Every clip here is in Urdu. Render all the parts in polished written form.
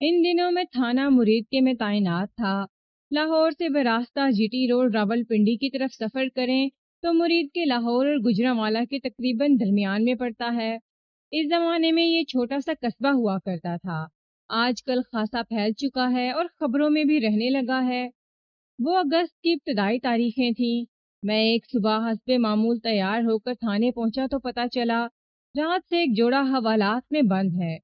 ان دنوں میں تھانہ مرید کے میں تعینات تھا۔ لاہور سے براستہ جی ٹی روڈ راولپنڈی کی طرف سفر کریں تو مرید کے لاہور اور گجرانوالہ کے تقریباً درمیان میں پڑتا ہے۔ اس زمانے میں یہ چھوٹا سا قصبہ ہوا کرتا تھا، آج کل خاصا پھیل چکا ہے اور خبروں میں بھی رہنے لگا ہے۔ وہ اگست کی ابتدائی تاریخیں تھیں۔ میں ایک صبح حسب معمول تیار ہو کر تھانے پہنچا تو پتہ چلا رات سے ایک جوڑا حوالات میں بند ہے۔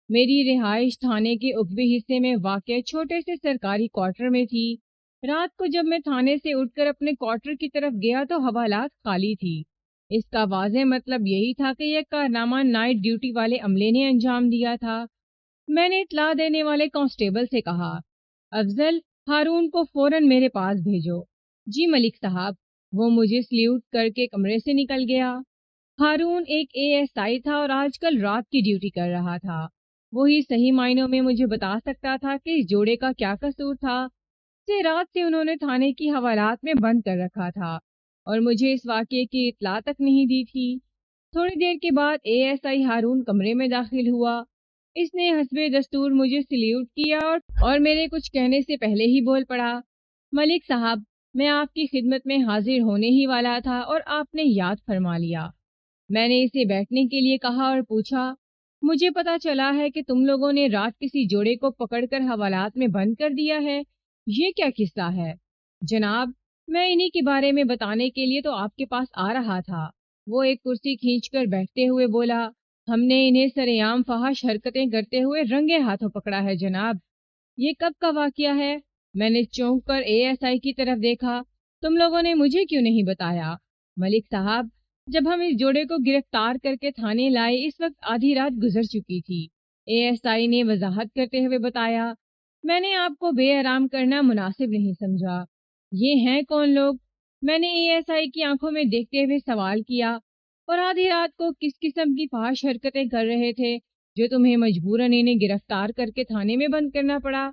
میری رہائش تھانے کے عقبی حصے میں واقع چھوٹے سے سرکاری کوارٹر میں تھی۔ رات کو جب میں تھانے سے اٹھ کر اپنے کوارٹر کی طرف گیا تو حوالات خالی تھی۔ اس کا واضح مطلب یہی تھا کہ یہ کارنامہ نائٹ ڈیوٹی والے عملے نے انجام دیا تھا۔ میں نے اطلاع دینے والے کانسٹیبل سے کہا، افضل، ہارون کو فوراً میرے پاس بھیجو۔ جی ملک صاحب۔ وہ مجھے سلیوٹ کر کے کمرے سے نکل گیا۔ ہارون ایک اے ایس آئی تھا اور آج کل رات کی ڈیوٹی کر رہا تھا۔ وہی صحیح معنوں میں مجھے بتا سکتا تھا کہ اس جوڑے کا کیا قصور تھا کہ رات سے انہوں نے تھانے کی حوالات میں بند کر رکھا تھا اور مجھے اس واقعے کی اطلاع تک نہیں دی تھی۔ تھوڑی دیر کے بعد اے ایس آئی ہارون کمرے میں داخل ہوا۔ اس نے حسب دستور مجھے سلیوٹ کیا اور میرے کچھ کہنے سے پہلے ہی بول پڑا، ملک صاحب، میں آپ کی خدمت میں حاضر ہونے ہی والا تھا اور آپ نے یاد فرما لیا۔ میں نے اسے بیٹھنے کے لیے کہا اور پوچھا، مجھے پتا چلا ہے کہ تم لوگوں نے رات کسی جوڑے کو پکڑ کر حوالات میں بند کر دیا ہے، یہ کیا قصہ ہے؟ جناب، میں انہی کے بارے میں بتانے کے لیے تو آپ کے پاس آ رہا تھا۔ وہ ایک کرسی کھینچ کر بیٹھتے ہوئے بولا، ہم نے انہیں سر عام فحش حرکتیں کرتے ہوئے رنگے ہاتھوں پکڑا ہے جناب۔ یہ کب کا واقعہ ہے؟ میں نے چونک کر اے ایس آئی کی طرف دیکھا، تم لوگوں نے مجھے کیوں نہیں بتایا؟ ملک صاحب، جب ہم اس جوڑے کو گرفتار کر کے تھانے لائے اس وقت آدھی رات گزر چکی تھی۔ اے ایس آئی نے وضاحت کرتے ہوئے بتایا، میں نے آپ کو بے آرام کرنا مناسب نہیں سمجھا۔ یہ ہیں کون لوگ؟ میں نے اے ایس آئی کی آنکھوں میں دیکھتے ہوئے سوال کیا، اور آدھی رات کو کس قسم کی فحش حرکتیں کر رہے تھے جو تمہیں مجبوراً انہیں گرفتار کر کے تھانے میں بند کرنا پڑا؟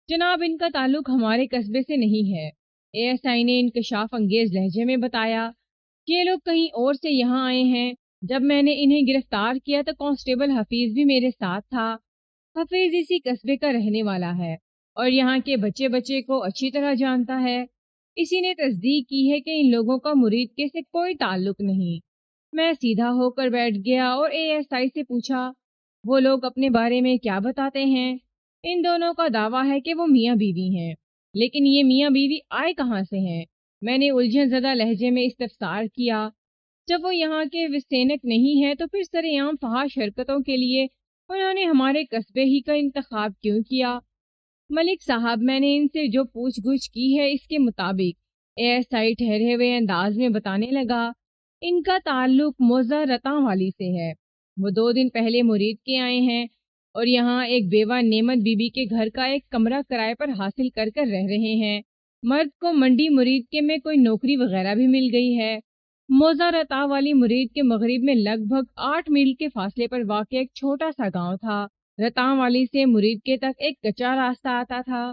جناب، ان کا تعلق ہمارے قصبے سے نہیں ہے، اے ایس آئی نے انکشاف انگیز لہجے میں بتایا۔ یہ لوگ کہیں اور سے یہاں آئے ہیں۔ جب میں نے انہیں گرفتار کیا تو کانسٹیبل حفیظ بھی میرے ساتھ تھا۔ حفیظ اسی قصبے کا رہنے والا ہے اور یہاں کے بچے کو اچھی طرح جانتا ہے۔ اسی نے تصدیق کی ہے کہ ان لوگوں کا مرید کے سے کوئی تعلق نہیں۔ میں سیدھا ہو کر بیٹھ گیا اور اے ایس آئی سے پوچھا، وہ لوگ اپنے بارے میں کیا بتاتے ہیں؟ ان دونوں کا دعویٰ ہے کہ وہ میاں بیوی ہیں، لیکن یہ میاں بیوی آئے کہاں سے ہیں؟ میں نے الجھن زدہ لہجے میں استفسار کیا۔ جب وہ یہاں کے وسینک نہیں ہے تو پھر سر عام فحش حرکتوں کے لیے انہوں نے ہمارے قصبے ہی کا انتخاب کیوں کیا؟ ملک صاحب، میں نے ان سے جو پوچھ گچھ کی ہے اس کے مطابق اے ایس آئی ٹھہرے ہوئے انداز میں بتانے لگا، ان کا تعلق موزہ رتاں والی سے ہے۔ وہ 2 دن پہلے مرید کے آئے ہیں اور یہاں ایک بیوہ نعمت بی بی کے گھر کا ایک کمرہ کرائے پر حاصل کر رہ رہے ہیں۔ مرد کو منڈی مرید کے میں کوئی نوکری وغیرہ بھی مل گئی ہے۔ موزہ رتا والی مرید کے مغرب میں لگ بھگ 8 میل کے فاصلے پر واقع ایک چھوٹا سا گاؤں تھا۔ رتاں والی سے مرید کے تک ایک کچا راستہ آتا تھا۔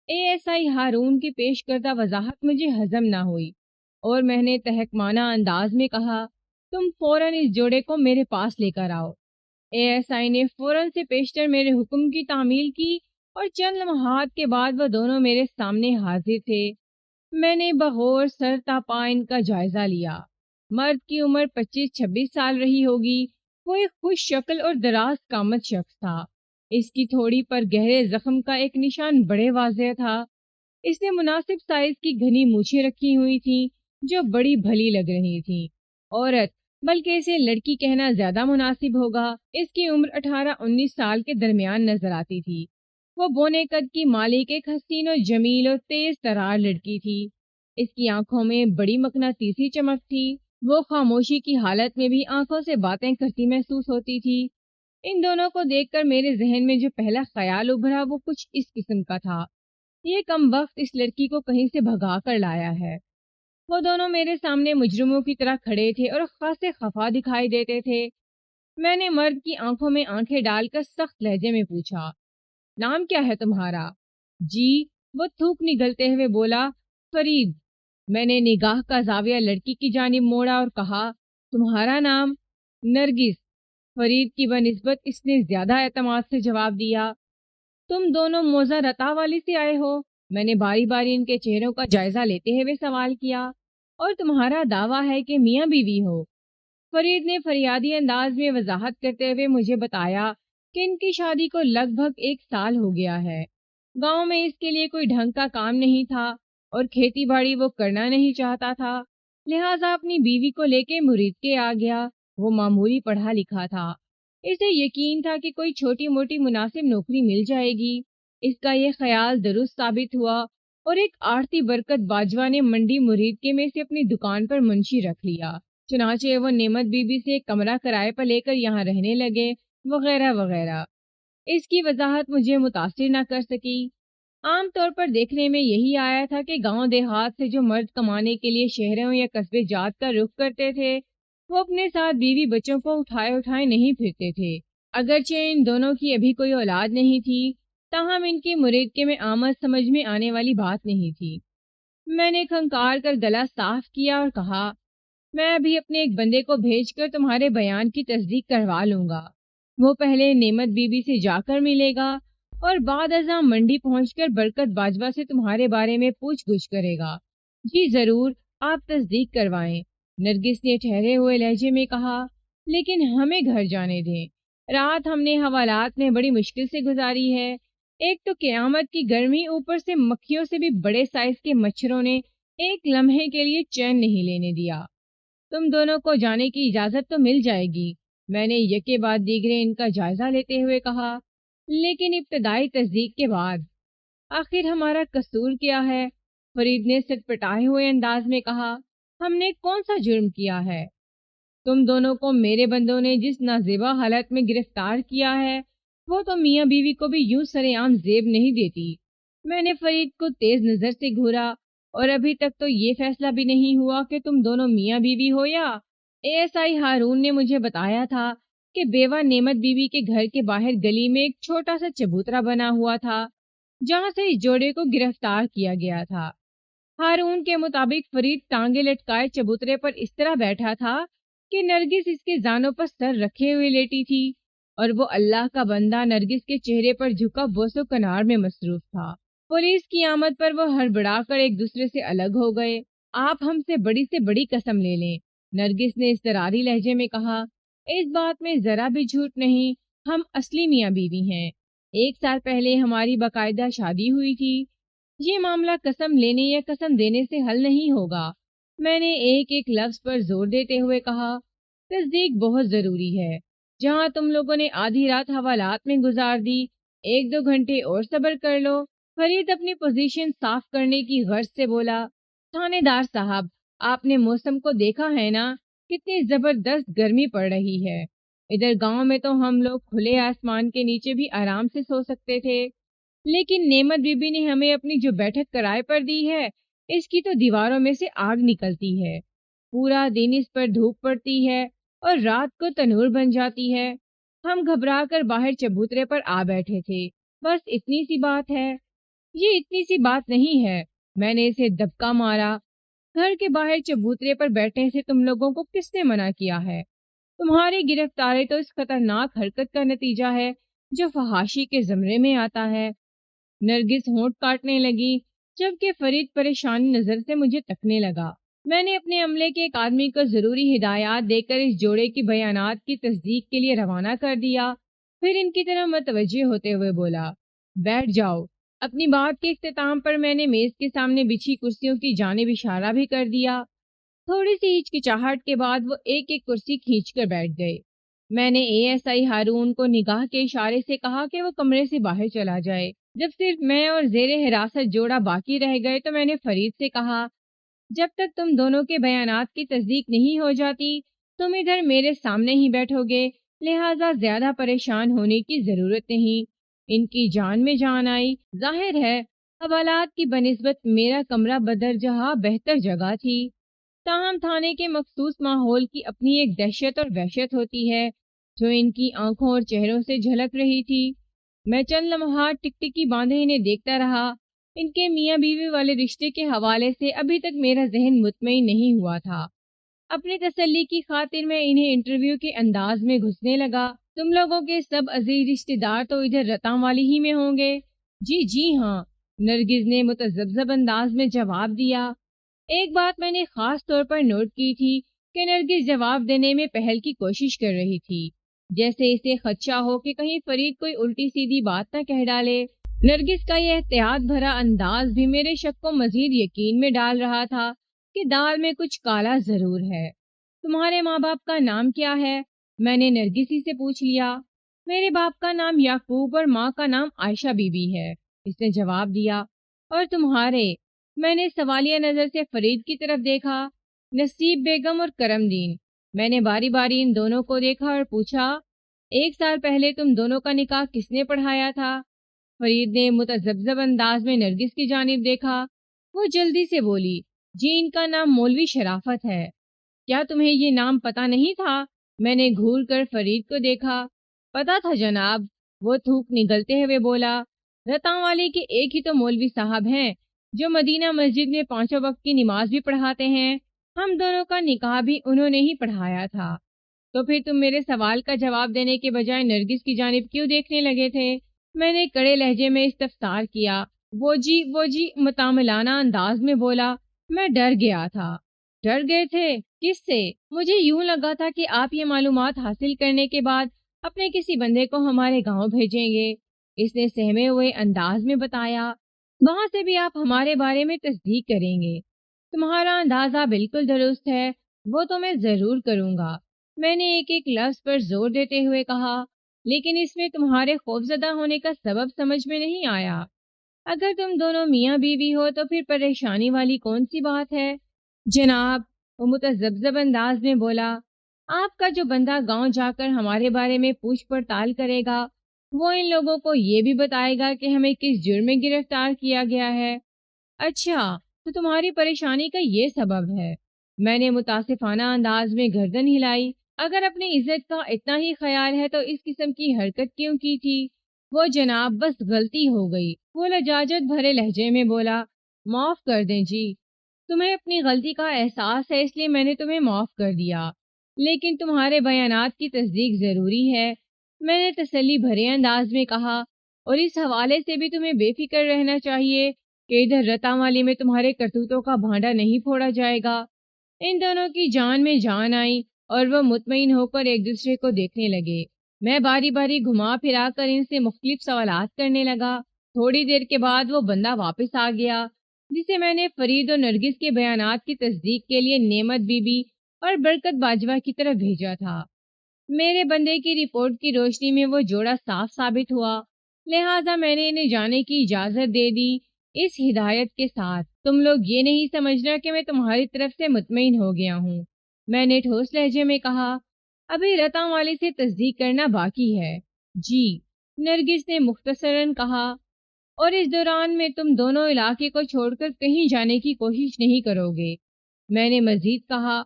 اے ایس آئی ہارون کی پیش کردہ وضاحت مجھے ہضم نہ ہوئی اور میں نے تحکمانہ انداز میں کہا، تم فوراً اس جوڑے کو میرے پاس لے کر آؤ۔ اے ایس آئی نے فوراً سے پیشتر میرے حکم کی تعمیل کی اور چند لمحات کے بعد وہ دونوں میرے سامنے حاضر تھے۔ میں نے بغور سر تا پا ان کا جائزہ لیا۔ مرد کی عمر 25-26 سال رہی ہوگی۔ وہ ایک خوش شکل اور دراز قامت شخص تھا۔ اس کی تھوڑی پر گہرے زخم کا ایک نشان بڑے واضح تھا۔ اس نے مناسب سائز کی گھنی مونچھیں رکھی ہوئی تھیں جو بڑی بھلی لگ رہی تھیں۔ عورت، بلکہ اسے لڑکی کہنا زیادہ مناسب ہوگا۔ اس کی عمر 18-19 سال کے درمیان نظر آتی تھی۔ وہ بونے قد کی مالک ایک حسین و جمیل اور تیز ترار لڑکی تھی۔ اس کی آنکھوں میں بڑی مقناطیسی چمک تھی۔ وہ خاموشی کی حالت میں بھی آنکھوں سے باتیں کرتی محسوس ہوتی تھی۔ ان دونوں کو دیکھ کر میرے ذہن میں جو پہلا خیال ابھرا وہ کچھ اس قسم کا تھا، یہ کم وقت اس لڑکی کو کہیں سے بھگا کر لایا ہے۔ وہ دونوں میرے سامنے مجرموں کی طرح کھڑے تھے اور خاصے خفا دکھائی دیتے تھے۔ میں نے مرد کی آنکھوں میں آنکھیں ڈال کر سخت لہجے میں پوچھا، نام کیا ہے تمہارا؟ جی، وہ تھوک نگلتے ہوئے بولا، فرید۔ میں نے نگاہ کا زاویہ لڑکی کی جانب موڑا اور کہا، تمہارا نام؟ نرگس۔ فرید کی بنسبت اس نے زیادہ اعتماد سے جواب دیا۔ تم دونوں موزہ رتا والی سے آئے ہو؟ میں نے باری باری ان کے چہروں کا جائزہ لیتے ہوئے سوال کیا۔ اور تمہارا دعویٰ ہے کہ میاں بیوی ہو؟ فرید نے فریادی انداز میں وضاحت کرتے ہوئے مجھے بتایا کہ ان کی شادی کو لگ بھگ 1 سال ہو گیا ہے۔ گاؤں میں اس کے لیے کوئی ڈھنگ کا کام نہیں تھا اور کھیتی باڑی وہ کرنا نہیں چاہتا تھا، لہٰذا اپنی بیوی کو لے کے مرید کے آ گیا۔ وہ معمولی پڑھا لکھا تھا، اسے یقین تھا کہ کوئی چھوٹی موٹی مناسب نوکری مل جائے گی۔ اس کا یہ خیال درست ثابت ہوا اور ایک آڑتی برکت باجوہ نے منڈی مرید کے میں سے اپنی دکان پر منشی رکھ لیا۔ چنانچہ وہ نعمت بی بی سے ایک کمرہ کرائے پر لے کر یہاں رہنے لگے، وغیرہ وغیرہ۔ اس کی وضاحت مجھے متاثر نہ کر سکی۔ عام طور پر دیکھنے میں یہی آیا تھا کہ گاؤں دیہات سے جو مرد کمانے کے لیے شہروں یا قصبے جات کا رخ کرتے تھے، وہ اپنے ساتھ بیوی بچوں کو اٹھائے نہیں پھرتے تھے۔ اگرچہ ان دونوں کی ابھی کوئی اولاد نہیں تھی، تاہم ان کی مرید کے میں آمد سمجھ میں آنے والی بات نہیں تھی۔ میں نے کھنکار کر گلا صاف کیا اور کہا، میں ابھی اپنے ایک بندے کو بھیج کر تمہارے بیان کی تصدیق کروا لوں گا۔ وہ پہلے نعمت بی بی سے جا کر ملے گا اور بعد ازاں منڈی پہنچ کر برکت باجوہ سے تمہارے بارے میں پوچھ گچھ کرے گا۔ جی ضرور، آپ تصدیق کروائیں، نرگس نے ٹھہرے ہوئے لہجے میں کہا، لیکن ہمیں گھر جانے دیں۔ رات ہم نے حوالات میں بڑی مشکل سے گزاری ہے۔ ایک تو قیامت کی گرمی، اوپر سے مکھیوں سے بھی بڑے سائز کے مچھروں نے ایک لمحے کے لیے چین نہیں لینے دیا۔ تم دونوں کو جانے کی اجازت تو مل جائے گی، میں نے یکے بعد دیگرے ان کا جائزہ لیتے ہوئے کہا، لیکن ابتدائی تصدیق کے بعد۔ آخر ہمارا قصور کیا ہے؟ فرید نے سٹپٹائے ہوئے انداز میں کہا، ہم نے کون سا جرم کیا ہے؟ تم دونوں کو میرے بندوں نے جس نازیبا حالت میں گرفتار کیا ہے، وہ تو میاں بیوی کو بھی یوں سرے عام زیب نہیں دیتی۔ میں نے فرید کو تیز نظر سے گھورا، اور ابھی تک تو یہ فیصلہ بھی نہیں ہوا کہ تم دونوں میاں بیوی ہو یا؟ ASI ہارون نے مجھے بتایا تھا کہ بیوہ نعمت بیوی کے گھر کے باہر گلی میں ایک چھوٹا سا چبوترا بنا ہوا تھا، جہاں سے اس جوڑے کو گرفتار کیا گیا تھا۔ ہارون کے مطابق فرید ٹانگے لٹکائے چبوترے پر اس طرح بیٹھا تھا کہ نرگس اس کے زانوں پر سر رکھے ہوئے لیٹی تھی، اور وہ اللہ کا بندہ نرگس کے چہرے پر جھکا بوس و کنار میں مصروف تھا۔ پولیس کی آمد پر وہ ہڑبڑا کر ایک دوسرے سے الگ ہو گئے۔ آپ ہم سے بڑی قسم لے لیں، نرگس نے اضطراری لہجے میں کہا، اس بات میں ذرا بھی جھوٹ نہیں، ہم اصلی میاں بیوی ہیں۔ 1 سال پہلے ہماری باقاعدہ شادی ہوئی تھی۔ یہ معاملہ قسم لینے یا قسم دینے سے حل نہیں ہوگا، میں نے ایک ایک لفظ پر زور دیتے ہوئے کہا۔ تصدیق بہت ضروری ہے۔ جہاں تم لوگوں نے آدھی رات حوالات میں گزار دی، 1-2 گھنٹے اور صبر کر لو۔ فرید اپنی پوزیشن صاف کرنے کی غرض سے بولا، تھانے دار صاحب، آپ نے موسم کو دیکھا ہے نا، کتنی زبردست گرمی پڑ رہی ہے۔ ادھر گاؤں میں تو ہم لوگ کھلے آسمان کے نیچے بھی آرام سے سو سکتے تھے، لیکن نعمت بی بی نے ہمیں اپنی جو بیٹھک کرائے پر دی ہے، اس کی تو دیواروں میں سے آگ نکلتی ہے۔ پورا دن اس پر دھوپ پڑتی ہے اور رات کو تنور بن جاتی ہے۔ ہم گھبرا کر باہر چبوترے پر آ بیٹھے تھے، بس اتنی سی بات ہے۔ یہ اتنی سی بات نہیں ہے، میں نے اسے دبکا مارا۔ گھر کے باہر چبوترے پر بیٹھنے سے تم لوگوں کو کس نے منع کیا ہے؟ تمہاری گرفتاری تو اس خطرناک حرکت کا نتیجہ ہے جو فحاشی کے زمرے میں آتا ہے۔ نرگس ہونٹ کاٹنے لگی، جبکہ فرید پریشان نظر سے مجھے تکنے لگا۔ میں نے اپنے عملے کے ایک آدمی کو ضروری ہدایات دے کر اس جوڑے کی بیانات کی تصدیق کے لیے روانہ کر دیا، پھر ان کی طرف متوجہ ہوتے ہوئے بولا، بیٹھ جاؤ۔ اپنی بات کے اختتام پر میں نے میز کے سامنے بچھی کرسیوں کی جانب اشارہ بھی کر دیا۔ تھوڑی سی ہچکچاہٹ کے بعد وہ ایک ایک کرسی کھینچ کر بیٹھ گئے۔ میں نے ASI ہارون کو نگاہ کے اشارے سے کہا کہ وہ کمرے سے باہر چلا جائے۔ جب صرف میں اور زیر حراست جوڑا باقی رہ گئے تو میں نے فرید سے کہا، جب تک تم دونوں کے بیانات کی تصدیق نہیں ہو جاتی، تم ادھر میرے سامنے ہی بیٹھو گے، لہٰذا زیادہ پریشان ہونے کی ضرورت نہیں۔ ان کی جان میں جان آئی۔ ظاہر ہے حوالات کی بنسبت میرا کمرہ بدرجہ بہتر جگہ تھی، تاہم تھانے کے مخصوص ماحول کی اپنی ایک دہشت اور وحشت ہوتی ہے جو ان کی آنکھوں اور چہروں سے جھلک رہی تھی۔ میں چند لمحات ٹکٹکی باندھے انہیں دیکھتا رہا۔ ان کے میاں بیوی والے رشتے کے حوالے سے ابھی تک میرا ذہن مطمئن نہیں ہوا تھا۔ اپنی تسلی کی خاطر میں انہیں انٹرویو کے انداز میں گھسنے لگا۔ تم لوگوں کے سب عزیز رشتہ دار تو ادھر رتام والی ہی میں ہوں گے؟ جی ہاں، نرگس نے متذبذب انداز میں جواب دیا۔ ایک بات میں نے خاص طور پر نوٹ کی تھی کہ نرگس جواب دینے میں پہل کی کوشش کر رہی تھی، جیسے اسے خدشہ ہو کہ کہیں فرید کوئی الٹی سیدھی بات نہ کہہ ڈالے۔ نرگس کا یہ احتیاط بھرا انداز بھی میرے شک کو مزید یقین میں ڈال رہا تھا کہ دال میں کچھ کالا ضرور ہے۔ تمہارے ماں باپ کا نام کیا ہے؟ میں نے نرگس ہی سے پوچھ لیا۔ میرے باپ کا نام یعقوب اور ماں کا نام عائشہ بی بی ہے، اس نے جواب دیا۔ اور تمہارے؟ میں نے سوالیہ نظر سے فرید کی طرف دیکھا۔ نصیب بیگم اور کرم دین۔ میں نے باری باری ان دونوں کو دیکھا اور پوچھا، 1 سال پہلے تم دونوں کا نکاح کس نے پڑھایا تھا؟ فرید نے متذبذب انداز میں نرگس کی جانب دیکھا۔ وہ جلدی سے بولی، جی ان کا نام مولوی شرافت ہے۔ کیا تمہیں یہ نام پتہ نہیں تھا؟ میں نے گھور کر فرید کو دیکھا۔ پتہ تھا جناب، وہ تھوک نگلتے ہوئے بولا۔ رتام والے کے ایک ہی تو مولوی صاحب ہیں جو مدینہ مسجد میں 5 وقت کی نماز بھی پڑھاتے ہیں۔ ہم دونوں کا نکاح بھی انہوں نے ہی پڑھایا تھا۔ تو پھر تم میرے سوال کا جواب دینے کے بجائے نرگس کی جانب کیوں دیکھنے لگے تھے؟ میں نے کڑے لہجے میں استفسار کیا۔ وہ جی متعاملانہ انداز میں بولا، میں ڈر گیا تھا۔ ڈر گئے تھے؟ کس سے؟ مجھے یوں لگا تھا کہ آپ یہ معلومات حاصل کرنے کے بعد اپنے کسی بندے کو ہمارے گاؤں بھیجیں گے، اس نے سہمے ہوئے انداز میں بتایا۔ وہاں سے بھی آپ ہمارے بارے میں تصدیق کریں گے؟ تمہارا اندازہ بالکل درست ہے، وہ تو میں ضرور کروں گا، میں نے ایک لفظ پر زور دیتے ہوئے کہا، لیکن اس میں تمہارے خوفزدہ ہونے کا سبب سمجھ میں نہیں آیا۔ اگر تم دونوں میاں بیوی ہو تو پھر پریشانی والی کون سی بات ہے؟ جناب، وہ متذبذب انداز میں بولا، آپ کا جو بندہ گاؤں جا کر ہمارے بارے میں پوچھ پڑتال کرے گا، وہ ان لوگوں کو یہ بھی بتائے گا کہ ہمیں کس جرم میں گرفتار کیا گیا ہے۔ اچھا، تو تمہاری پریشانی کا یہ سبب ہے؟ میں نے متاسفانہ انداز میں گردن ہلائی۔ اگر اپنی عزت کا اتنا ہی خیال ہے تو اس قسم کی حرکت کیوں کی تھی؟ وہ جناب بس غلطی ہو گئی، وہ لجاجت بھرے لہجے میں بولا۔ معاف کر دیں جی، تمہیں اپنی غلطی کا احساس ہے اس لیے میں نے تمہیں معاف کر دیا، لیکن تمہارے بیانات کی تصدیق ضروری ہے، میں نے تسلی بھرے انداز میں کہا، اور اس حوالے سے بھی تمہیں بے فکر رہنا چاہیے کہ ادھر رتام والی میں تمہارے کرتوتوں کا بھانڈا نہیں پھوڑا جائے گا۔ ان دونوں کی جان میں جان آئی اور وہ مطمئن ہو کر ایک دوسرے کو دیکھنے لگے۔ میں باری باری گھما پھرا کر ان سے مختلف سوالات کرنے لگا۔ تھوڑی دیر کے بعد وہ بندہ واپس آ گیا جسے میں نے فرید اور نرگس کے بیانات کی تصدیق کے لیے نعمت بی بی اور برکت باجوہ کی طرف بھیجا تھا۔ میرے بندے کی رپورٹ کی روشنی میں وہ جوڑا صاف ثابت ہوا، لہٰذا میں نے انہیں جانے کی اجازت دے دی، اس ہدایت کے ساتھ، تم لوگ یہ نہیں سمجھنا کہ میں تمہاری طرف سے مطمئن ہو گیا ہوں۔ میں نے ٹھوس لہجے میں کہا، ابھی رتام والے سے تصدیق کرنا باقی ہے۔ جی، نرگس نے مختصراً کہا، اور اس دوران میں تم دونوں علاقے کو چھوڑ کر کہیں جانے کی کوشش نہیں کرو گے۔ میں نے مزید کہا،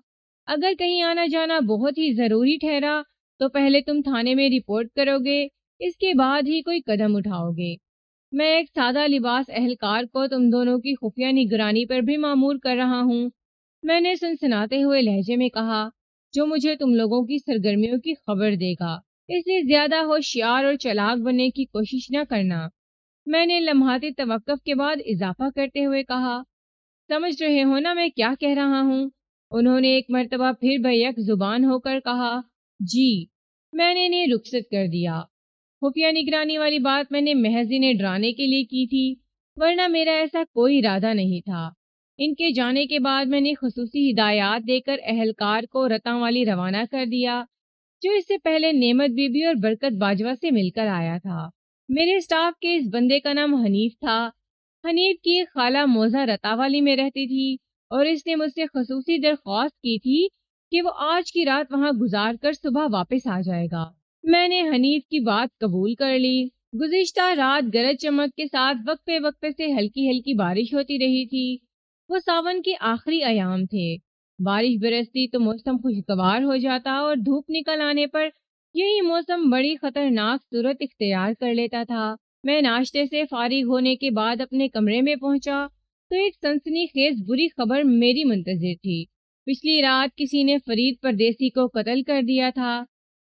اگر کہیں آنا جانا بہت ہی ضروری ٹھہرا تو پہلے تم تھانے میں رپورٹ کرو گے، اس کے بعد ہی کوئی قدم اٹھاؤ گے۔ میں ایک سادہ لباس اہلکار کو تم دونوں کی خفیہ نگرانی پر بھی مامور کر رہا ہوں، میں نے سنسناتے ہوئے لہجے میں کہا، جو مجھے تم لوگوں کی سرگرمیوں کی خبر دے گا، اس لیے زیادہ ہوشیار اور چالاک بننے کی کوشش نہ کرنا۔ میں نے لمحاتی توقف کے بعد اضافہ کرتے ہوئے کہا، سمجھ رہے ہو نا میں کیا کہہ رہا ہوں؟ انہوں نے ایک مرتبہ پھر بیک زبان ہو کر کہا، جی۔ میں نے انہیں رخصت کر دیا۔ خفیہ نگرانی والی بات میں نے محض انہیں ڈرانے کے لیے کی تھی، ورنہ میرا ایسا کوئی ارادہ نہیں تھا۔ ان کے جانے کے بعد میں نے خصوصی ہدایات دے کر اہلکار کو رتام والی روانہ کر دیا، جو اس سے پہلے نعمت بی بی اور برکت باجوہ سے مل کر آیا تھا۔ میرے سٹاف کے اس بندے کا نام حنیف تھا۔ حنیف کی ایک خالہ موزہ رتاوالی میں رہتی تھی اور اس نے مجھ سے خصوصی درخواست کی تھی کہ وہ آج کی رات وہاں گزار کر صبح واپس آ جائے گا۔ میں نے حنیف کی بات قبول کر لی۔ گزشتہ رات گرج چمک کے ساتھ وقفے وقفے سے ہلکی ہلکی بارش ہوتی رہی تھی۔ وہ ساون کے آخری ایام تھے۔ بارش برستی تو موسم خوشگوار ہو جاتا اور دھوپ نکل آنے پر یہی موسم بڑی خطرناک صورت اختیار کر لیتا تھا۔ میں ناشتے سے فارغ ہونے کے بعد اپنے کمرے میں پہنچا تو ایک سنسنی خیز بری خبر میری منتظر تھی۔ پچھلی رات کسی نے فرید پردیسی کو قتل کر دیا تھا۔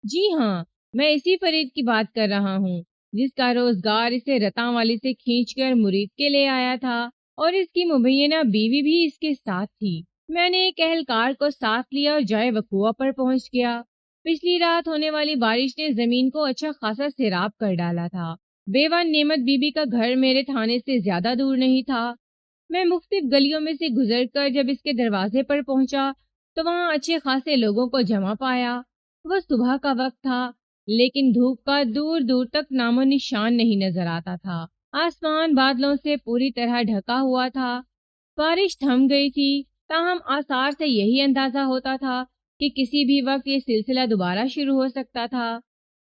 جی ہاں، میں اسی فرید کی بات کر رہا ہوں جس کا روزگار اسے رتاں والی سے کھینچ کر مرید کے لے آیا تھا، اور اس کی مبینہ بیوی بھی اس کے ساتھ تھی۔ میں نے ایک اہلکار کو ساتھ لیا اور جائے وقوع پر پہنچ گیا۔ پچھلی رات ہونے والی بارش نے زمین کو اچھا خاصا سیراب کر ڈالا تھا۔ بیوہ نعمت بی بی کا گھر میرے تھانے سے زیادہ دور نہیں تھا۔ میں مختلف گلیوں میں سے گزر کر جب اس کے دروازے پر پہنچا تو وہاں اچھے خاصے لوگوں کو جمع پایا۔ وہ صبح کا وقت تھا، لیکن دھوپ کا دور دور تک نام و نشان نہیں نظر آتا تھا۔ آسمان بادلوں سے پوری طرح ڈھکا ہوا تھا۔ بارش تھم گئی تھی، تاہم آثار سے یہی اندازہ ہوتا تھا کہ کسی بھی وقت یہ سلسلہ دوبارہ شروع ہو سکتا تھا۔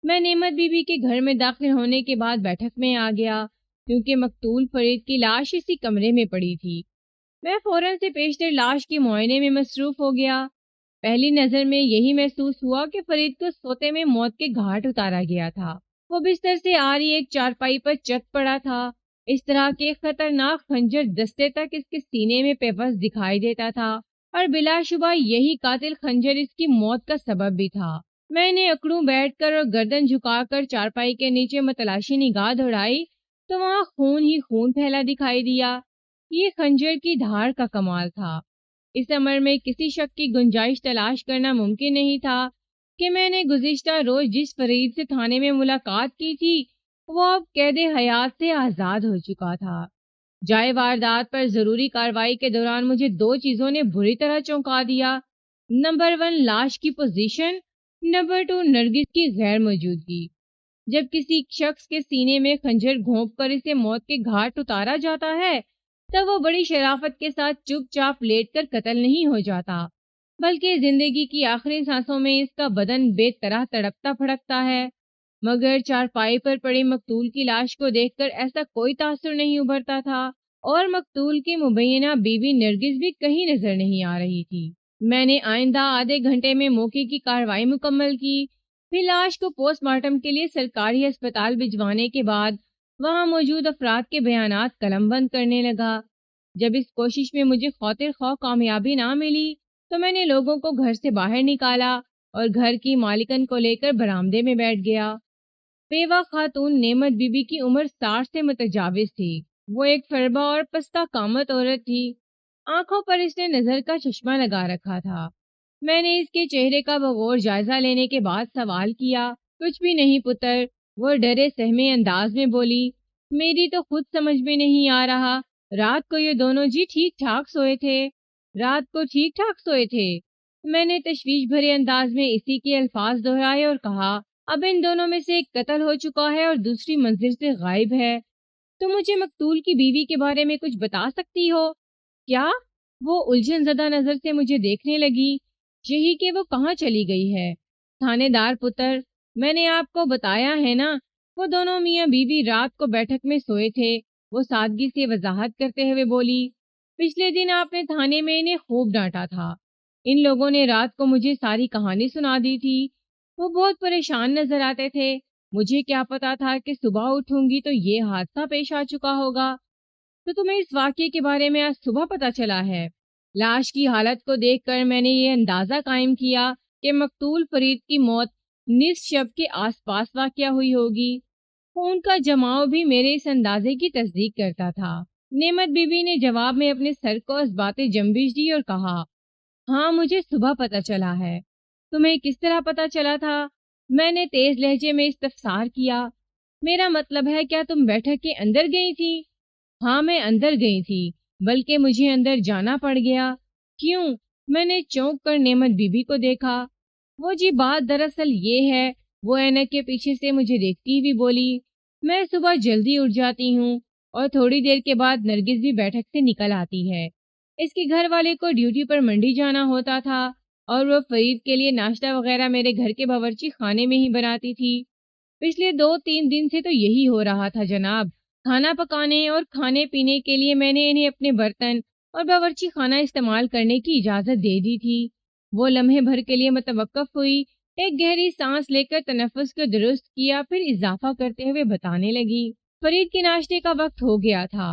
میں نعمت بی بی کے گھر میں داخل ہونے کے بعد بیٹھک میں آ گیا، کیونکہ مقتول فرید کی لاش اسی کمرے میں پڑی تھی۔ میں فوراً سے پیشتر لاش کے معائنے میں مصروف ہو گیا۔ پہلی نظر میں یہی محسوس ہوا کہ فرید کو سوتے میں موت کے گھاٹ اتارا گیا تھا۔ وہ بستر سے آ رہی ایک چارپائی پر چت پڑا تھا۔ اس طرح کے خطرناک خنجر دستے تک اس کے سینے میں پیوست دکھائی دیتا تھا، اور بلا شبہ یہی قاتل خنجر اس کی موت کا سبب بھی تھا۔ میں نے اکڑوں بیٹھ کر اور گردن جھکا کر چارپائی کے نیچے متلاشی نگاہ دوڑائی تو وہاں خون ہی خون پھیلا دکھائی دیا۔ یہ خنجر کی دھار کا کمال تھا۔ اس امر میں کسی شک کی گنجائش تلاش کرنا ممکن نہیں تھا کہ میں نے گزشتہ روز جس فرید سے تھانے میں ملاقات کی تھی وہ اب قید حیات سے آزاد ہو چکا تھا۔ جائے واردات پر ضروری کارروائی کے دوران مجھے دو چیزوں نے بری طرح چونکا دیا۔ نمبر 1 لاش کی پوزیشن، نمبر 2 نرگس کی غیر موجودگی۔ جب کسی شخص کے سینے میں خنجر گھونپ کر اسے موت کے گھاٹ اتارا جاتا ہے تب وہ بڑی شرافت کے ساتھ چپ چاپ لیٹ کر قتل نہیں ہو جاتا، بلکہ زندگی کی آخری سانسوں میں اس کا بدن بے طرح تڑپتا پھڑکتا ہے۔ مگر چارپائی پر پڑی مقتول کی لاش کو دیکھ کر ایسا کوئی تاثر نہیں ابھرتا تھا، اور مقتول کی مبینہ بیوی نرگس بھی کہیں نظر نہیں آ رہی تھی۔ میں نے آئندہ آدھے گھنٹے میں موقع کی کارروائی مکمل کی، پھر لاش کو پوسٹ مارٹم کے لیے سرکاری ہسپتال بھجوانے کے بعد وہاں موجود افراد کے بیانات قلم بند کرنے لگا۔ جب اس کوشش میں مجھے خاطر خواہ کامیابی نہ ملی تو میں نے لوگوں کو گھر سے باہر نکالا اور گھر کی مالکن کو لے کر برآمدے میں بیٹھ گیا۔ بیوہ خاتون نعمت بی بی کی عمر 60 سے متجاوز تھی۔ وہ ایک فربہ اور پستہ قامت عورت تھی۔ آنکھوں پر اس نے نظر کا چشمہ لگا رکھا تھا۔ میں نے اس کے چہرے کا بغور جائزہ لینے کے بعد سوال کیا، کچھ بھی نہیں پتر۔ وہ ڈرے سہمے انداز میں بولی، میری تو خود سمجھ میں نہیں آ رہا، رات کو یہ دونوں جی ٹھیک ٹھاک سوئے تھے؟ رات کو ٹھیک ٹھاک سوئے تھے؟ میں نے تشویش بھرے انداز میں اسی کے الفاظ دہرائے اور کہا، اب ان دونوں میں سے ایک قتل ہو چکا ہے اور دوسری منزل سے غائب ہے۔ تو مجھے مقتول کی بیوی کے بارے میں کچھ بتا سکتی ہو کیا؟ وہ الجھن زدہ نظر سے مجھے دیکھنے لگی۔ یہی کہ وہ کہاں چلی گئی ہے؟ تھانے دار پتر، میں نے آپ کو بتایا ہے نا، وہ دونوں میاں بیوی رات کو بیٹھک میں سوئے تھے۔ وہ سادگی سے وضاحت کرتے ہوئے بولی، پچھلے دن آپ نے تھانے میں انہیں خوب ڈانٹا تھا۔ ان لوگوں نے رات کو مجھے ساری کہانی سنا دی تھی۔ وہ بہت پریشان نظر آتے تھے۔ مجھے کیا پتا تھا کہ صبح اٹھوں گی تو یہ حادثہ پیش آ چکا ہوگا۔ تو تمہیں اس واقعے کے بارے میں آج صبح پتا چلا ہے؟ لاش کی حالت کو دیکھ کر میں نے یہ اندازہ قائم کیا کہ مقتول فرید کی موت نصف شب کے آس پاس واقع ہوئی ہوگی۔ خون کا جماؤ بھی میرے اس اندازے کی تصدیق کرتا تھا۔ نعمت بی بی نے جواب میں اپنے سر کو اس باتیں جنبش دی اور کہا، ہاں مجھے صبح پتا چلا ہے۔ تمہیں کس طرح پتا چلا تھا؟ میں نے تیز لہجے میں استفسار کیا۔ میرا مطلب ہے کیا تم بیٹھک کے اندر گئی تھی؟ ہاں میں اندر گئی تھی، بلکہ مجھے اندر جانا پڑ گیا۔ کیوں؟ میں نے چونک کر نعمت بی بی کو دیکھا۔ وہ جی بات دراصل یہ ہے، وہ اینک کے پیچھے سے مجھے دیکھتی ہوئی بولی، میں صبح جلدی اٹھ جاتی ہوں اور تھوڑی دیر کے بعد نرگس بھی بیٹھک سے نکل آتی ہے۔ اس کے گھر والے کو ڈیوٹی پر منڈی جانا ہوتا تھا اور وہ فرید کے لیے ناشتہ وغیرہ میرے گھر کے باورچی خانے میں ہی بناتی تھی۔ پچھلے 2-3 دن سے تو یہی ہو رہا تھا جناب۔ کھانا پکانے اور کھانے پینے کے لیے میں نے انہیں اپنے برتن اور باورچی خانہ استعمال کرنے کی اجازت دے دی تھی۔ وہ لمحے بھر کے لیے متوقف ہوئی، ایک گہری سانس لے کر تنفس کو درست کیا، پھر اضافہ کرتے ہوئے بتانے لگی، فرید کے ناشتے کا وقت ہو گیا تھا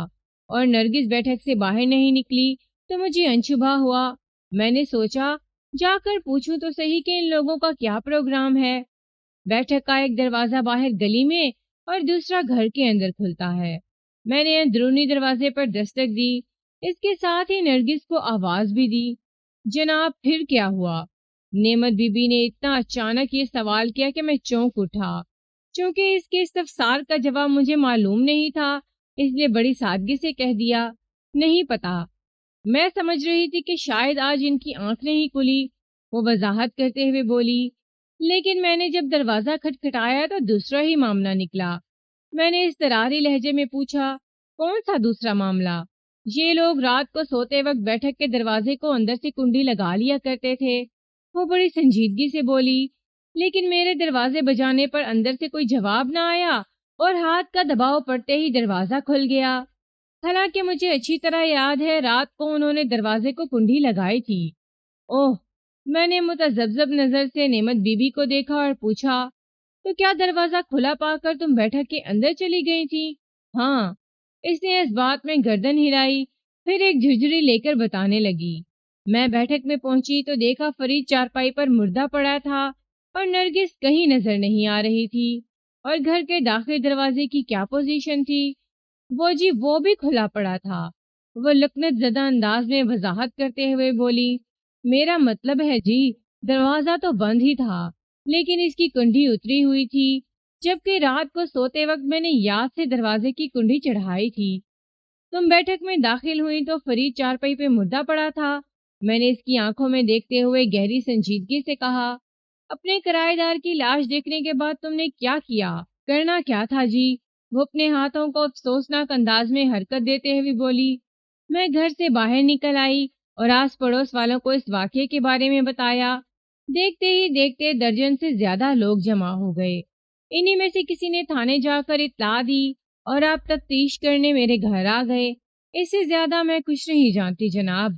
اور نرگس بیٹھک سے باہر نہیں نکلی تو مجھے انشبہ ہوا میں نے سوچا جا کر پوچھوں تو صحیح کہ ان لوگوں کا کیا پروگرام ہے۔ بیٹھک کا ایک دروازہ باہر گلی میں اور دوسرا گھر کے اندر کھلتا ہے۔ میں نے اندرونی دروازے پر دستک دی، اس کے ساتھ ہی نرگس کو آواز بھی دی۔ جناب پھر کیا ہوا؟ نعمت بی بی نے اتنا اچانک یہ سوال کیا کہ میں چونک اٹھا۔ چونکہ اس کے استفسار کا جواب مجھے معلوم نہیں تھا، اس لیے بڑی سادگی سے کہہ دیا، نہیں پتا۔ میں سمجھ رہی تھی کہ شاید آج ان کی آنکھ نہیں کھلی، وہ وضاحت کرتے ہوئے بولی، لیکن میں نے جب دروازہ کھٹکھٹایا تو دوسرا ہی معاملہ نکلا۔ میں نے اضطراری لہجے میں پوچھا، کون سا دوسرا معاملہ؟ یہ لوگ رات کو سوتے وقت بیٹھک کے دروازے کو اندر سے کنڈی لگا لیا کرتے تھے۔ وہ بڑی سنجیدگی سے بولی، لیکن میرے دروازے بجانے پر اندر سے کوئی جواب نہ آیا اور ہاتھ کا دباؤ پڑتے ہی دروازہ کھل گیا۔ حالانکہ مجھے اچھی طرح یاد ہے رات کو انہوں نے دروازے کو کنڈی لگائی تھی۔ اوہ! میں نے متذبذب نظر سے نعمت بی بی کو دیکھا اور پوچھا، تو کیا دروازہ کھلا پا کر تم بیٹھک کے اندر چلی گئی تھی؟ ہاں۔ اس نے اس بات میں گردن ہلائی، پھر ایک جھجری لے کر بتانے لگی، میں بیٹھک میں پہنچی تو دیکھا فرید چارپائی پر مردہ پڑا تھا اور نرگس کہیں نظر نہیں آ رہی تھی۔ اور گھر کے داخل دروازے کی کیا پوزیشن تھی؟ وہ بھی کھلا پڑا تھا۔ وہ لکنت زدہ انداز میں وضاحت کرتے ہوئے بولی، میرا مطلب ہے جی، دروازہ تو بند ہی تھا لیکن اس کی کنڈی اتری ہوئی تھی، جبکہ رات کو سوتے وقت میں نے یاد سے دروازے کی کنڈی چڑھائی تھی۔ تم بیٹھک میں داخل ہوئی تو فرید چارپائی پہ مردہ پڑا تھا۔ میں نے اس کی آنکھوں میں دیکھتے ہوئے گہری سنجیدگی سے کہا، اپنے کرایہ دار کی لاش دیکھنے کے بعد تم نے کیا کیا؟ کرنا کیا تھا جی؟ وہ اپنے ہاتھوں کو افسوسناک انداز میں حرکت دیتے ہوئے بولی، میں گھر سے باہر نکل آئی اور آس پڑوس والوں کو اس واقعے کے بارے میں بتایا۔ دیکھتے ہی دیکھتے درجن سے زیادہ لوگ جمع ہو گئے۔ انہی میں سے کسی نے تھانے جا کر اطلاع دی اور آپ تفتیش کرنے میرے گھر آ گئے۔ اس سے زیادہ میں کچھ نہیں جانتی جناب۔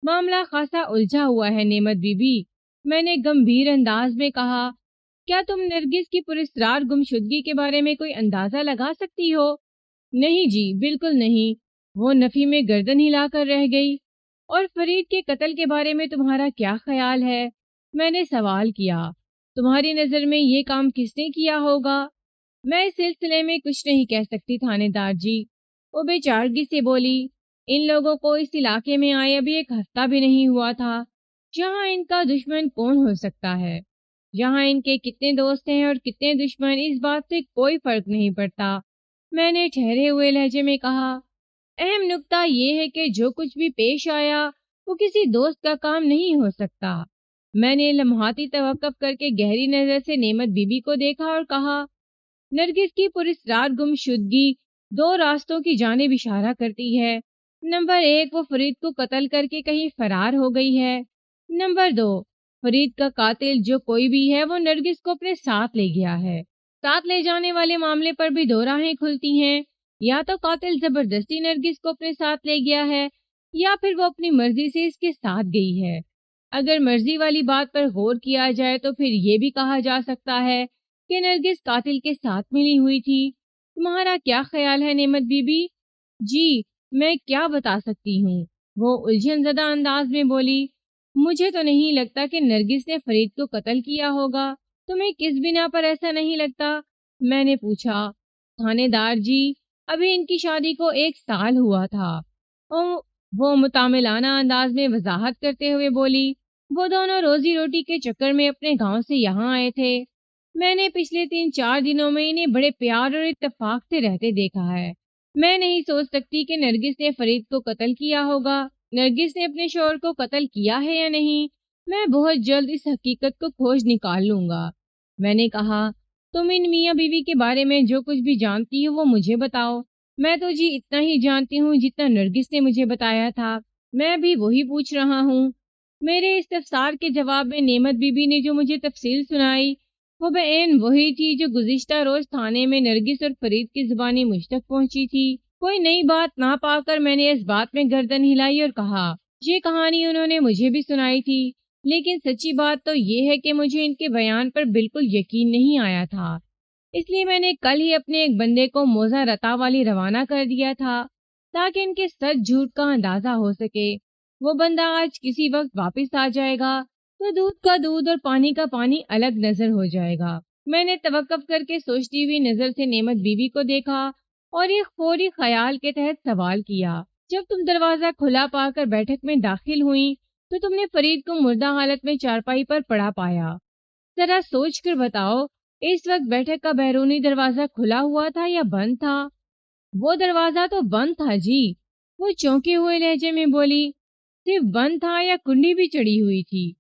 معاملہ خاصا الجھا ہوا ہے نعمت بی بی، میں نے گمبھیر انداز میں کہا، کیا تم نرگس کی پراسرار گمشدگی کے بارے میں کوئی اندازہ لگا سکتی ہو؟ نہیں جی، بالکل نہیں۔ وہ نفی میں گردن ہلا کر رہ گئی۔ اور فرید کے قتل کے بارے میں تمہارا کیا خیال ہے؟ میں نے سوال کیا، تمہاری نظر میں یہ کام کس نے کیا ہوگا؟ میں اس سلسلے میں کچھ نہیں کہہ سکتی تھانے دار جی، وہ بے چارگی سے بولی، ان لوگوں کو اس علاقے میں آئے ابھی ایک ہفتہ بھی نہیں ہوا تھا۔ جہاں ان کا دشمن کون ہو سکتا ہے؟ جہاں ان کے کتنے دوست ہیں اور کتنے دشمن، اس بات سے کوئی فرق نہیں پڑتا۔ میں نے ٹھہرے ہوئے لہجے میں کہا، اہم نکتہ یہ ہے کہ جو کچھ بھی پیش آیا وہ کسی دوست کا کام نہیں ہو سکتا۔ میں نے لمحاتی توقف کر کے گہری نظر سے نعمت بی بی کو دیکھا اور کہا، نرگس کی پراسرار گمشدگی دو راستوں کی جانب اشارہ کرتی ہے۔ نمبر 1، وہ فرید کو قتل کر کے کہیں فرار ہو گئی ہے۔ نمبر 2، فرید کا قاتل جو کوئی بھی ہے وہ نرگس کو اپنے ساتھ لے گیا ہے۔ ساتھ لے جانے والے معاملے پر بھی دو راہیں کھلتی ہیں، یا تو قاتل زبردستی نرگس کو اپنے ساتھ لے گیا ہے یا پھر وہ اپنی مرضی سے اس کے ساتھ گئی ہے۔ اگر مرضی والی بات پر غور کیا جائے تو پھر یہ بھی کہا جا سکتا ہے کہ نرگس قاتل کے ساتھ ملی ہوئی تھی۔ تمہارا کیا خیال ہے نعمت بی بی؟ جی، میں کیا بتا سکتی ہوں، وہ الجھن زدہ انداز میں بولی، مجھے تو نہیں لگتا کہ نرگس نے فرید کو قتل کیا ہوگا۔ تمہیں کس بنا پر ایسا نہیں لگتا؟ میں نے پوچھا۔ تھانے دار جی، ابھی ان کی شادی کو 1 سال ہوا تھا۔ وہ متعاملانہ انداز میں وضاحت کرتے ہوئے بولی، وہ دونوں روزی روٹی کے چکر میں اپنے گاؤں سے یہاں آئے تھے۔ میں نے پچھلے 3-4 دنوں میں انہیں بڑے پیار اور اتفاق سے رہتے دیکھا ہے۔ میں نہیں سوچ سکتی کہ نرگس نے فرید کو قتل کیا ہوگا۔ نرگس نے اپنے شوہر کو قتل کیا ہے یا نہیں، میں بہت جلد اس حقیقت کو کھوج نکال لوں گا۔ میں نے کہا، تم ان میاں بیوی کے بارے میں جو کچھ بھی جانتی ہو وہ مجھے بتاؤ۔ میں تو جی اتنا ہی جانتی ہوں جتنا نرگس نے مجھے بتایا تھا۔ میں بھی وہی پوچھ رہا ہوں۔ میرے استفسار کے جواب میں نعمت بی بی نے جو مجھے تفصیل سنائی وہ بعین وہی تھی جو گزشتہ روز تھانے میں نرگس اور فرید کی زبانی مجھ تک پہنچی تھی۔ کوئی نئی بات نہ پا کر میں نے اس بات میں گردن ہلائی اور کہا، یہ کہانی انہوں نے مجھے بھی سنائی تھی، لیکن سچی بات تو یہ ہے کہ مجھے ان کے بیان پر بالکل یقین نہیں آیا تھا۔ اس لیے میں نے کل ہی اپنے ایک بندے کو موزہ رتا والی روانہ کر دیا تھا تاکہ ان کے سچ جھوٹ کا اندازہ ہو سکے۔ وہ بندہ آج کسی وقت واپس آ جائے گا تو دودھ کا دودھ اور پانی کا پانی الگ نظر ہو جائے گا۔ میں نے توقف کر کے سوچتی ہوئی نظر سے نعمت بی بی کو دیکھا اور ایک فوری خیال کے تحت سوال کیا، جب تم دروازہ کھلا پا کر بیٹھک میں داخل ہوئی تو تم نے فرید کو مردہ حالت میں چارپائی پر پڑا پایا۔ ذرا سوچ کر بتاؤ، اس وقت بیٹھک کا بیرونی دروازہ کھلا ہوا تھا یا بند تھا؟ وہ دروازہ تو بند تھا جی، وہ چونکے ہوئے لہجے میں بولی۔ صرف بند تھا یا کنڈی بھی چڑھی ہوئی تھی؟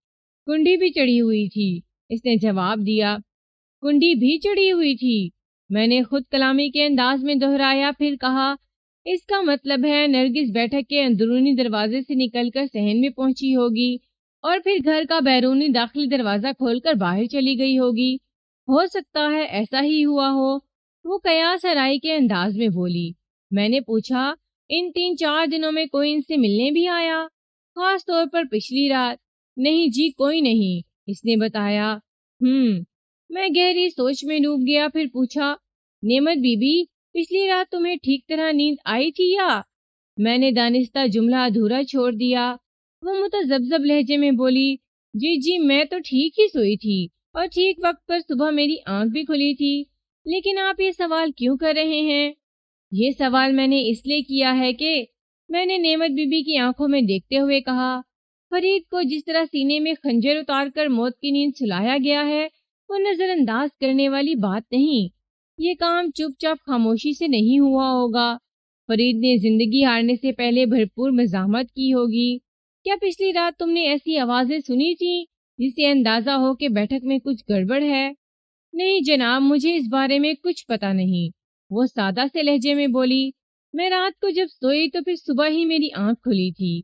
کنڈی بھی چڑھی ہوئی تھی، اس نے جواب دیا۔ کنڈی بھی چڑھی ہوئی تھی، میں نے خود کلامی کے انداز میں دہرایا، پھر کہا، اس کا مطلب ہے نرگس بیٹھک کے اندرونی دروازے سے نکل کر صحن میں پہنچی ہوگی اور پھر گھر کا بیرونی داخلی دروازہ کھول کر باہر چلی گئی ہوگی۔ ہو سکتا ہے ایسا ہی ہوا ہو، وہ قیاس آرائی کے انداز میں بولی۔ میں نے پوچھا، ان 3-4 دنوں میں کوئی ان سے ملنے بھی آیا، خاص طور پر پچھلی رات؟ نہیں جی، کوئی نہیں، اس نے بتایا۔ میں گہری سوچ میں ڈوب گیا، پھر پوچھا، نعمت بی بی، پچھلی رات تمہیں ٹھیک طرح نیند آئی تھی یا؟ میں نے دانستہ جملہ ادھورا چھوڑ دیا۔ وہ متذبذب لہجے میں بولی، جی میں تو ٹھیک ہی سوئی تھی اور ٹھیک وقت پر صبح میری آنکھ بھی کھلی تھی، لیکن آپ یہ سوال کیوں کر رہے ہیں؟ یہ سوال میں نے اس لیے کیا ہے کہ میں نے نعمت بی بی کی آنکھوں میں دیکھتے ہوئے کہا، فرید کو جس طرح سینے میں خنجر اتار کر موت کی نیند سلایا گیا ہے وہ نظر انداز کرنے والی بات نہیں۔ یہ کام چپ چاپ خاموشی سے نہیں ہوا ہوگا۔ فرید نے زندگی ہارنے سے پہلے بھرپور مزاحمت کی ہوگی۔ کیا پچھلی رات تم نے ایسی آوازیں سنی تھی جس سے اندازہ ہو کہ بیٹھک میں کچھ گڑبڑ ہے؟ نہیں جناب، مجھے اس بارے میں کچھ پتہ نہیں، وہ سادہ سے لہجے میں بولی۔ میں رات کو جب سوئی تو پھر صبح ہی میری آنکھ کھلی تھی۔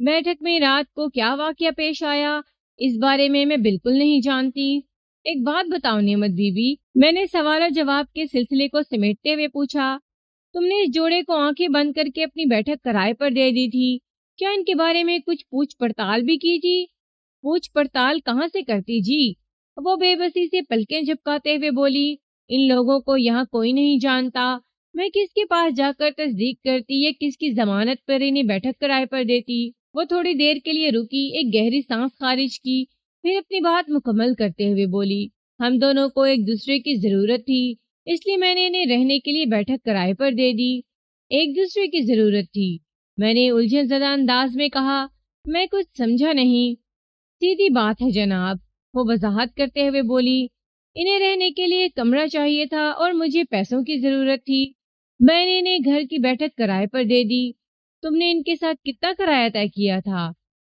بیٹھک میں رات کو کیا واقعہ پیش آیا اس بارے میں بالکل نہیں جانتی۔ ایک بات بتاؤ نعمت بی بی، میں نے سوال و جواب کے سلسلے کو سمیٹتے ہوئے پوچھا، تم نے اس جوڑے کو آنکھیں بند کر کے اپنی بیٹھک کرائے پر دے دی تھی، کیا ان کے بارے میں کچھ پوچھ پڑتال بھی کی تھی؟ پوچھ پڑتال کہاں سے کرتی جی؟ وہ بے بسی سے پلکیں جھپکاتے ہوئے بولی، ان لوگوں کو یہاں کوئی نہیں جانتا، میں کس کے پاس جا کر تصدیق کرتی یا کس کی ضمانت پر انہیں بیٹھک کرائے پر دیتی؟ وہ تھوڑی دیر کے لیے رکی، ایک گہری سانس خارج کی، پھر اپنی بات مکمل کرتے ہوئے بولی، ہم دونوں کو ایک دوسرے کی ضرورت تھی، اس لیے میں نے انہیں رہنے کے لیے بیٹھک کرائے پر دے دی۔ ایک دوسرے کی ضرورت تھی، میں نے الجھن زدہ انداز میں کہا، میں کچھ سمجھا نہیں۔ سیدھی بات ہے جناب، وہ وضاحت کرتے ہوئے بولی، انہیں رہنے کے لیے ایک کمرہ چاہیے تھا اور مجھے پیسوں کی ضرورت تھی، میں نے انہیں گھر کی بیٹھک کرائے پر دے دی۔ تم نے ان کے ساتھ کتنا کرایہ طے کیا تھا؟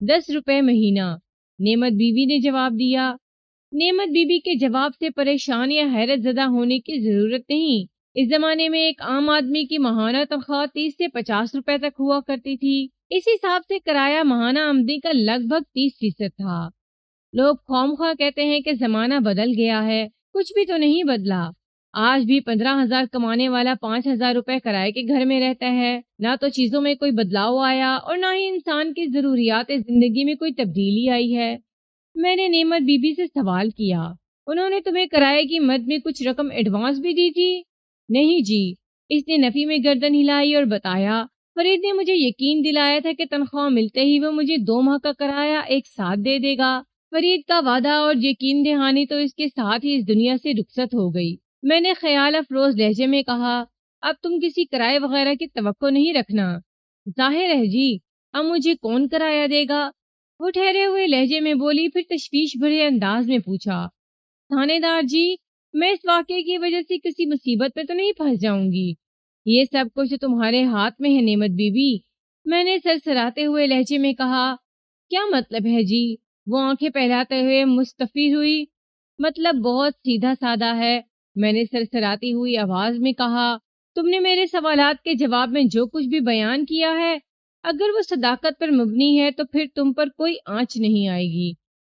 10 روپے مہینہ، نعمت بی بی نے جواب دیا۔ نعمت بی بی کے جواب سے پریشان یا حیرت زدہ ہونے کی ضرورت نہیں۔ اس زمانے میں ایک عام آدمی کی ماہانہ تنخواہ 30 سے 50 روپے تک ہوا کرتی تھی۔ اس حساب سے کرایہ ماہانہ آمدنی کا لگ بھگ 30% تھا۔ لوگ خواہ کہتے ہیں کہ زمانہ بدل گیا ہے، کچھ بھی تو نہیں بدلا۔ آج بھی 15,000 کمانے والا 5,000 روپے کرائے کے گھر میں رہتا ہے۔ نہ تو چیزوں میں کوئی بدلاؤ آیا اور نہ ہی انسان کی ضروریات زندگی میں کوئی تبدیلی آئی ہے۔ میں نے نعمت بی بی سے سوال کیا، انہوں نے تمہیں کرائے کی مد میں کچھ رقم ایڈوانس بھی دی تھی؟ نہیں جی، اس نے نفی میں گردن ہلائی اور بتایا، فرید نے مجھے یقین دلایا تھا کہ تنخواہ ملتے ہی وہ مجھے 2 ماہ کا کرایہ ایک ساتھ دے دے گا۔ فرید کا وعدہ اور یقین دہانی تو اس کے ساتھ ہی اس دنیا سے رخصت ہو گئی۔ میں نے خیال افروز لہجے میں کہا، اب تم کسی کرائے وغیرہ کی توقع نہیں رکھنا۔ ظاہر ہے جی، اب مجھے کون کرایہ دے گا؟ وہ ٹھہرے ہوئے لہجے میں بولی، پھر تشویش بھرے انداز میں پوچھا، تھانے دار جی، میں اس واقعے کی وجہ سے کسی مصیبت میں تو نہیں پھنس جاؤں گی؟ یہ سب کچھ تمہارے ہاتھ میں ہے نعمت بی بی، میں نے سرسراتے ہوئے لہجے میں کہا۔ کیا مطلب ہے جی؟ وہ آنکھیں پھیلاتے ہوئے مستفید ہوئی۔ مطلب بہت سیدھا سادہ ہے، میں نے سرسراتی ہوئی آواز میں کہا، تم نے میرے سوالات کے جواب میں جو کچھ بھی بیان کیا ہے، اگر وہ صداقت پر مبنی ہے تو پھر تم پر کوئی آنچ نہیں آئے گی،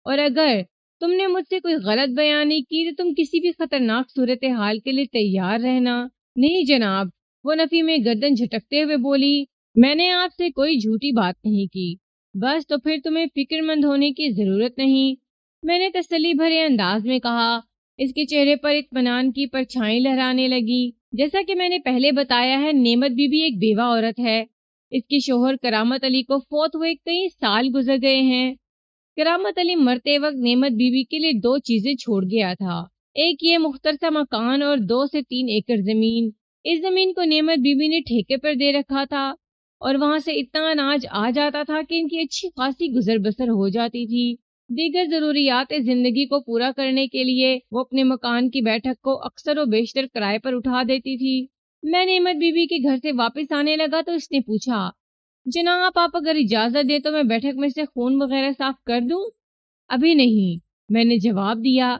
اور اگر تم نے مجھ سے کوئی غلط بیانی کی تو تم کسی بھی خطرناک صورتحال کے لیے تیار رہنا۔ نہیں جناب، وہ نفی میں گردن جھٹکتے ہوئے بولی، میں نے آپ سے کوئی جھوٹی بات نہیں کی، بس تو پھر تمہیں فکر مند ہونے کی ضرورت نہیں، میں نے تسلی بھرے انداز میں کہا۔ اس کے چہرے پر اطمینان کی پرچھائیں لہرانے لگی۔ جیسا کہ میں نے پہلے بتایا ہے، نعمت بی بی ایک بیوہ عورت ہے، اس کے شوہر کرامت علی کو فوت ہوئے کئی سال گزر گئے ہیں۔ کرامت علی مرتے وقت نعمت بی بی کے لیے 2 چیزیں چھوڑ گیا تھا، ایک یہ مختصر مکان اور 2 سے 3 ایکڑ زمین۔ اس زمین کو نعمت بی بی نے ٹھیکے پر دے رکھا تھا اور وہاں سے اتنا اناج آ جاتا تھا کہ ان کی اچھی خاصی گزر بسر ہو جاتی تھی۔ دیگر ضروریات زندگی کو پورا کرنے کے لیے وہ اپنے مکان کی بیٹھک کو اکثر و بیشتر کرائے پر اٹھا دیتی تھی۔ میں نعمت بی بی کے گھر سے واپس آنے لگا تو اس نے پوچھا، جناب آپ اگر اجازت دیں تو میں بیٹھک میں سے خون وغیرہ صاف کر دوں؟ ابھی نہیں، میں نے جواب دیا،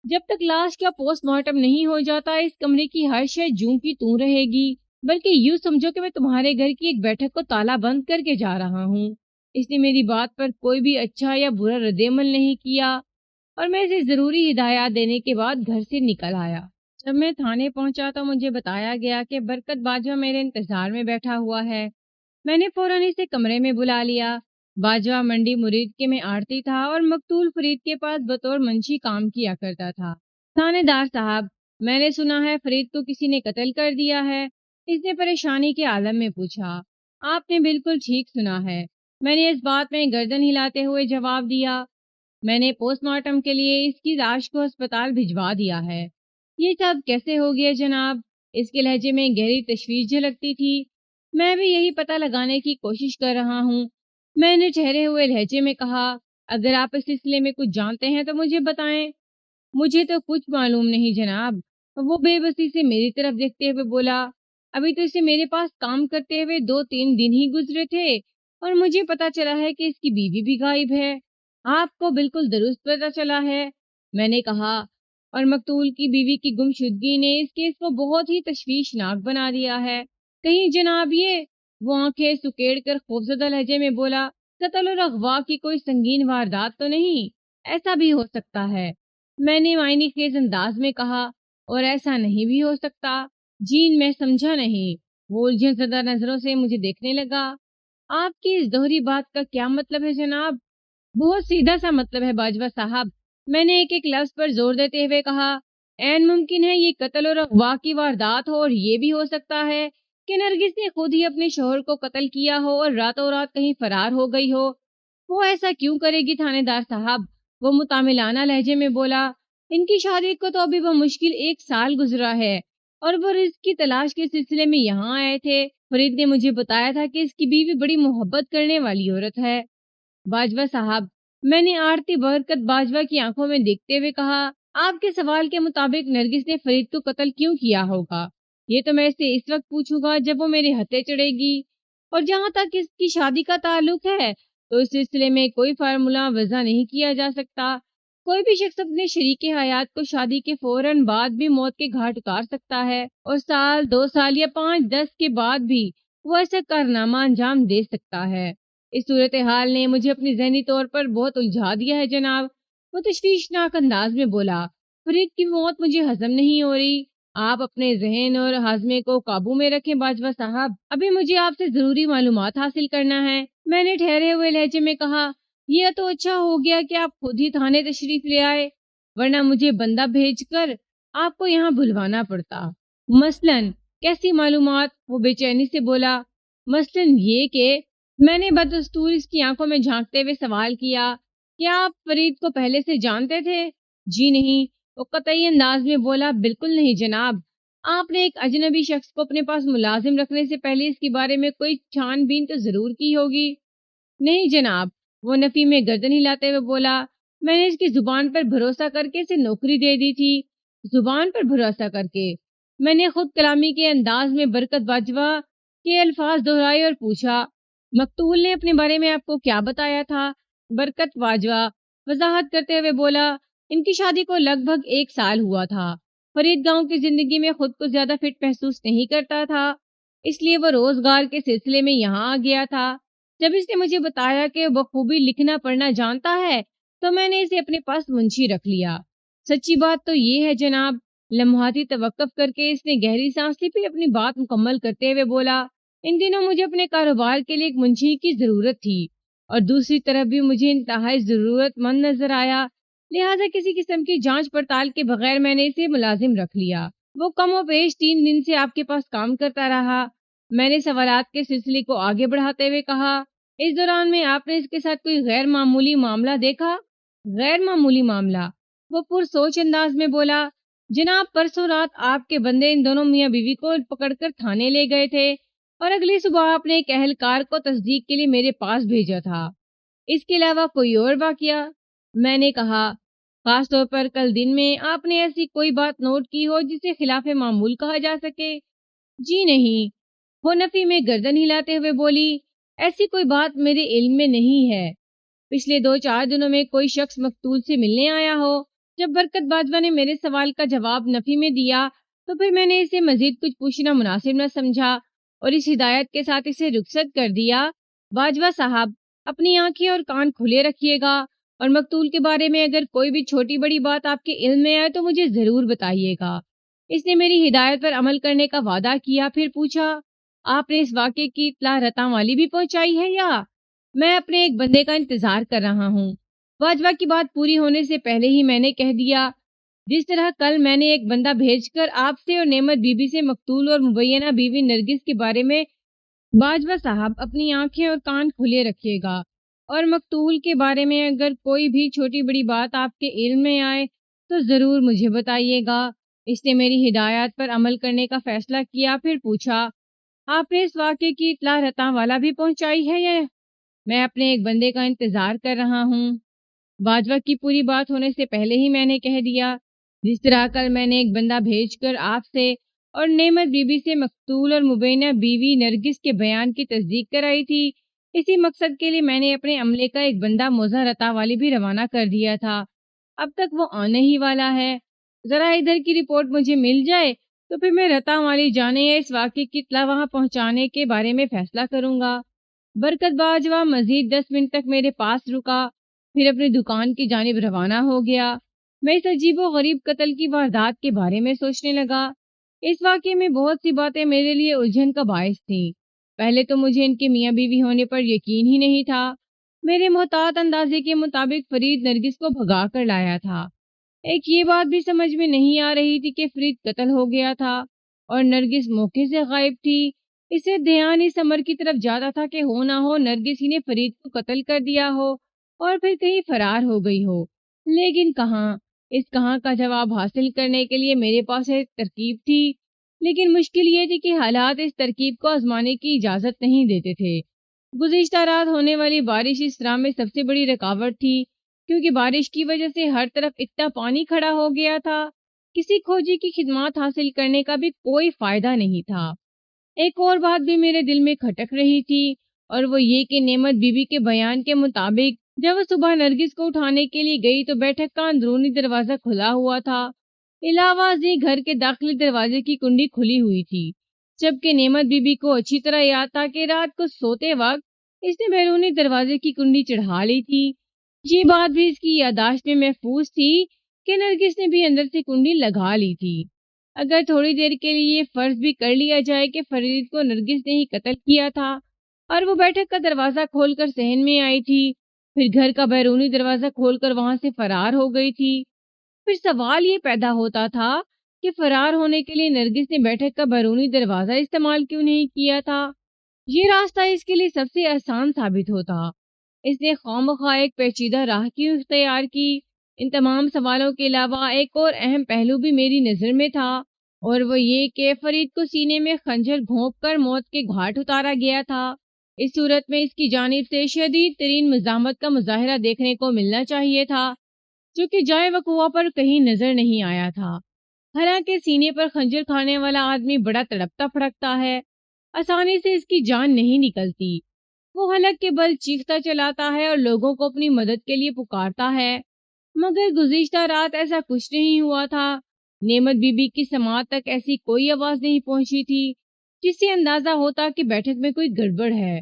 جب تک لاش کا پوسٹ مارٹم نہیں ہو جاتا اس کمرے کی ہر شے جوں کی توں رہے گی، بلکہ یوں سمجھو کہ میں تمہارے گھر کی ایک بیٹھک کو تالا بند کر کے جا رہا ہوں۔ اس نے میری بات پر کوئی بھی اچھا یا برا رد عمل نہیں کیا اور میں اسے ضروری ہدایات دینے کے بعد گھر سے نکل آیا۔ جب میں تھانے پہنچا تو مجھے بتایا گیا کہ برکت باجوہ میرے انتظار میں بیٹھا ہوا ہے۔ میں نے فوراً اسے کمرے میں بلا لیا۔ باجوہ منڈی مرید کے میں آڑتی تھا اور مقتول فرید کے پاس بطور منشی کام کیا کرتا تھا۔ تھانے دار صاحب، میں نے سنا ہے فرید کو کسی نے قتل کر دیا ہے، اس نے پریشانی کے عالم میں پوچھا۔ آپ نے بالکل ٹھیک سنا ہے، میں نے اس بات میں گردن ہلاتے ہوئے جواب دیا۔ میں نے پوسٹ مارٹم کے لیے اس کی لاش کو ہسپتال بھجوا دیا ہے۔ یہ سب کیسے ہو گیا جناب؟ اس کے لہجے میں گہری تشویش جھلکتی تھی۔ میں بھی یہی پتہ لگانے کی کوشش کر رہا ہوں، میں نے ٹھہرے ہوئے لہجے میں کہا۔ اگر آپ اس سلسلے میں کچھ جانتے ہیں تو مجھے بتائیں۔ مجھے تو کچھ معلوم نہیں جناب، وہ بے بسی سے میری طرف دیکھتے ہوئے بولا۔ ابھی تو اسے میرے پاس کام کرتے ہوئے 2-3 دن ہی گزرے تھے اور مجھے پتا چلا ہے کہ اس کی بیوی بھی غائب ہے۔ آپ کو بالکل درست پتا چلا ہے، میں نے کہا، اور مقتول کی بیوی کی گمشدگی نے اس کیس کو بہت ہی تشویشناک بنا دیا ہے۔ کہیں جناب وہ آنکھیں سکیڑ کر خوفزدہ لہجے میں بولا، قتل اور اغوا کی کوئی سنگین واردات تو نہیں؟ ایسا بھی ہو سکتا ہے، میں نے معنی خیز انداز میں کہا، اور ایسا نہیں بھی ہو سکتا؟ جین میں سمجھا نہیں۔ وہ الجھن زدہ نظروں سے مجھے دیکھنے لگا۔ آپ کی اس دوہری بات کا کیا مطلب ہے جناب؟ بہت سیدھا سا مطلب ہے باجوہ صاحب، میں نے ایک لفظ پر زور دیتے ہوئے کہا۔ عین ممکن ہے یہ قتل اور اغوا کی واردات ہو، اور یہ بھی ہو سکتا ہے کہ نرگس نے خود ہی اپنے شوہر کو قتل کیا ہو اور راتوں رات کہیں فرار ہو گئی ہو۔ وہ ایسا کیوں کرے گی تھانے دار صاحب؟ وہ متعاملانہ لہجے میں بولا۔ ان کی شادی کو تو ابھی بمشکل 1 سال گزرا ہے اور وہ رزق کی تلاش کے سلسلے میں یہاں آئے تھے۔ فرید نے مجھے بتایا تھا کہ اس کی بیوی بڑی محبت کرنے والی عورت ہے۔ باجوہ صاحب، میں نے آڑتی برکت باجوہ کی آنکھوں میں دیکھتے ہوئے کہا، آپ کے سوال کے مطابق نرگس نے فرید کو قتل کیوں کیا ہوگا؟ یہ تو میں اس سے اس وقت پوچھوں گا جب وہ میرے ہتھے چڑھے گی، اور جہاں تک اس کی شادی کا تعلق ہے تو اس سلسلے میں کوئی فارمولہ وضع نہیں کیا جا سکتا۔ کوئی بھی شخص اپنے شریک حیات کو شادی کے فوراً بعد بھی موت کے گھاٹ اتار سکتا ہے، اور 1-2 سال یا 5-10 کے بعد بھی وہ ایسا کارنامہ انجام دے سکتا ہے۔ اس صورتحال نے مجھے اپنی ذہنی طور پر بہت الجھا دیا ہے جناب، وہ تشویشناک انداز میں بولا۔ فرید کی موت مجھے ہضم نہیں ہو رہی، آپ اپنے ذہن اور ہاضمے کو قابو میں رکھیں باجوہ صاحب، ابھی مجھے آپ سے ضروری معلومات حاصل کرنا ہے، میں نے ٹھہرے ہوئے لہجے میں کہا۔ یہ تو اچھا ہو گیا کہ آپ خود ہی تھانے تشریف لے آئے، ورنہ مجھے بندہ بھیج کر آپ کو یہاں بلوانا پڑتا۔ مثلاً کیسی معلومات؟ وہ بے چینی سے بولا۔ مثلاً یہ کہ میں نے بدستور اس کی آنکھوں میں جھانکتے ہوئے سوال کیا، کیا آپ فرید کو پہلے سے جانتے تھے؟ جی نہیں، وہ قطعی انداز میں بولا، بالکل نہیں جناب۔ آپ نے ایک اجنبی شخص کو اپنے پاس ملازم رکھنے سے پہلے اس کے بارے میں کوئی چھان بین تو ضرور کی ہوگی؟ نہیں جناب، وہ نفی میں گردن ہلاتے ہوئے بولا، میں نے اس کی زبان پر بھروسہ کر کے اسے نوکری دے دی تھی۔ زبان پر بھروسہ کر کے؟ میں نے خود کلامی کے انداز میں برکت باجوہ کے الفاظ دہرائے اور پوچھا، مقتول نے اپنے بارے میں آپ کو کیا بتایا تھا؟ برکت باجوہ وضاحت کرتے ہوئے بولا، ان کی شادی کو لگ بھگ 1 سال ہوا تھا۔ فرید گاؤں کی زندگی میں خود کو زیادہ فٹ محسوس نہیں کرتا تھا، اس لیے وہ روزگار کے سلسلے میں یہاں آ گیا تھا۔ جب اس نے مجھے بتایا کہ وہ بخوبی لکھنا پڑھنا جانتا ہے تو میں نے اسے اپنے پاس منشی رکھ لیا۔ سچی بات تو یہ ہے جناب، لمحاتی توقف کر کے اس نے گہری سانس لی، پھر اپنی بات مکمل کرتے ہوئے بولا، ان دنوں مجھے اپنے کاروبار کے لیے ایک منشی کی ضرورت تھی، اور دوسری طرف بھی مجھے انتہائی ضرورت مند نظر آیا، لہٰذا کسی قسم کی جانچ پڑتال کے بغیر میں نے اسے ملازم رکھ لیا۔ وہ کم و بیش 3 دن سے آپ کے پاس کام کرتا رہا۔ میں نے سوالات کے سلسلے کو آگے بڑھاتے ہوئے کہا، اس دوران میں آپ نے اس کے ساتھ کوئی غیر معمولی معاملہ دیکھا؟ غیر معمولی معاملہ؟ وہ پرسوچ انداز میں بولا، جناب پرسوں رات آپ کے بندے ان دونوں میاں بیوی کو پکڑ کر تھانے لے گئے تھے اور اگلی صبح آپ نے ایک اہلکار کو تصدیق کے لیے میرے پاس بھیجا تھا۔ اس کے علاوہ کوئی اور واقعہ؟ میں نے کہا، خاص طور پر کل دن میں آپ نے ایسی کوئی بات نوٹ کی ہو جسے خلاف معمول کہا جا سکے؟ جی نہیں۔ وہ نفی میں گردن ہلاتے ہوئے بولی، ایسی کوئی بات میرے علم میں نہیں ہے۔ پچھلے 2-4 دنوں میں کوئی شخص مقتول سے ملنے آیا ہو؟ جب برکت باجوہ نے میرے سوال کا جواب نفی میں دیا تو پھر میں نے اسے مزید کچھ پوچھنا مناسب نہ سمجھا اور اس ہدایت کے ساتھ اسے رخصت کر دیا، باجوہ صاحب اپنی آنکھیں اور کان کھلے رکھیے گا اور مقتول کے بارے میں اگر کوئی بھی چھوٹی بڑی بات آپ کے علم میں آئے تو مجھے ضرور بتائیے گا۔ اس نے میری ہدایت پر عمل کرنے کا وعدہ کیا، پھر پوچھا، آپ نے اس واقعے کی اطلاع رتاں والی بھی پہنچائی ہے یا؟ میں اپنے ایک بندے کا انتظار کر رہا ہوں۔ باجوہ کی بات پوری ہونے سے پہلے ہی میں نے کہہ دیا، جس طرح کل میں نے ایک بندہ بھیج کر آپ سے اور نعمت بی بی سے مقتول اور مبینہ بیوی نرگس کے بارے میں، باجوہ صاحب اپنی آنکھیں اور کان کھلے رکھیے گا اور مقتول کے بارے میں اگر کوئی بھی چھوٹی بڑی بات آپ کے علم میں آئے تو ضرور مجھے بتائیے گا۔ اس نے میری ہدایات پر عمل کرنے کا فیصلہ کیا، پھر پوچھا، آپ نے اس واقعے کی اطلاع رتاں والا بھی پہنچائی ہے یا؟ میں اپنے ایک بندے کا انتظار کر رہا ہوں۔ باجوہ کی پوری بات ہونے سے پہلے ہی میں نے کہہ دیا، جس طرح کل میں نے ایک بندہ بھیج کر آپ سے اور نعمت بی بی سے مقتول اور مبینہ بیوی نرگس کے بیان کی تصدیق کرائی تھی، اسی مقصد کے لیے میں نے اپنے عملے کا ایک بندہ موزہ رتاں والی بھی روانہ کر دیا تھا۔ اب تک وہ آنے ہی والا ہے۔ ذرا ادھر کی رپورٹ مجھے مل جائے تو پھر میں رتاں والی جانے یا اس واقعے کی اطلاع وہاں پہنچانے کے بارے میں فیصلہ کروں گا۔ برکت باجوہ مزید 10 منٹ تک میرے پاس رکا، پھر اپنی دکان کی جانب روانہ ہو گیا۔ میں اس عجیب و غریب قتل کی واردات کے بارے میں سوچنے لگا۔ اس واقعے میں بہت سی باتیں میرے لیے الجھن کا باعث تھیں۔ پہلے تو مجھے ان کے میاں بیوی ہونے پر یقین ہی نہیں تھا۔ میرے محتاط اندازے کے مطابق فرید نرگس کو بھگا کر لایا تھا۔ ایک یہ بات بھی سمجھ میں نہیں آ رہی تھی کہ فرید قتل ہو گیا تھا اور نرگس موقع سے غائب تھی۔ اسے دھیان اس امر کی طرف جاتا تھا کہ ہو نہ ہو نرگس ہی نے فرید کو قتل کر دیا ہو اور پھر کہیں فرار ہو گئی ہو، لیکن کہاں؟ اس کہاں کا جواب حاصل کرنے کے لیے میرے پاس ایک ترکیب تھی، لیکن مشکل یہ تھی کہ حالات اس ترکیب کو آزمانے کی اجازت نہیں دیتے تھے۔ گزشتہ رات ہونے والی بارش اس راہ میں سب سے بڑی رکاوٹ تھی، کیونکہ بارش کی وجہ سے ہر طرف اتنا پانی کھڑا ہو گیا تھا، کسی کھوجی کی خدمات حاصل کرنے کا بھی کوئی فائدہ نہیں تھا۔ ایک اور بات بھی میرے دل میں کھٹک رہی تھی اور وہ یہ کہ نعمت بی بی کے بیان کے مطابق جب وہ صبح نرگس کو اٹھانے کے لیے گئی تو بیٹھک کا اندرونی دروازہ کھلا ہوا تھا، علاوہ ازیں گھر کے داخلی دروازے کی کنڈی کھلی ہوئی تھی، جبکہ نعمت بی بی کو اچھی طرح یاد تھا کہ رات کو سوتے وقت اس نے بیرونی دروازے کی کنڈی چڑھا لی تھی۔ یہ بات بھی اس کی یادداشت میں محفوظ تھی کہ نرگس نے بھی اندر سے کنڈی لگا لی تھی۔ اگر تھوڑی دیر کے لیے یہ فرض بھی کر لیا جائے کہ فرید کو نرگس نے ہی قتل کیا تھا اور وہ بیٹھک کا دروازہ کھول کر صحن میں آئی تھی، پھر گھر کا بیرونی دروازہ کھول کر وہاں سے فرار ہو گئی تھی، پھر سوال یہ پیدا ہوتا تھا کہ فرار ہونے کے لیے نرگس نے بیٹھک کا بیرونی دروازہ استعمال کیوں نہیں کیا تھا؟ یہ راستہ اس کے لیے سب سے آسان ثابت ہوتا۔ اس نے خواہ ایک پیچیدہ راہ کیوں اختیار کی؟ ان تمام سوالوں کے علاوہ ایک اور اہم پہلو بھی میری نظر میں تھا، اور وہ یہ کہ فرید کو سینے میں خنجر گھونپ کر موت کے گھاٹ اتارا گیا تھا۔ اس صورت میں اس کی جانب سے شدید ترین مزاحمت کا مظاہرہ دیکھنے کو ملنا چاہیے تھا، جو کہ جائے وقوع پر کہیں نظر نہیں آیا تھا۔ حالانکہ سینے پر خنجر کھانے والا آدمی بڑا تڑپتا پھڑکتا ہے، آسانی سے اس کی جان نہیں نکلتی۔ وہ حلق کے بل چیختا چلاتا ہے اور لوگوں کو اپنی مدد کے لیے پکارتا ہے، مگر گزشتہ رات ایسا کچھ نہیں ہوا تھا۔ نعمت بی بی کی سماعت تک ایسی کوئی آواز نہیں پہنچی تھی جس سے اندازہ ہوتا کہ بیٹھک میں کوئی گڑبڑ ہے،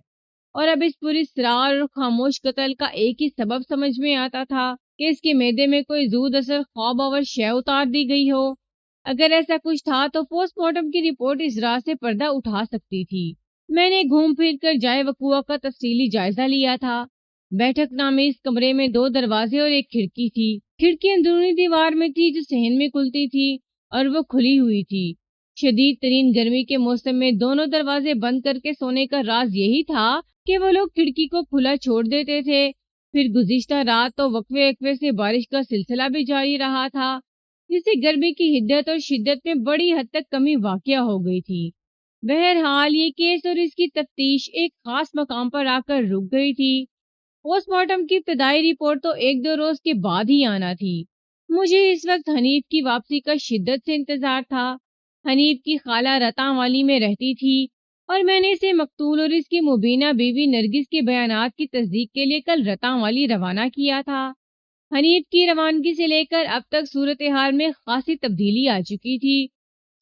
اور اب اس پوری اسرار اور خاموش قتل کا ایک ہی سبب سمجھ میں آتا تھا کہ اس کے معدے میں کوئی زود اثر خواب آور شے اتار دی گئی ہو۔ اگر ایسا کچھ تھا تو پوسٹ مارٹم کی رپورٹ اس راز سے پردہ اٹھا سکتی تھی۔ میں نے گھوم پھر کر جائے وقوع کا تفصیلی جائزہ لیا تھا۔ بیٹھک نامی اس کمرے میں 2 دروازے اور ایک کھڑکی تھی۔ کھڑکی اندرونی دیوار میں تھی جو صحن میں کھلتی تھی اور وہ کھلی ہوئی تھی۔ شدید ترین گرمی کے موسم میں دونوں دروازے بند کر کے سونے کا راز یہی تھا کہ وہ لوگ کھڑکی کو کھلا چھوڑ دیتے تھے۔ پھر گزشتہ رات تو وقفے وقفے سے بارش کا سلسلہ بھی جاری رہا تھا، جس سے گرمی کی حدت اور شدت میں بڑی حد تک کمی واقع ہو گئی تھی۔ بہرحال یہ کیس اور اس کی تفتیش ایک خاص مقام پر آ کر رک گئی تھی۔ پوسٹ مارٹم کی ابتدائی رپورٹ تو 1-2 روز کے بعد ہی آنا تھی۔ مجھے اس وقت حنیف کی واپسی کا شدت سے انتظار تھا۔ حنیف کی خالہ رتاں والی میں رہتی تھی اور میں نے اسے مقتول اور اس کی مبینہ بیوی نرگس کے بیانات کی تصدیق کے لیے کل رتاں والی روانہ کیا تھا۔ حنیف کی روانگی سے لے کر اب تک صورتحال میں خاصی تبدیلی آ چکی تھی۔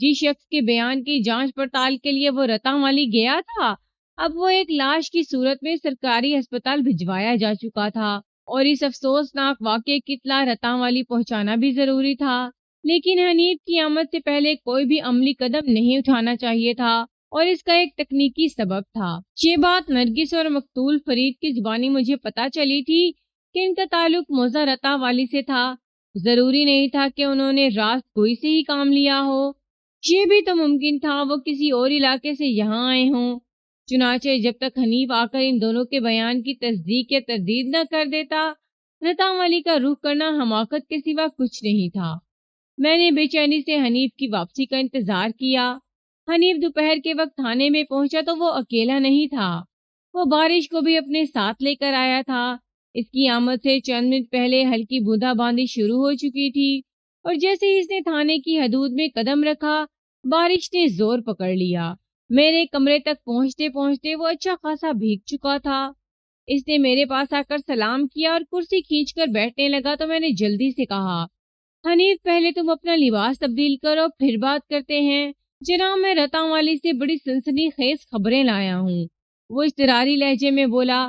جس شخص کے بیان کی جانچ پڑتال کے لیے وہ رتاں والی گیا تھا، اب وہ ایک لاش کی صورت میں سرکاری ہسپتال بھجوایا جا چکا تھا، اور اس افسوسناک واقعے کی اطلاع رتاں والی پہنچانا بھی ضروری تھا۔ لیکن حنیف کی آمد سے پہلے کوئی بھی عملی قدم نہیں اٹھانا چاہیے تھا، اور اس کا ایک تکنیکی سبب تھا۔ یہ بات نرگس اور مقتول فرید کی زبانی مجھے پتا چلی تھی کہ ان کا تعلق موزہ رتاں والی سے تھا۔ ضروری نہیں تھا کہ انہوں نے راست گوئی سے ہی کام لیا ہو، یہ بھی تو ممکن تھا وہ کسی اور علاقے سے یہاں آئے ہوں۔ چنانچہ جب تک حنیف آ کر ان دونوں کے بیان کی تصدیق یا تردید نہ کر دیتا، رتاں والی کا رخ کرنا حماقت کے سوا کچھ نہیں تھا۔ میں نے بے چینی سے حنیف کی واپسی کا انتظار کیا۔ حنیف دوپہر کے وقت تھانے میں پہنچا تو وہ اکیلا نہیں تھا، وہ بارش کو بھی اپنے ساتھ لے کر آیا تھا۔ اس کی آمد سے چند منٹ پہلے ہلکی بوندا باندی شروع ہو چکی تھی، اور جیسے ہی اس نے تھانے کی حدود میں قدم رکھا، بارش نے زور پکڑ لیا۔ میرے کمرے تک پہنچتے پہنچتے وہ اچھا خاصا بھیگ چکا تھا۔ اس نے میرے پاس آ کر سلام کیا اور کرسی کھینچ کر بیٹھنے لگا تو میں نے جلدی سے کہا، حنیف پہلے تم اپنا لباس تبدیل کرو پھر بات کرتے ہیں۔ جناب میں رتاں والی سے بڑی سنسنی خیز خبریں لایا ہوں۔ وہ اضطراری لہجے میں بولا،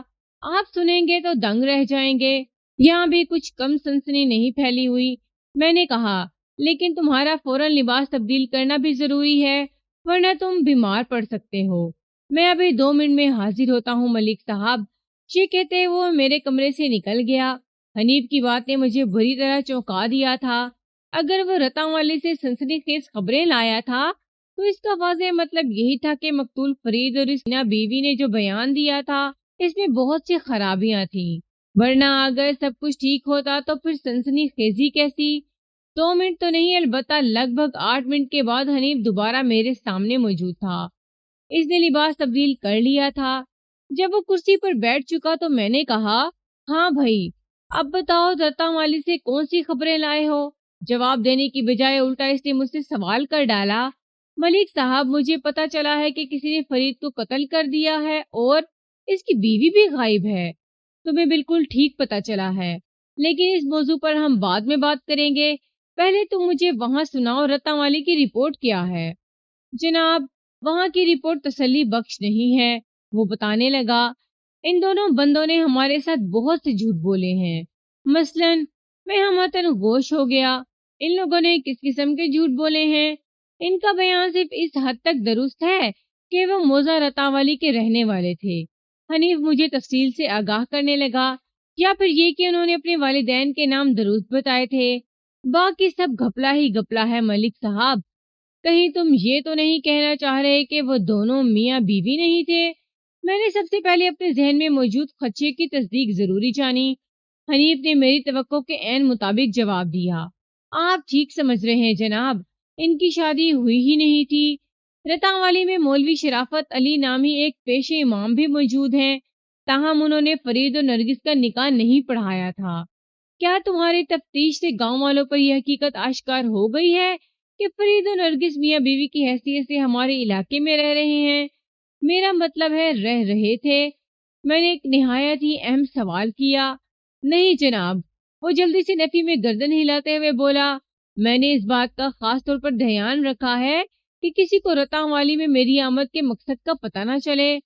آپ سنیں گے تو دنگ رہ جائیں گے، یہاں بھی کچھ کم سنسنی نہیں پھیلی ہوئی۔ میں نے کہا، لیکن تمہارا فوراً لباس تبدیل کرنا بھی ضروری ہے، ورنہ تم بیمار پڑ سکتے ہو۔ میں ابھی 2 منٹ میں حاضر ہوتا ہوں ملک صاحب۔ یہ کہتے وہ میرے کمرے سے نکل گیا۔ حنیف کی بات نے مجھے بری طرح چونکا دیا تھا۔ اگر وہ رتاں والے سے سنسنی خیز خبریں لایا تھا تو اس کا واضح مطلب یہی تھا کہ مقتول فرید اور اس بیوی نے جو بیان دیا تھا اس میں بہت سی خرابیاں تھیں، ورنہ اگر سب کچھ ٹھیک ہوتا تو پھر سنسنی خیزی کیسی؟ 2 منٹ تو نہیں، البتہ لگ بھگ 8 منٹ کے بعد حنیف دوبارہ میرے سامنے موجود تھا۔ اس نے لباس تبدیل کر لیا تھا۔ جب وہ کرسی پر بیٹھ چکا تو میں نے کہا، ہاں بھائی، اب بتاؤ رتاں والی سے کون سی خبریں لائے ہو؟ جواب دینے کی بجائے الٹا اس نے مجھ سے سوال کر ڈالا، ملک صاحب مجھے پتا چلا ہے کہ کسی نے فرید کو قتل کر دیا ہے اور اس کی بیوی بھی غائب ہے۔ تمہیں بالکل ٹھیک پتا چلا ہے، لیکن اس موضوع پر ہم بعد میں بات کریں گے، پہلے تم مجھے وہاں سناؤ رتاں والی کی رپورٹ کیا ہے؟ جناب وہاں کی رپورٹ تسلی بخش نہیں ہے، وہ بتانے لگا، ان دونوں بندوں نے ہمارے ساتھ بہت سے جھوٹ بولے ہیں۔ مثلاً میں ہمتن گوش ہو گیا۔ ان لوگوں نے کس قسم کے جھوٹ بولے ہیں؟ ان کا بیان صرف اس حد تک درست ہے کہ وہ موزہ رتاں والی کے رہنے والے تھے۔ حنیف مجھے تفصیل سے آگاہ کرنے لگا، یا پھر یہ کہ انہوں نے اپنے والدین کے نام درست بتائے تھے۔ باقی سب گھپلا ہی گھپلا ہے ملک صاحب۔ کہیں تم یہ تو نہیں کہنا چاہ رہے کہ وہ دونوں میاں بیوی نہیں تھے؟ میں نے سب سے پہلے اپنے ذہن میں موجود خدشے کی تصدیق ضروری جانی۔ حنیف نے میری توقع کے عین مطابق جواب دیا، آپ ٹھیک سمجھ رہے ہیں جناب، ان کی شادی ہوئی ہی نہیں تھی۔ رتاں والی میں مولوی شرافت علی نامی ایک پیش امام بھی موجود ہیں، تاہم انہوں نے فرید و نرگس کا نکاح نہیں پڑھایا تھا۔ کیا تمہاری تفتیش سے گاؤں والوں پر یہ حقیقت آشکار ہو گئی ہے کہ فرید و نرگس میاں بیوی کی حیثیت سے ہمارے علاقے میں رہ رہے ہیں؟ میرا مطلب ہے رہ رہے تھے۔ میں نے ایک نہایت ہی اہم سوال کیا۔ نہیں جناب، وہ جلدی سے نفی میں گردن ہلاتے ہوئے بولا، میں نے اس بات کا خاص طور پر دھیان رکھا ہے کہ کسی کو رتاں والی میں میری آمد کے مقصد کا پتہ نہ چلے۔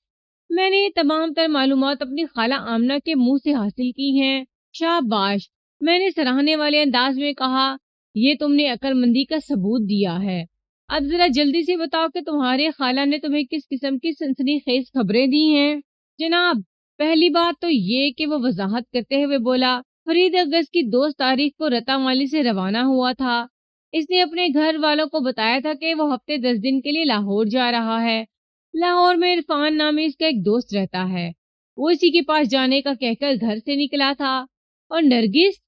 میں نے یہ تمام تر معلومات اپنی خالہ آمنہ کے منہ سے حاصل کی ہیں۔ شاباش، میں نے سراہنے والے انداز میں کہا، یہ تم نے عقل مندی کا ثبوت دیا ہے۔ اب ذرا جلدی سے بتاؤ کہ تمہارے خالہ نے تمہیں کس قسم کی سنسنی خیز خبریں دی ہیں؟ جناب پہلی بات تو یہ کہ وہ وضاحت کرتے ہوئے بولا، فرید اگست کی 2 تاریخ کو رتاں والی سے روانہ ہوا تھا۔ اس نے اپنے گھر والوں کو بتایا تھا کہ وہ ہفتے 10 دن کے لیے لاہور جا رہا ہے۔ لاہور میں عرفان نامی اس کا ایک دوست رہتا ہے، وہ اسی کے پاس جانے کا کہہ کر گھر سے نکلا تھا۔ اور نرگس؟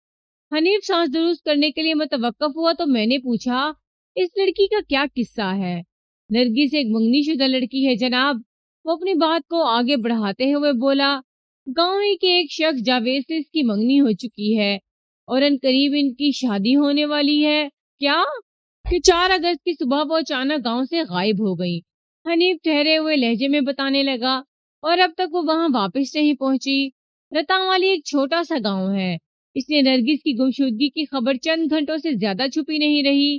حنیف سانس درست کرنے کے لیے متوقف ہوا تو میں نے پوچھا، اس لڑکی کا کیا قصہ ہے؟ نرگس ایک منگنی شدہ لڑکی ہے جناب، وہ اپنی بات کو آگے بڑھاتے ہوئے بولا۔ گاؤں ہی کے ایک شخص جاوید سے اس کی منگنی ہو چکی ہے اور ان قریب ان کی شادی ہونے والی ہے۔ کیا؟ کہ 4 اگست کی صبح وہ اچانک گاؤں سے غائب ہو گئی، حنیف ٹھہرے ہوئے لہجے میں بتانے لگا، اور اب تک وہ وہاں واپس نہیں پہنچی۔ رتاں والی ایک چھوٹا سا گاؤں ہے، اس لیے نرگس کی گمشدگی کی خبر چند گھنٹوں سے زیادہ چھپی نہیں رہی۔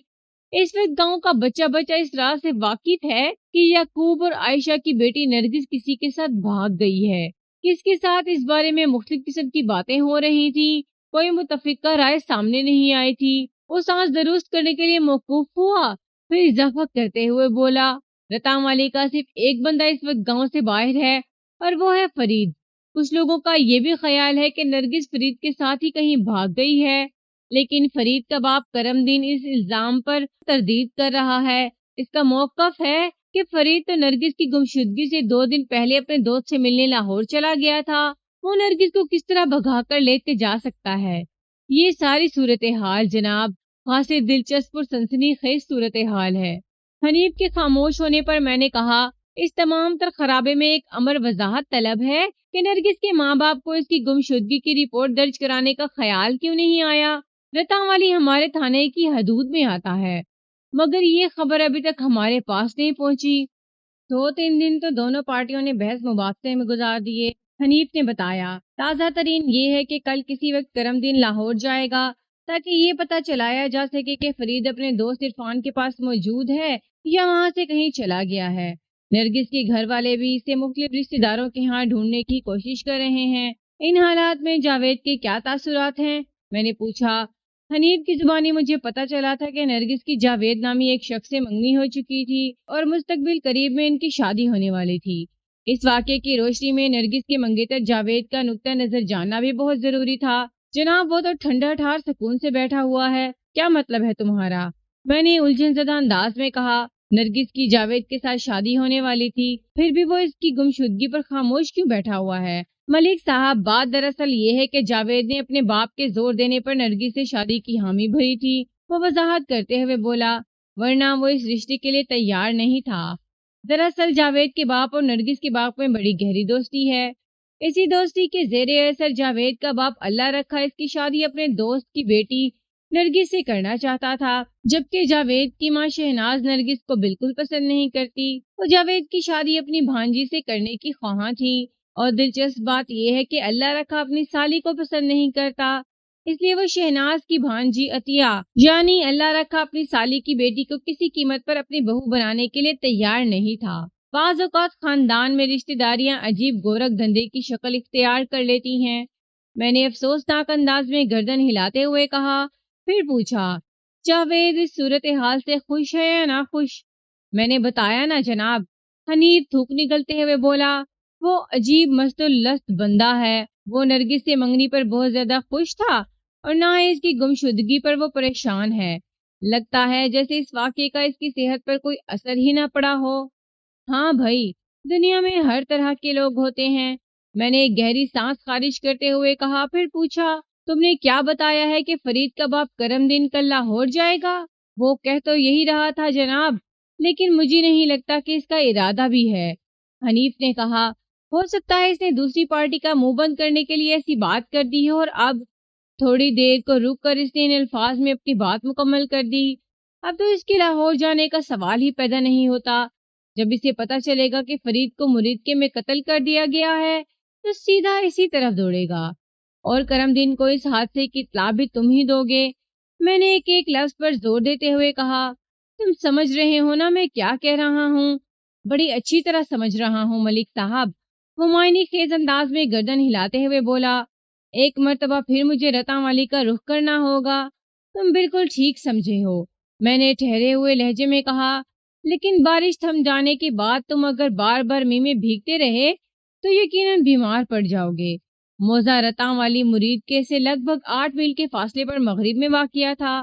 اس وقت گاؤں کا بچہ بچہ اس راز سے واقف ہے کہ یعقوب اور عائشہ کی بیٹی نرگس کسی کے ساتھ بھاگ گئی ہے۔ کس کے ساتھ، اس بارے میں مختلف قسم کی باتیں ہو رہی تھی، کوئی متفقہ رائے سامنے نہیں آئی تھی۔ وہ سانس درست کرنے کے لیے موقوف ہوا، پھر اضافہ کرتے ہوئے بولا، رتاں والی کا صرف ایک بندہ اس وقت گاؤں سے باہر ہے اور وہ ہے فرید۔ کچھ لوگوں کا یہ بھی خیال ہے کہ نرگس فرید کے ساتھ ہی کہیں بھاگ گئی ہے، لیکن فرید کا باپ کرم دین اس الزام پر تردید کر رہا ہے۔ اس کا موقف ہے کہ فرید تو نرگس کی گمشدگی سے 2 دن پہلے اپنے دوست سے ملنے لاہور چلا گیا تھا، وہ نرگس کو کس طرح بھگا کر لے کے جا سکتا ہے؟ یہ ساری صورتحال جناب خاصی دلچسپ اور سنسنی خیز صورتحال ہے۔ حنیف کے خاموش ہونے پر میں نے کہا، اس تمام تر خرابے میں ایک امر وضاحت طلب ہے کہ نرگس کے ماں باپ کو اس کی گمشدگی کی رپورٹ درج کرانے کا خیال کیوں نہیں آیا؟ رتاں والی ہمارے تھانے کی حدود میں آتا ہے، مگر یہ خبر ابھی تک ہمارے پاس نہیں پہنچی۔ 2-3 دن تو دونوں پارٹیوں نے بحث مباحثے میں گزار دیے، حنیف نے بتایا۔ تازہ ترین یہ ہے کہ کل کسی وقت کرم دین لاہور جائے گا تاکہ یہ پتہ چلایا جا سکے کہ فرید اپنے دوست عرفان کے پاس موجود ہے یا وہاں سے کہیں چلا گیا ہے۔ نرگس کے گھر والے بھی اسے مختلف رشتہ داروں کے ہاں ڈھونڈنے کی کوشش کر رہے ہیں۔ ان حالات میں جاوید کے کیا تاثرات ہیں؟ میں نے پوچھا۔ حنیف کی زبانی مجھے پتا چلا تھا کہ نرگس کی جاوید نامی ایک شخص سے منگنی ہو چکی تھی اور مستقبل قریب میں ان کی شادی ہونے والی تھی۔ اس واقعے کی روشنی میں نرگس کے منگیتر جاوید کا نقطہ نظر جاننا بھی بہت ضروری تھا۔ جناب وہ تو ٹھنڈا ٹھار سکون سے بیٹھا ہوا ہے، کیا مطلب ہے تمہارا؟ میں نے الجھن زدہ انداز میں کہا۔ نرگس کی جاوید کے ساتھ شادی ہونے والی تھی، پھر بھی وہ اس کی گمشدگی پر خاموش کیوں بیٹھا ہوا ہے؟ ملک صاحب، بات دراصل یہ ہے کہ جاوید نے اپنے باپ کے زور دینے پر نرگس سے شادی کی حامی بھری تھی، وہ وضاحت کرتے ہوئے بولا، ورنہ وہ اس رشتے کے لیے تیار نہیں تھا۔ دراصل جاوید کے باپ اور نرگس کے باپ میں بڑی گہری دوستی ہے، اسی دوستی کے زیر اثر جاوید کا باپ اللہ رکھا اس کی شادی اپنے دوست کی بیٹی نرگس سے کرنا چاہتا تھا، جبکہ جاوید کی ماں شہناز نرگس کو بالکل پسند نہیں کرتی، وہ جاوید کی شادی اپنی بھانجی سے کرنے کی خواہاں تھی، اور دلچسپ بات یہ ہے کہ اللہ رکھا اپنی سالی کو پسند نہیں کرتا، اس لیے وہ شہناز کی بھانجی عطیہ یعنی اللہ رکھا اپنی سالی کی بیٹی کو کسی قیمت پر اپنی بہو بنانے کے لیے تیار نہیں تھا۔ بعض اوقات خاندان میں رشتہ داریاں عجیب گورکھ دھندے کی شکل اختیار کر لیتی ہیں۔ میں نے افسوسناک انداز میں گردن ہلاتے ہوئے کہا، پھر پوچھا، جاوید اس صورتحال سے خوش ہے یا ناخوش؟ میں نے بتایا نا جناب، حنیف تھوک نکلتے ہوئے بولا، وہ عجیب مست الست بندہ ہے، وہ نرگس سے منگنی پر بہت زیادہ خوش تھا اور نہ ہی اس کی گمشدگی پر وہ پریشان ہے، لگتا ہے جیسے اس واقعے کا اس کی صحت پر کوئی اثر ہی نہ پڑا ہو۔ ہاں بھائی، دنیا میں ہر طرح کے لوگ ہوتے ہیں، میں نے ایک گہری سانس خارج کرتے ہوئے کہا، پھر پوچھا، تم نے کیا بتایا ہے کہ فرید کا باپ کرم دین کل لاہور جائے گا؟ وہ کہہ تو یہی رہا تھا جناب، لیکن مجھے نہیں لگتا کہ اس کا ارادہ بھی ہے۔ حنیف نے کہا، ہو سکتا ہے اس نے دوسری پارٹی کا منہ بند کرنے کے لیے ایسی بات کر دی ہے، اور اب تھوڑی دیر کو رک کر اس نے ان الفاظ میں اپنی بات مکمل کر دی، اب تو اس کے لاہور جانے کا سوال ہی پیدا نہیں ہوتا۔ جب اسے پتا چلے گا کہ فرید کو مرید میں قتل کر دیا گیا ہے تو سیدھا اسی طرف دوڑے گا، اور کرم دین کو اس حادثے کی اطلاع بھی تم ہی دو گے۔ میں نے ایک ایک لفظ پر زور دیتے ہوئے کہا، تم سمجھ رہے ہو نا میں کیا کہہ رہا ہوں؟ بڑی اچھی طرح سمجھ رہا ہوں ملک صاحب، وہ معنی خیز انداز میں گردن ہلاتے ہوئے بولا، ایک مرتبہ پھر مجھے رتاں والی کا رخ کرنا ہوگا۔ تم بالکل ٹھیک سمجھے ہو، میں نے ٹھہرے ہوئے لہجے میں کہا، لیکن بارش تھم جانے کے بعد تم اگر بار بار می میں بھیگتے رہے تو یقیناً بیمار پڑ جاؤ گے۔ موزہ رتاں والی مرید کے سے لگ بھگ 8 میل کے فاصلے پر مغرب میں واقع تھا۔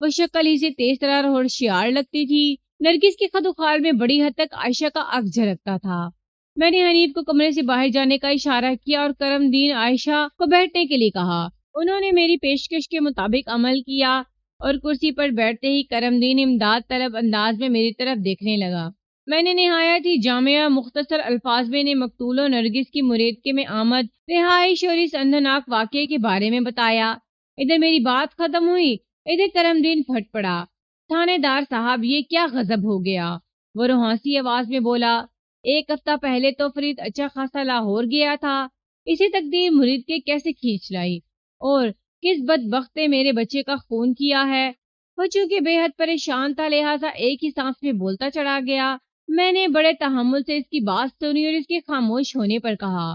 وہ شکل ہی سے تیز ترار اور ہوشیار لگتی تھی۔ نرگس کے خد و خال میں بڑی حد تک عائشہ کا عکس جھلکتا تھا۔ میں نے حنیف کو کمرے سے باہر جانے کا اشارہ کیا اور کرم دین عائشہ کو بیٹھنے کے لیے کہا۔ انہوں نے میری پیشکش کے مطابق عمل کیا اور کرسی پر بیٹھتے ہی کرم دین امداد طلب انداز میں میری طرف دیکھنے لگا۔ میں نے نہایت ہی جامع مختصر الفاظ میں نے مقتول و نرگس کی مریدکے میں آمد، رہائش اور اس اندھناک واقعے کے بارے میں بتایا۔ ادھر میری بات ختم ہوئی، ادھر کرم دین پھٹ پڑا۔ تھانے دار صاحب، یہ کیا غضب ہو گیا؟ وہ روحانسی آواز میں بولا۔ ایک ہفتہ پہلے تو فرید اچھا خاصا لاہور گیا تھا، اسی تقدیر مرید کے کیسے کھینچ لائی؟ اور کس بدبخت نے میرے بچے کا خون کیا ہے؟ وہ چونکہ بے حد پریشان تھا لہٰذا ایک ہی سانس میں بولتا چلا گیا۔ میں نے بڑے تحمل سے اس کی بات سنی اور اس کے خاموش ہونے پر کہا،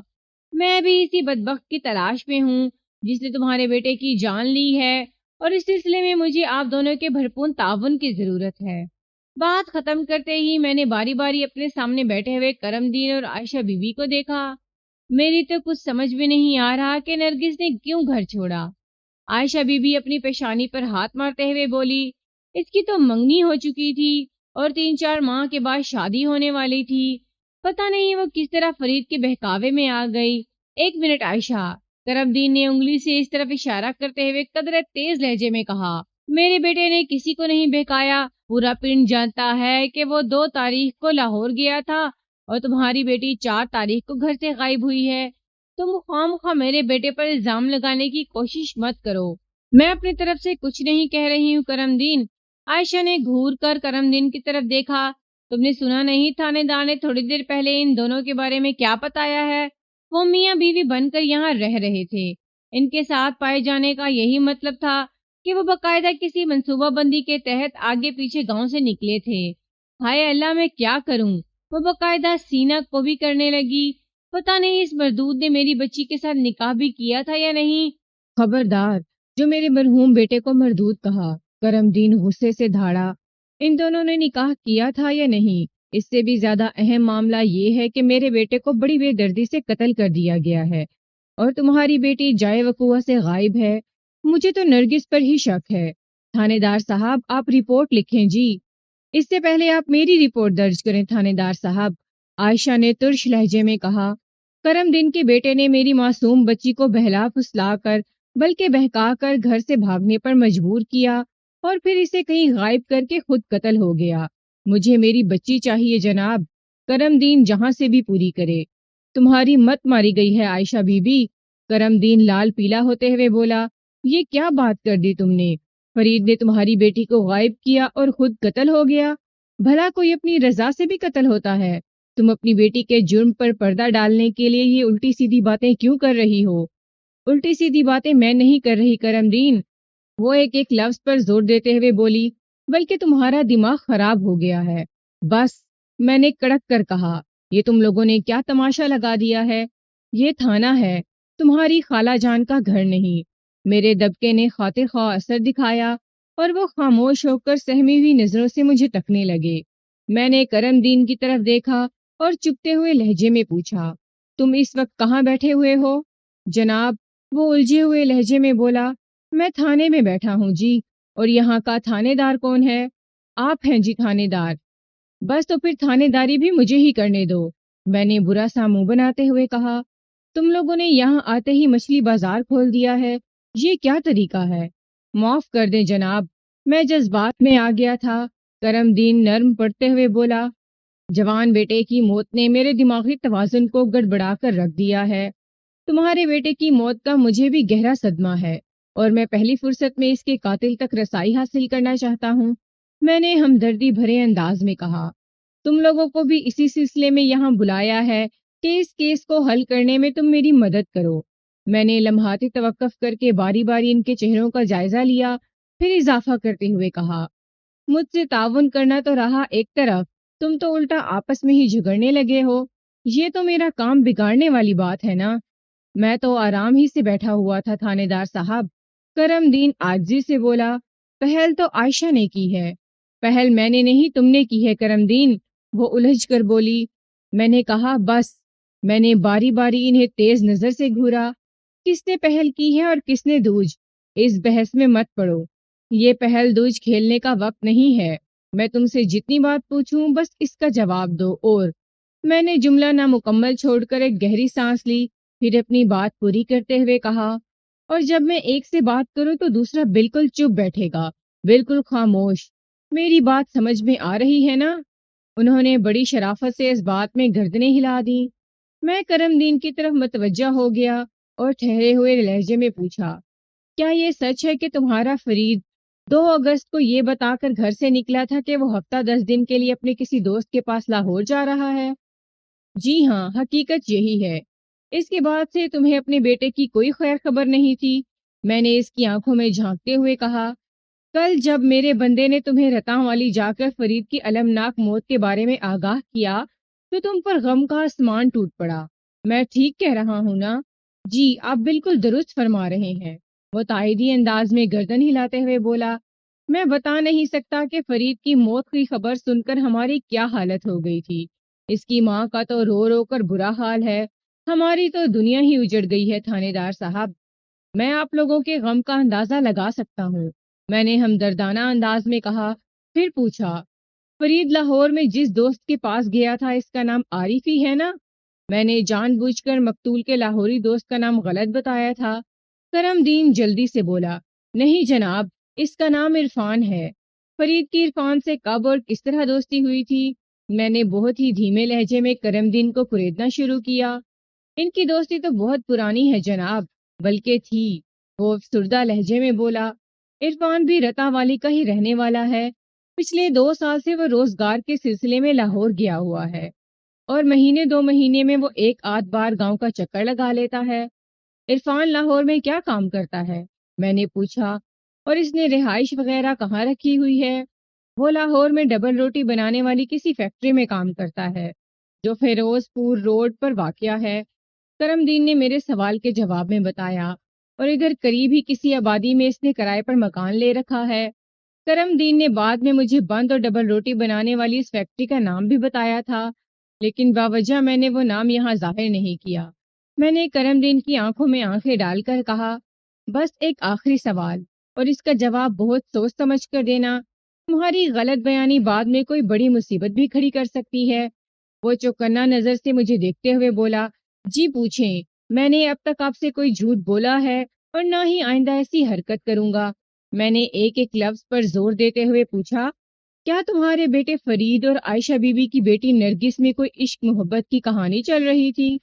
میں بھی اسی بدبخت کی تلاش میں ہوں جس نے تمہارے بیٹے کی جان لی ہے، اور اس سلسلے میں مجھے آپ دونوں کے بھرپور تعاون کی ضرورت ہے۔ بات ختم کرتے ہی میں نے باری باری اپنے سامنے بیٹھے ہوئے کرم دین اور عائشہ بی بی کو دیکھا۔ میری تو کچھ سمجھ میں نہیں آ رہا کہ نرگس نے کیوں گھر چھوڑا۔ عائشہ بی بی اپنی پیشانی پر ہاتھ مارتے ہوئے بولی، اس کی تو منگنی ہو چکی تھی اور 3-4 ماہ کے بعد شادی ہونے والی تھی۔ پتہ نہیں وہ کس طرح فرید کے بہکاوے میں آ گئی۔ ایک منٹ عائشہ، کرم دین نے انگلی سے اس طرف اشارہ کرتے ہوئے قدرے تیز لہجے میں کہا، میرے بیٹے نے کسی کو نہیں بہکایا۔ پورا پنڈ جانتا ہے کہ وہ 2 تاریخ کو لاہور گیا تھا اور تمہاری بیٹی 4 تاریخ کو گھر سے غائب ہوئی ہے۔ تم خواہ میرے بیٹے پر الزام لگانے کی کوشش مت کرو۔ میں اپنی طرف سے کچھ نہیں کہہ رہی ہوں کرم دین۔ عائشہ نے گھور کر کرم دین کی طرف دیکھا۔ تم نے سنا نہیں تھانے دار نے تھوڑی دیر پہلے ان دونوں کے بارے میں کیا بتایا ہے؟ وہ میاں بیوی بن کر یہاں رہ رہے تھے۔ ان کے ساتھ پائے جانے کا یہی مطلب تھا کہ وہ باقاعدہ کسی منصوبہ بندی کے تحت آگے پیچھے گاؤں سے نکلے تھے۔ ہائے اللہ، میں کیا کروں؟ وہ باقاعدہ سینہ کو بھی کرنے لگی۔ پتہ نہیں اس مردود نے میری بچی کے ساتھ نکاح بھی کیا تھا یا نہیں۔ خبردار جو میرے مرحوم بیٹے کو مردود کہا، کرم دین غصے سے دھاڑا۔ ان دونوں نے نکاح کیا تھا یا نہیں، اس سے بھی زیادہ اہم معاملہ یہ ہے کہ میرے بیٹے کو بڑی بے دردی سے قتل کر دیا گیا ہے اور تمہاری بیٹی جائے وقوع سے غائب ہے۔ مجھے تو نرگس پر ہی شک ہے۔ تھانے دار صاحب، آپ رپورٹ لکھیں جی۔ اس سے پہلے آپ میری رپورٹ درج کریں تھانے دار صاحب، عائشہ نے ترش لہجے میں کہا۔ کرم دین کے بیٹے نے میری معصوم بچی کو بہلا پھسلا کر بلکہ بہکا کر گھر سے بھاگنے پر مجبور کیا اور پھر اسے کہیں غائب کر کے خود قتل ہو گیا۔ مجھے میری بچی چاہیے جناب، کرم دین جہاں سے بھی پوری کرے۔ تمہاری مت ماری گئی ہے عائشہ بی بی، کرم دین لال پیلا ہوتے ہوئے بولا۔ یہ کیا بات کر دی تم نے؟ فرید نے تمہاری بیٹی کو غائب کیا اور خود قتل ہو گیا؟ بھلا کوئی اپنی رضا سے بھی قتل ہوتا ہے؟ تم اپنی بیٹی کے جرم پر پردہ ڈالنے کے لیے یہ الٹی سیدھی باتیں کیوں کر رہی ہو؟ الٹی سیدھی باتیں میں نہیں کر رہی کرم دین، وہ ایک ایک لفظ پر زور دیتے ہوئے بولی، بلکہ تمہارا دماغ خراب ہو گیا ہے۔ بس، میں نے کڑک کر کہا، یہ تم لوگوں نے کیا تماشا لگا دیا ہے؟ یہ تھانہ ہے، تمہاری خالہ جان کا گھر نہیں۔ میرے دبکے نے خاطر خواہ اثر دکھایا اور وہ خاموش ہو کر سہمی ہوئی نظروں سے مجھے تکنے لگے۔ میں نے کرم دین کی طرف دیکھا اور چپتے ہوئے لہجے میں پوچھا، تم اس وقت کہاں بیٹھے ہوئے ہو؟ جناب، وہ الجھے ہوئے لہجے میں بولا، میں تھانے میں بیٹھا ہوں جی۔ اور یہاں کا تھانے دار کون ہے؟ آپ ہیں جی تھانے دار۔ بس تو پھر تھانے داری بھی مجھے ہی کرنے دو، میں نے برا سا منہ بناتے ہوئے کہا۔ تم لوگوں نے یہاں آتے ہی مچھلی بازار کھول دیا ہے، یہ کیا طریقہ ہے؟ معاف کر دیں جناب، میں جذبات میں آ گیا تھا، کرم دین نرم پڑتے ہوئے بولا۔ جوان بیٹے کی موت نے میرے دماغی توازن کو گڑبڑا کر رکھ دیا ہے۔ تمہارے بیٹے کی موت کا مجھے بھی گہرا صدمہ ہے اور میں پہلی فرصت میں اس کے قاتل تک رسائی حاصل کرنا چاہتا ہوں، میں نے ہمدردی بھرے انداز میں کہا۔ تم لوگوں کو بھی اسی سلسلے میں یہاں بلایا ہے کہ اس کیس کو حل کرنے میں تم میری مدد کرو۔ میں نے لمحاتی توقف کر کے باری باری ان کے چہروں کا جائزہ لیا، پھر اضافہ کرتے ہوئے کہا، مجھ سے تعاون کرنا تو رہا ایک طرف، تم تو الٹا آپس میں ہی جھگڑنے لگے ہو، یہ تو میرا کام بگاڑنے والی بات ہے نا۔ میں تو آرام ہی سے بیٹھا ہوا تھا تھانے دار صاحب، کرم دین عاجزی سے بولا۔ پہل تو عائشہ نے کی ہے۔ پہل میں نے نہیں، تم نے کی ہے کرم دین، وہ الجھ کر بولی۔ میں نے کہا بس۔ میں نے باری باری انہیں تیز نظر سے گھورا۔ کس نے پہل کی ہے اور کس نے دوج، اس بحث میں مت پڑو۔ یہ پہل دوج کھیلنے کا وقت نہیں ہے، میں تم سے جتنی بات پوچھوں بس اس کا جواب دو۔ اور میں نے جملہ نامکمل چھوڑ کر ایک گہری سانس لی، پھر اپنی بات پوری کرتے ہوئے کہا، اور جب میں ایک سے بات کروں تو دوسرا بالکل چپ بیٹھے گا، بالکل خاموش۔ میری بات سمجھ میں آ رہی ہے نا؟ انہوں نے بڑی شرافت سے اس بات میں گردنیں ہلا دیں۔ میں کرم دین کی طرف متوجہ ہو گیا اور ٹھہرے ہوئے لہجے میں پوچھا، کیا یہ سچ ہے کہ تمہارا فرید 2 اگست کو یہ بتا کر گھر سے نکلا تھا کہ وہ ہفتہ 10 دن کے لیے اپنے کسی دوست کے پاس لاہور جا رہا ہے؟ جی ہاں، حقیقت یہی ہے۔ اس کے بعد سے تمہیں اپنے بیٹے کی کوئی خیر خبر نہیں تھی؟ میں نے اس کی آنکھوں میں جھانکتے ہوئے کہا، کل جب میرے بندے نے تمہیں رتاں والی جا کر فرید کی المناک موت کے بارے میں آگاہ کیا تو تم پر غم کا آسمان ٹوٹ پڑا۔ میں ٹھیک کہہ رہا ہوں نا؟ جی، آپ بالکل درست فرما رہے ہیں، وہ تائیدی انداز میں گردن ہلاتے ہوئے بولا۔ میں بتا نہیں سکتا کہ فرید کی موت کی خبر سن کر ہماری کیا حالت ہو گئی تھی۔ اس کی ماں کا تو رو رو کر برا حال ہے، ہماری تو دنیا ہی اجڑ گئی ہے تھانے دار صاحب۔ میں آپ لوگوں کے غم کا اندازہ لگا سکتا ہوں، میں نے ہمدردانہ انداز میں کہا۔ پھر پوچھا، فرید لاہور میں جس دوست کے پاس گیا تھا اس کا نام عارف ہی ہے نا؟ میں نے جان بوجھ کر مقتول کے لاہوری دوست کا نام غلط بتایا تھا۔ کرم دین جلدی سے بولا، نہیں جناب، اس کا نام عرفان ہے۔ فرید کی عرفان سے کب اور کس طرح دوستی ہوئی تھی؟ میں نے بہت ہی دھیمے لہجے میں کرم دین کو کریدنا شروع کیا۔ ان کی دوستی تو بہت پرانی ہے جناب، بلکہ تھی، وہ افسردہ لہجے میں بولا۔ عرفان بھی رتا والی کا ہی رہنے والا ہے، پچھلے 2 سال سے وہ روزگار کے سلسلے میں لاہور گیا ہوا ہے اور مہینے 2 مہینے میں وہ ایک آدھ بار گاؤں کا چکر لگا لیتا ہے۔ عرفان لاہور میں کیا کام کرتا ہے؟ میں نے پوچھا، اور اس نے رہائش وغیرہ کہاں رکھی ہوئی ہے؟ وہ لاہور میں ڈبل روٹی بنانے والی کسی فیکٹری میں کام کرتا ہے جو فیروز پور روڈ پر واقع ہے، کرم دین نے میرے سوال کے جواب میں بتایا، اور ادھر قریب ہی کسی آبادی میں اس نے کرائے پر مکان لے رکھا ہے۔ کرم دین نے بعد میں مجھے بند اور ڈبل روٹی بنانے والی اس فیکٹری کا نام بھی بتایا تھا، لیکن باوجہ میں نے وہ نام یہاں ظاہر نہیں کیا۔ میں نے کرم دین کی آنکھوں میں آنکھیں ڈال کر کہا، بس ایک آخری سوال، اور اس کا جواب بہت سوچ سمجھ کر دینا، تمہاری غلط بیانی بعد میں کوئی بڑی مصیبت بھی کھڑی کر سکتی ہے۔ وہ چوکنا نظر سے مجھے دیکھتے ہوئے بولا، جی پوچھیں، میں نے اب تک آپ سے کوئی جھوٹ بولا ہے اور نہ ہی آئندہ ایسی حرکت کروں گا۔ میں نے ایک ایک لفظ پر زور دیتے ہوئے پوچھا، کیا تمہارے بیٹے فرید اور عائشہ بی بی کی بیٹی نرگس میں کوئی عشق محبت کی کہانی چل رہی تھی؟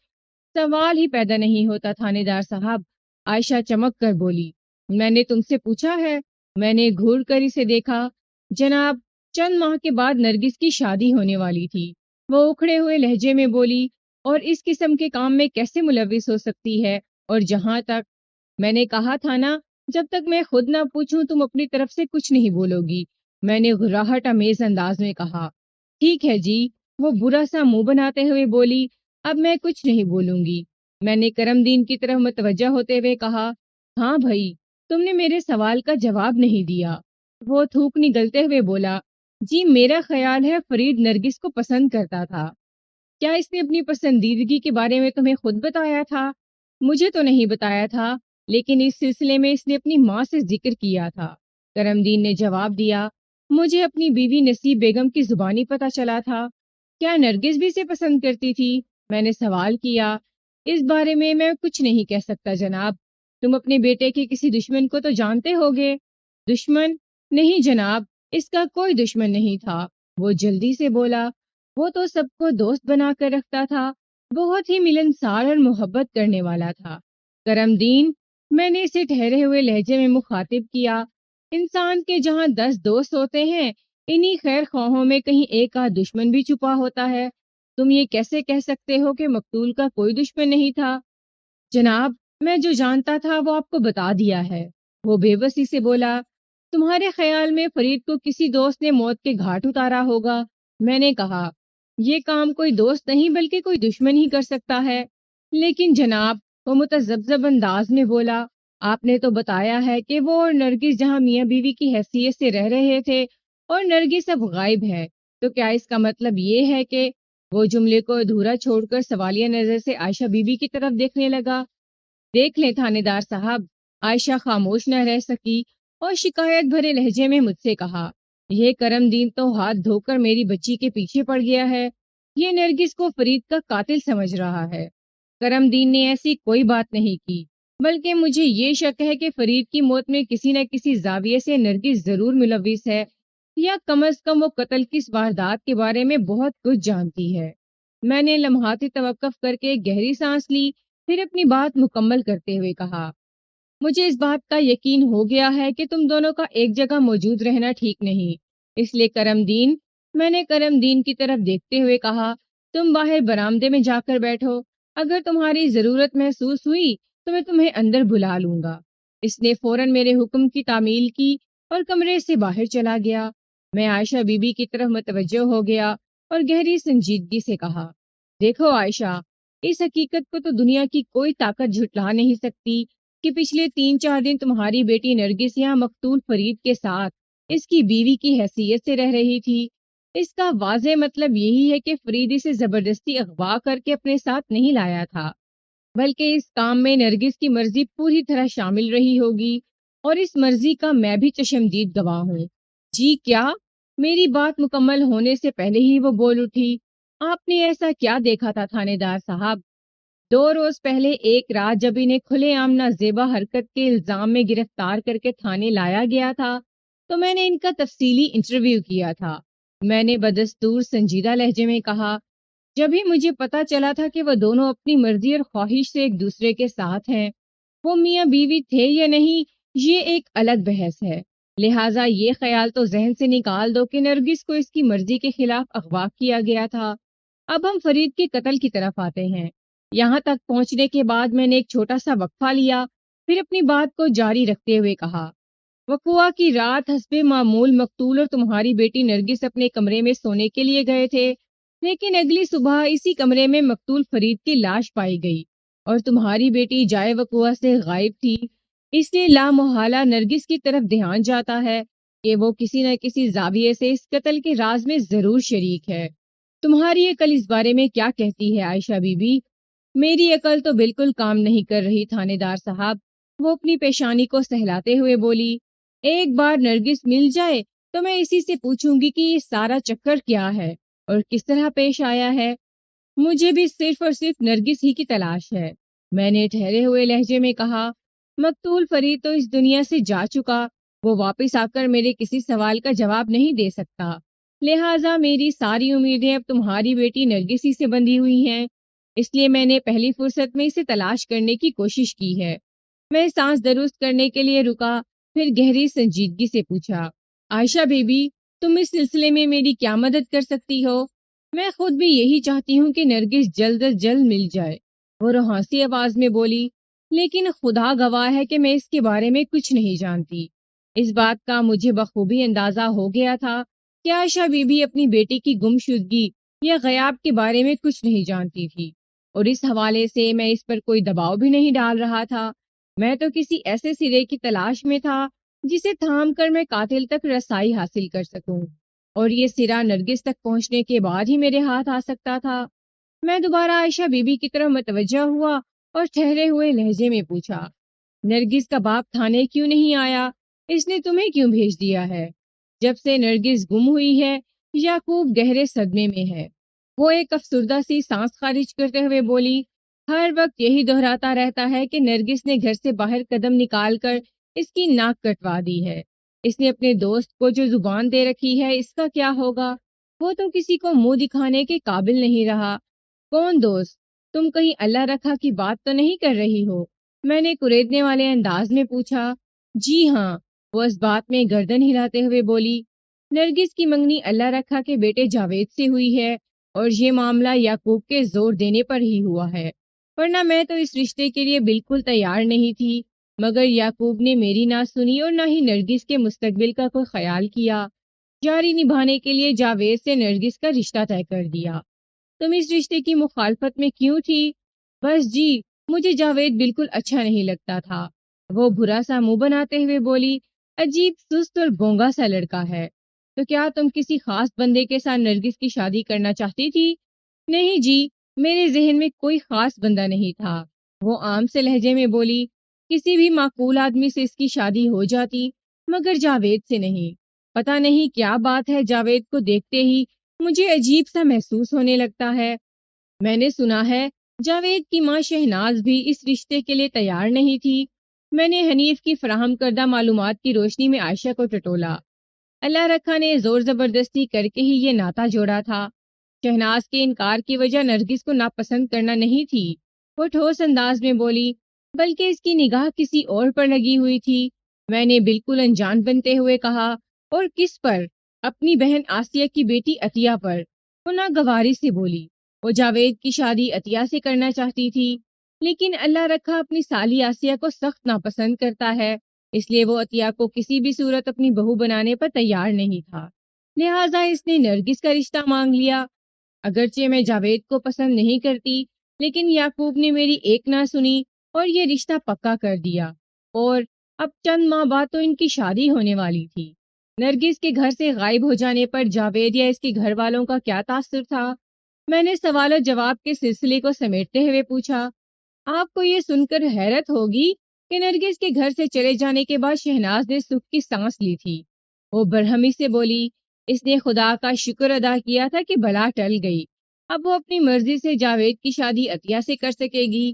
سوال ہی پیدا نہیں ہوتا تھانے دار صاحب، عائشہ چمک کر بولی، میں نے تم سے پوچھا ہے۔ میں نے گھور کر اسے دیکھا۔ جناب، چند ماہ کے بعد نرگس کی شادی ہونے والی تھی، وہ اکھڑے ہوئے لہجے میں بولی، اور اس قسم کے کام میں کیسے ملوث ہو سکتی ہے؟ اور جہاں تک میں نے کہا تھا نا، جب تک میں خود نہ پوچھوں تم اپنی طرف سے کچھ نہیں بولو گی، میں نے غراہٹ امیز انداز میں کہا۔ ٹھیک ہے جی، وہ برا سا منہ بناتے ہوئے بولی، اب میں کچھ نہیں بولوں گی۔ میں نے کرم دین کی طرف متوجہ ہوتے ہوئے کہا، ہاں بھائی، تم نے میرے سوال کا جواب نہیں دیا۔ وہ تھوک نگلتے ہوئے بولا، جی میرا خیال ہے فرید نرگس کو پسند کرتا تھا۔ کیا اس نے اپنی پسندیدگی کے بارے میں تمہیں خود بتایا تھا؟ مجھے تو نہیں بتایا تھا، لیکن اس سلسلے میں اس نے اپنی ماں سے ذکر کیا تھا، کرم دین نے جواب دیا۔ مجھے اپنی بیوی نصیب بیگم کی زبانی پتہ چلا تھا۔ کیا نرگس بھی اسے پسند کرتی تھی؟ میں نے سوال کیا۔ اس بارے میں کچھ نہیں کہہ سکتا جناب، تم اپنے بیٹے کے کسی دشمن کو تو جانتے ہوگے۔ دشمن؟ نہیں جناب، اس کا کوئی دشمن نہیں تھا، وہ جلدی سے بولا۔ وہ تو سب کو دوست بنا کر رکھتا تھا، بہت ہی ملنسار اور محبت کرنے والا تھا۔ کرم دین، میں نے اسے ٹھہرے ہوئے لہجے میں مخاطب کیا، انسان کے جہاں 10 دوست ہوتے ہیں، انہی خیر خواہوں میں کہیں ایک آدھ دشمن بھی چھپا ہوتا ہے۔ تم یہ کیسے کہہ سکتے ہو کہ مقتول کا کوئی دشمن نہیں تھا؟ جناب، میں جو جانتا تھا وہ آپ کو بتا دیا ہے، وہ بے بسی سے بولا۔ تمہارے خیال میں فرید کو کسی دوست نے موت کے گھاٹ اتارا ہوگا؟ میں نے کہا، یہ کام کوئی دوست نہیں بلکہ کوئی دشمن ہی کر سکتا ہے۔ لیکن جناب، وہ متذبذب انداز میں بولا، آپ نے تو بتایا ہے کہ وہ اور نرگس جہاں میاں بیوی کی حیثیت سے رہ رہے تھے اور نرگس اب غائب ہے، تو کیا اس کا مطلب یہ ہے کہ… وہ جملے کو ادھورا چھوڑ کر سوالیہ نظر سے عائشہ بی بی کی طرف دیکھنے لگا۔ دیکھ لیں تھانے دار صاحب، عائشہ خاموش نہ رہ سکی اور شکایت بھرے لہجے میں مجھ سے کہا، یہ کرم دین تو ہاتھ دھو کر میری بچی کے پیچھے پڑ گیا ہے، یہ نرگس کو فرید کا قاتل سمجھ رہا ہے۔ کرم دین نے ایسی کوئی بات نہیں کی، بلکہ مجھے یہ شک ہے کہ فرید کی موت میں کسی نہ کسی زاویے سے نرگس ضرور ملوث ہے، یا کم از کم وہ قتل کی اس واردات کے بارے میں بہت کچھ جانتی ہے۔ میں نے لمحاتی توقف کر کے گہری سانس لی، پھر اپنی بات مکمل کرتے ہوئے کہا، مجھے اس بات کا یقین ہو گیا ہے کہ تم دونوں کا ایک جگہ موجود رہنا ٹھیک نہیں، اس لیے کرم دین، میں نے کرم دین کی طرف دیکھتے ہوئے کہا، تم باہر برآمدے میں جا کر بیٹھو، اگر تمہاری ضرورت محسوس ہوئی تو میں تمہیں اندر بلا لوں گا۔ اس نے فوراً میرے حکم کی تعمیل کی اور کمرے سے باہر چلا گیا۔ میں عائشہ بی بی کی طرف متوجہ ہو گیا اور گہری سنجیدگی سے کہا، دیکھو عائشہ، اس حقیقت کو تو دنیا کی کوئی طاقت جھٹلا نہیں سکتی کہ پچھلے 3-4 دن تمہاری بیٹی نرگس یہاں مقتول فرید کے ساتھ اس کی بیوی کی حیثیت سے رہ رہی تھی۔ اس کا واضح مطلب یہی ہے کہ فرید اسے زبردستی اغوا کر کے اپنے ساتھ نہیں لایا تھا، بلکہ اس کام میں نرگس کی مرضی پوری طرح شامل رہی ہوگی، اور اس مرضی کا میں بھی چشمدید گواہ ہوں۔ جی کیا؟ میری بات مکمل ہونے سے پہلے ہی وہ بول اٹھی، آپ نے ایسا کیا دیکھا تھا تھانے دار صاحب؟ 2 روز پہلے ایک رات جب انہیں کھلے عام نازیبا حرکت کے الزام میں گرفتار کر کے تھانے لایا گیا تھا تو میں نے ان کا تفصیلی انٹرویو کیا تھا، میں نے بدستور سنجیدہ لہجے میں کہا۔ جب ہی مجھے پتا چلا تھا کہ وہ دونوں اپنی مرضی اور خواہش سے ایک دوسرے کے ساتھ ہیں، وہ میاں بیوی تھے یا نہیں یہ ایک الگ بحث ہے، لہٰذا یہ خیال تو ذہن سے نکال دو کہ نرگس کو اس کی مرضی کے خلاف اغوا کیا گیا تھا۔ اب ہم فرید کے قتل کی طرف آتے ہیں۔ یہاں تک پہنچنے کے بعد میں نے ایک چھوٹا سا وقفہ لیا، پھر اپنی بات کو جاری رکھتے ہوئے کہا، وقوع کی رات حسب معمول مقتول اور تمہاری بیٹی نرگس اپنے کمرے میں سونے کے لیے گئے تھے، لیکن اگلی صبح اسی کمرے میں مقتول فرید کی لاش پائی گئی اور تمہاری بیٹی جائے وقوع سے غائب تھی۔ اس لیے لامحالہ نرگس کی طرف دھیان جاتا ہے کہ وہ کسی نہ کسی زاویے سے اس قتل کے راز میں ضرور شریک ہے۔ تمہاری عقل اس بارے میں کیا کہتی ہے عائشہ بی بی؟ میری عقل تو بالکل کام نہیں کر رہی تھانے دار صاحب، وہ اپنی پیشانی کو سہلاتے ہوئے بولی۔ ایک بار نرگس مل جائے تو میں اسی سے پوچھوں گی کہ یہ سارا چکر کیا ہے اور کس طرح پیش آیا ہے۔ مجھے بھی صرف اور صرف نرگس ہی کی تلاش ہے، میں نے ٹھہرے ہوئے لہجے میں کہا۔ مقتول فرید تو اس دنیا سے جا چکا، وہ واپس آ کر میرے کسی سوال کا جواب نہیں دے سکتا، لہٰذا میری ساری امیدیں اب تمہاری بیٹی نرگس ہی سے بندھی ہوئی ہیں، اس لیے میں نے پہلی فرصت میں اسے تلاش کرنے کی کوشش کی ہے۔ میں سانس درست کرنے کے لیے رکا، پھر گہری سنجیدگی سے پوچھا، عائشہ بی بی، تم اس سلسلے میں میری کیا مدد کر سکتی ہو؟ میں خود بھی یہی چاہتی ہوں کہ نرگس جلد از جلد مل جائے، وہ روحانسی آواز میں بولی، لیکن خدا گواہ ہے کہ میں اس کے بارے میں کچھ نہیں جانتی۔ اس بات کا مجھے بخوبی اندازہ ہو گیا تھا کہ عائشہ بی بی اپنی بیٹی کی گمشدگی یا غیاب کے بارے میں کچھ نہیں جانتی تھی، اور اس حوالے سے میں اس پر کوئی دباؤ بھی نہیں ڈال رہا تھا۔ میں تو کسی ایسے سرے کی تلاش میں تھا جسے تھام کر میں قاتل تک رسائی حاصل کر سکوں، اور یہ سرا نرگس تک پہنچنے کے بعد ہی میرے ہاتھ آ سکتا تھا۔ میں دوبارہ عائشہ بی بی کی طرف متوجہ ہوا اور ٹھہرے ہوئے لہجے میں پوچھا، نرگس کا باپ تھانے کیوں نہیں آیا؟ اس نے تمہیں کیوں بھیج دیا ہے؟ جب سے نرگس گم ہوئی ہے یعقوب گہرے صدمے میں ہے، وہ ایک افسردہ سی سانس خارج کرتے ہوئے بولی، ہر وقت یہی دہراتا رہتا ہے کہ نرگس نے گھر سے باہر قدم نکال کر اس کی ناک کٹوا دی ہے۔ اس نے اپنے دوست کو جو زبان دے رکھی ہے اس کا کیا ہوگا؟ وہ تو کسی کو منہ دکھانے کے قابل نہیں رہا۔ کون دوست؟ تم کہیں اللہ رکھا کی بات تو نہیں کر رہی ہو؟ میں نے کریدنے والے انداز میں پوچھا۔ جی ہاں، وہ اس بات میں گردن ہلاتے ہوئے بولی، نرگس کی منگنی اللہ رکھا کے بیٹے جاوید سے ہوئی ہے، اور یہ معاملہ یعقوب کے زور دینے پر ہی ہوا ہے، ورنہ میں تو اس رشتے کے لیے بالکل تیار نہیں تھی، مگر یعقوب نے میری نہ سنی اور نہ ہی نرگس کے مستقبل کا کوئی خیال کیا، جاری نبھانے کے لیے جاوید سے نرگس کا رشتہ طے کر دیا۔ تم اس رشتے کی مخالفت میں کیوں تھی؟ بس جی، مجھے جاوید بالکل اچھا نہیں لگتا تھا، وہ برا سا منہ بناتے ہوئے بولی، عجیب سست اور بونگا سا لڑکا ہے۔ تو کیا تم کسی خاص بندے کے ساتھ نرگس کی شادی کرنا چاہتی تھی؟ نہیں جی، میرے ذہن میں کوئی خاص بندہ نہیں تھا، وہ عام سے لہجے میں بولی، کسی بھی معقول آدمی سے اس کی شادی ہو جاتی، مگر جاوید سے نہیں۔ پتہ نہیں کیا بات ہے، جاوید کو دیکھتے ہی مجھے عجیب سا محسوس ہونے لگتا ہے۔ میں نے سنا ہے جاوید کی ماں شہناز بھی اس رشتے کے لیے تیار نہیں تھی۔ میں نے حنیف کی فراہم کردہ معلومات کی روشنی میں عائشہ کو ٹٹولا۔ اللہ رکھا نے زور زبردستی کر کے ہی یہ ناطہ جوڑا تھا۔ شہناز کے انکار کی وجہ نرگس کو ناپسند کرنا نہیں تھی، وہ ٹھوس انداز میں بولی، بلکہ اس کی نگاہ کسی اور پر لگی ہوئی تھی۔ میں نے بالکل انجان بنتے ہوئے کہا، اور کس پر؟ اپنی بہن آسیہ کی بیٹی عطیہ پر۔ وہ ناگواری سے بولی، وہ جاوید کی شادی عطیہ سے کرنا چاہتی تھی، لیکن اللہ رکھا اپنی سالی آسیہ کو سخت ناپسند کرتا ہے، اس لیے وہ عطیہ کو کسی بھی صورت اپنی بہو بنانے پر تیار نہیں تھا، لہٰذا اس نے نرگس کا رشتہ مانگ لیا۔ اگرچہ میں جاوید کو پسند نہیں کرتی، لیکن یعقوب نے میری ایک نہ سنی اور یہ رشتہ پکا کر دیا، اور اب چند ماہ بعد تو ان کی شادی ہونے والی تھی۔ نرگس کے گھر سے غائب ہو جانے پر جاوید یا اس کے گھر والوں کا کیا تاثر تھا؟ میں نے سوال و جواب کے سلسلے کو سمیٹتے ہوئے پوچھا، آپ کو یہ سن کر حیرت ہوگی کہ نرگس کے گھر سے چلے جانے کے بعد شہناز نے سکھ کی سانس لی تھی۔ وہ برہمی سے بولی، اس نے خدا کا شکر ادا کیا تھا کہ بلا ٹل گئی، اب وہ اپنی مرضی سے جاوید کی شادی عطیہ سے کر سکے گی۔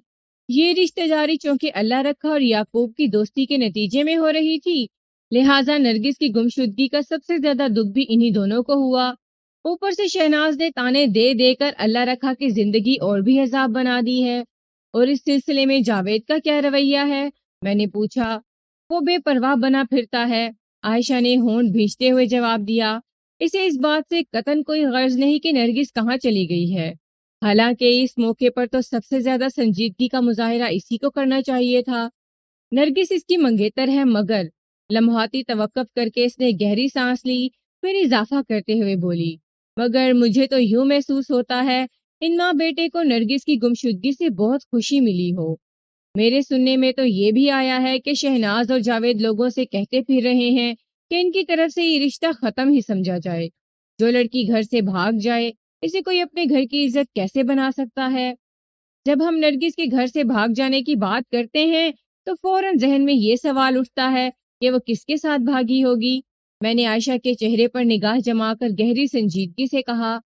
یہ رشتہ داری چونکہ اللہ رکھا اور یعقوب کی دوستی کے نتیجے میں ہو رہی تھی، لہٰذا نرگس کی گمشدگی کا سب سے زیادہ دکھ بھی انہی دونوں کو ہوا۔ اوپر سے شہناز نے تانے دے دے کر اللہ رکھا کی زندگی اور بھی عذاب بنا دی ہے۔ اور اس سلسلے میں جاوید کا کیا رویہ ہے؟ میں نے پوچھا۔ وہ بے پرواہ بنا پھرتا ہے، عائشہ نے ہونٹ بھینچتے ہوئے جواب دیا۔ اسے اس بات سے قطعاً کوئی غرض نہیں کہ نرگس کہاں چلی گئی ہے، حالانکہ اس موقع پر تو سب سے زیادہ سنجیدگی کا مظاہرہ اسی کو کرنا چاہیے تھا۔ نرگس اس کی منگیتر ہے، مگر لمحاتی توقف کر کے اس نے گہری سانس لی، پھر اضافہ کرتے ہوئے بولی، مگر مجھے تو یوں محسوس ہوتا ہے ان ماں بیٹے کو نرگس کی گمشدگی سے بہت خوشی ملی ہو۔ میرے سننے میں تو یہ بھی آیا ہے کہ شہناز اور جاوید لوگوں سے کہتے پھر رہے ہیں کہ ان کی طرف سے یہ رشتہ ختم ہی سمجھا جائے۔ جو لڑکی گھر سے بھاگ جائے اسے کوئی اپنے گھر کی عزت کیسے بنا سکتا ہے؟ جب ہم نرگس کے گھر سے بھاگ جانے کی بات کرتے ہیں تو فوراً ذہن میں یہ سوال اٹھتا ہے کہ وہ کس کے ساتھ بھاگی ہوگی۔ میں نے عائشہ کے چہرے پر نگاہ جما کر گہری سنجیدگی سے کہا،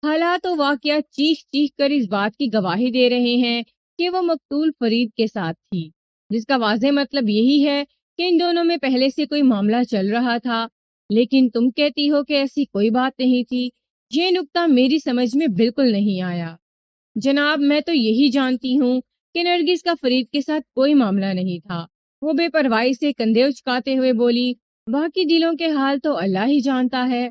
حالات و واقعات چیخ چیخ کر اس بات کی گواہی دے رہے ہیں کہ وہ مقتول فرید کے ساتھ تھی، جس کا واضح مطلب یہی ہے کہ ان دونوں میں پہلے سے کوئی معاملہ چل رہا تھا، لیکن تم کہتی ہو کہ ایسی کوئی بات نہیں تھی۔ یہ نکتہ میری سمجھ میں بالکل نہیں آیا۔ جناب، میں تو یہی جانتی ہوں کہ نرگس کا فرید کے ساتھ کوئی معاملہ نہیں تھا۔ وہ بے پرواہی سے کندھے اچکاتے ہوئے بولی، باقی دلوں کے حال تو اللہ ہی جانتا ہے۔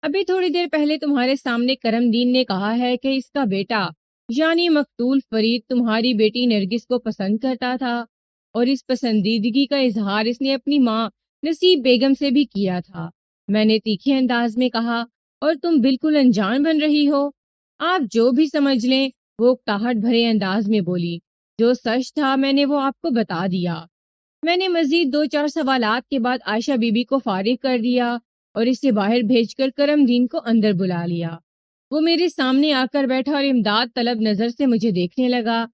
ابھی تھوڑی دیر پہلے تمہارے سامنے کرم دین نے کہا ہے کہ اس کا بیٹا یعنی مقتول فرید تمہاری بیٹی نرگس کو پسند کرتا تھا، اور اس پسندیدگی کا اظہار اس نے اپنی ماں نصیب بیگم سے بھی کیا تھا۔ میں نے تیکھے انداز میں کہا، اور تم بالکل انجان بن رہی ہو۔ آپ جو بھی سمجھ لیں، وہ اکتاہٹ بھرے انداز میں بولی، جو سچ تھا میں نے وہ آپ کو بتا دیا۔ میں نے مزید 2-4 سوالات کے بعد عائشہ بی بی کو فارغ کر دیا اور اسے باہر بھیج کر کرم دین کو اندر بلا لیا۔ وہ میرے سامنے آ کر بیٹھا اور امداد طلب نظر سے مجھے دیکھنے لگا۔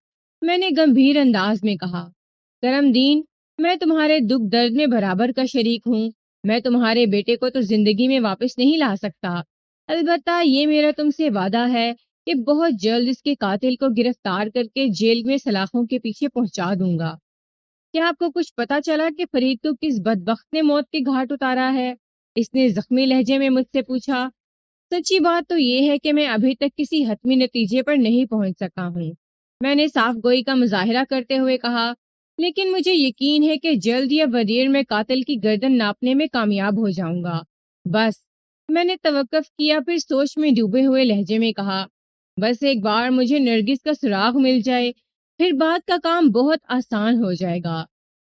میں نے گمبھیر انداز میں کہا، کرم دین، میں تمہارے دکھ درد میں برابر کا شریک ہوں۔ میں تمہارے بیٹے کو تو زندگی میں واپس نہیں لا سکتا، البتہ یہ میرا تم سے وعدہ ہے کہ بہت جلد اس کے قاتل کو گرفتار کر کے جیل میں سلاخوں کے پیچھے پہنچا دوں گا۔ کیا آپ کو کچھ پتا چلا کہ فرید کو کس بدبخت نے موت کے گھاٹ اتارا ہے؟ اس نے زخمی لہجے میں مجھ سے پوچھا۔ سچی بات تو یہ ہے کہ میں ابھی تک کسی حتمی نتیجے پر نہیں پہنچ سکا ہوں، میں نے صاف گوئی کا مظاہرہ کرتے ہوئے کہا، لیکن مجھے یقین ہے کہ جلد یا بدیر میں قاتل کی گردن ناپنے میں کامیاب ہو جاؤں گا۔ بس، میں نے توقف کیا، پھر سوچ میں ڈوبے ہوئے لہجے میں کہا، بس ایک بار مجھے نرگس کا سراغ مل جائے، پھر بات کا کام بہت آسان ہو جائے گا۔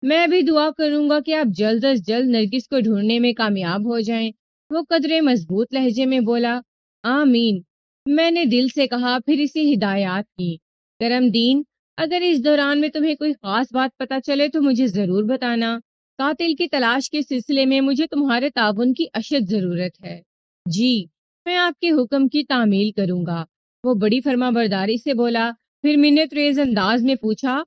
میں بھی دعا کروں گا کہ آپ جلد از جلد نرگس کو ڈھونڈنے میں کامیاب ہو جائیں۔ وہ قدرے مضبوط لہجے میں بولا، آمین۔ میں نے دل سے کہا، پھر اسے ہدایات کی، کرم دین، اگر اس دوران میں تمہیں کوئی خاص بات پتہ چلے تو مجھے ضرور بتانا۔ قاتل کی تلاش کے سلسلے میں مجھے تمہارے تعاون کی اشد ضرورت ہے۔ جی، میں آپ کے حکم کی تعمیل کروں گا، وہ بڑی فرما برداری سے بولا، پھر منت ریز انداز میں پوچھا،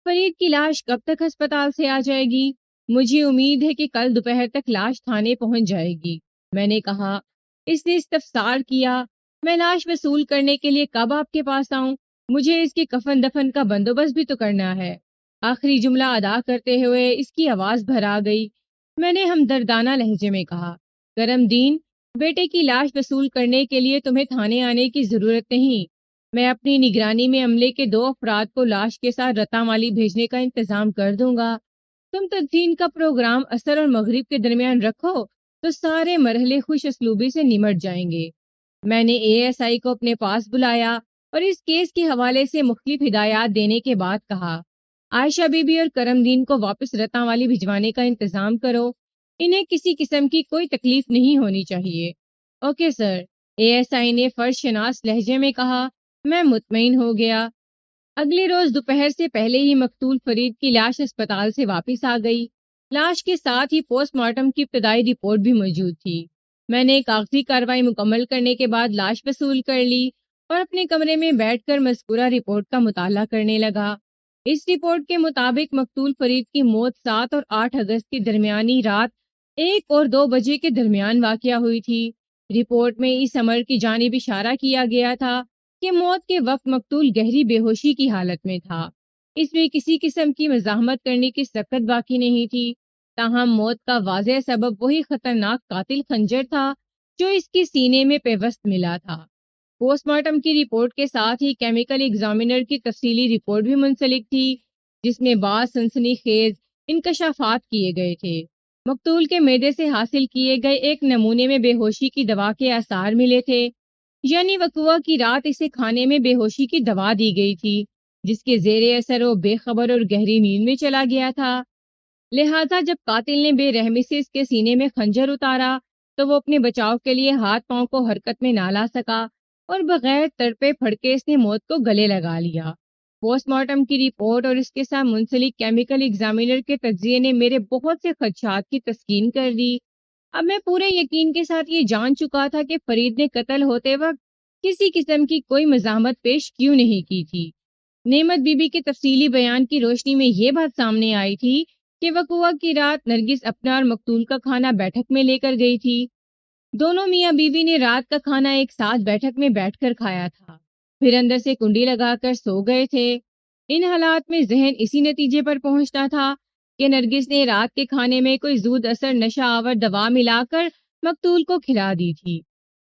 فرید کی لاش کب تک ہسپتال سے آ جائے گی؟ مجھے امید ہے کہ کل دوپہر تک لاش تھانے پہنچ جائے گی، میں نے کہا۔ اس نے استفسار کیا، میں لاش وصول کرنے کے لیے کب آپ کے پاس آؤں؟ مجھے اس کے کفن دفن کا بندوبست بھی تو کرنا ہے۔ آخری جملہ ادا کرتے ہوئے اس کی آواز بھر آ گئی۔ میں نے ہمدردانہ لہجے میں کہا، کرم دین، بیٹے کی لاش وصول کرنے کے لیے تمہیں تھانے آنے کی ضرورت نہیں۔ میں اپنی نگرانی میں عملے کے 2 افراد کو لاش کے ساتھ رتامالی بھیجنے کا انتظام کر دوں گا۔ تم تدفین کا پروگرام عصر اور مغرب کے درمیان رکھو تو سارے مرحلے خوش اسلوبی سے نمٹ جائیں گے۔ میں نے ASI کو اپنے پاس بلایا اور اس کیس کے حوالے سے مختلف ہدایات دینے کے بعد کہا، عائشہ بی بی اور کرم دین کو واپس رتامالی بھجوانے کا انتظام کرو۔ انہیں کسی قسم کی کوئی تکلیف نہیں ہونی چاہیے۔ اوکے سر، ASI نے فرض شناس لہجے میں کہا۔ میں مطمئن ہو گیا۔ اگلے روز دوپہر سے پہلے ہی مقتول فرید کی لاش اسپتال سے واپس آ گئی۔ لاش کے ساتھ ہی پوسٹ مارٹم کی ابتدائی رپورٹ بھی موجود تھی۔ میں نے کاغذی کارروائی مکمل کرنے کے بعد لاش وصول کر لی اور اپنے کمرے میں بیٹھ کر مذکورہ رپورٹ کا مطالعہ کرنے لگا۔ اس رپورٹ کے مطابق مقتول فرید کی موت 7 اور 8 اگست کی درمیانی رات 1 اور 2 بجے کے درمیان واقع ہوئی تھی۔ رپورٹ میں اس امر کی جانب اشارہ کیا گیا تھا کہ موت کے وقت مقتول گہری بے ہوشی کی حالت میں تھا۔ اس میں کسی قسم کی مزاحمت کرنے کی سکت باقی نہیں تھی۔ تاہم موت کا واضح سبب وہی خطرناک قاتل خنجر تھا جو اس کے سینے میں پیوست ملا تھا۔ پوسٹ مارٹم کی رپورٹ کے ساتھ ہی کیمیکل ایگزامینر کی تفصیلی رپورٹ بھی منسلک تھی، جس میں بعض سنسنی خیز انکشافات کیے گئے تھے۔ مقتول کے معدے سے حاصل کیے گئے ایک نمونے میں بے ہوشی کی دوا کے آثار ملے تھے، یعنی وقوع کی رات اسے کھانے میں بے ہوشی کی دوا دی گئی تھی، جس کے زیر اثر وہ بے خبر اور گہری نیند میں چلا گیا تھا۔ لہٰذا جب قاتل نے بے رحمی سے اس کے سینے میں خنجر اتارا تو وہ اپنے بچاؤ کے لیے ہاتھ پاؤں کو حرکت میں نہ لا سکا اور بغیر تڑپے پھڑکے اس نے موت کو گلے لگا لیا۔ پوسٹ مارٹم کی رپورٹ اور اس کے ساتھ منسلک کیمیکل ایگزامینر کے تجزیے نے میرے بہت سے خدشات کی تسکین کر دی۔ اب میں پورے یقین کے ساتھ یہ جان چکا تھا کہ فرید نے قتل ہوتے وقت کسی قسم کی کوئی مزاحمت پیش کیوں نہیں کی تھی۔ نعمت بی بی کے تفصیلی بیان کی روشنی میں یہ بات سامنے آئی تھی کہ وقوع کی رات نرگس اپنا اور مقتول کا کھانا بیٹھک میں لے کر گئی تھی۔ دونوں میاں بیوی نے رات کا کھانا ایک ساتھ بیٹھک میں بیٹھ کر کھایا تھا، پھر اندر سے کنڈی لگا کر سو گئے تھے۔ ان حالات میں ذہن اسی نتیجے پر پہنچتا تھا کہ نرگس نے رات کے کھانے میں کوئی زود اثر نشہ آور دوا ملا کر مقتول کو کھلا دی تھی۔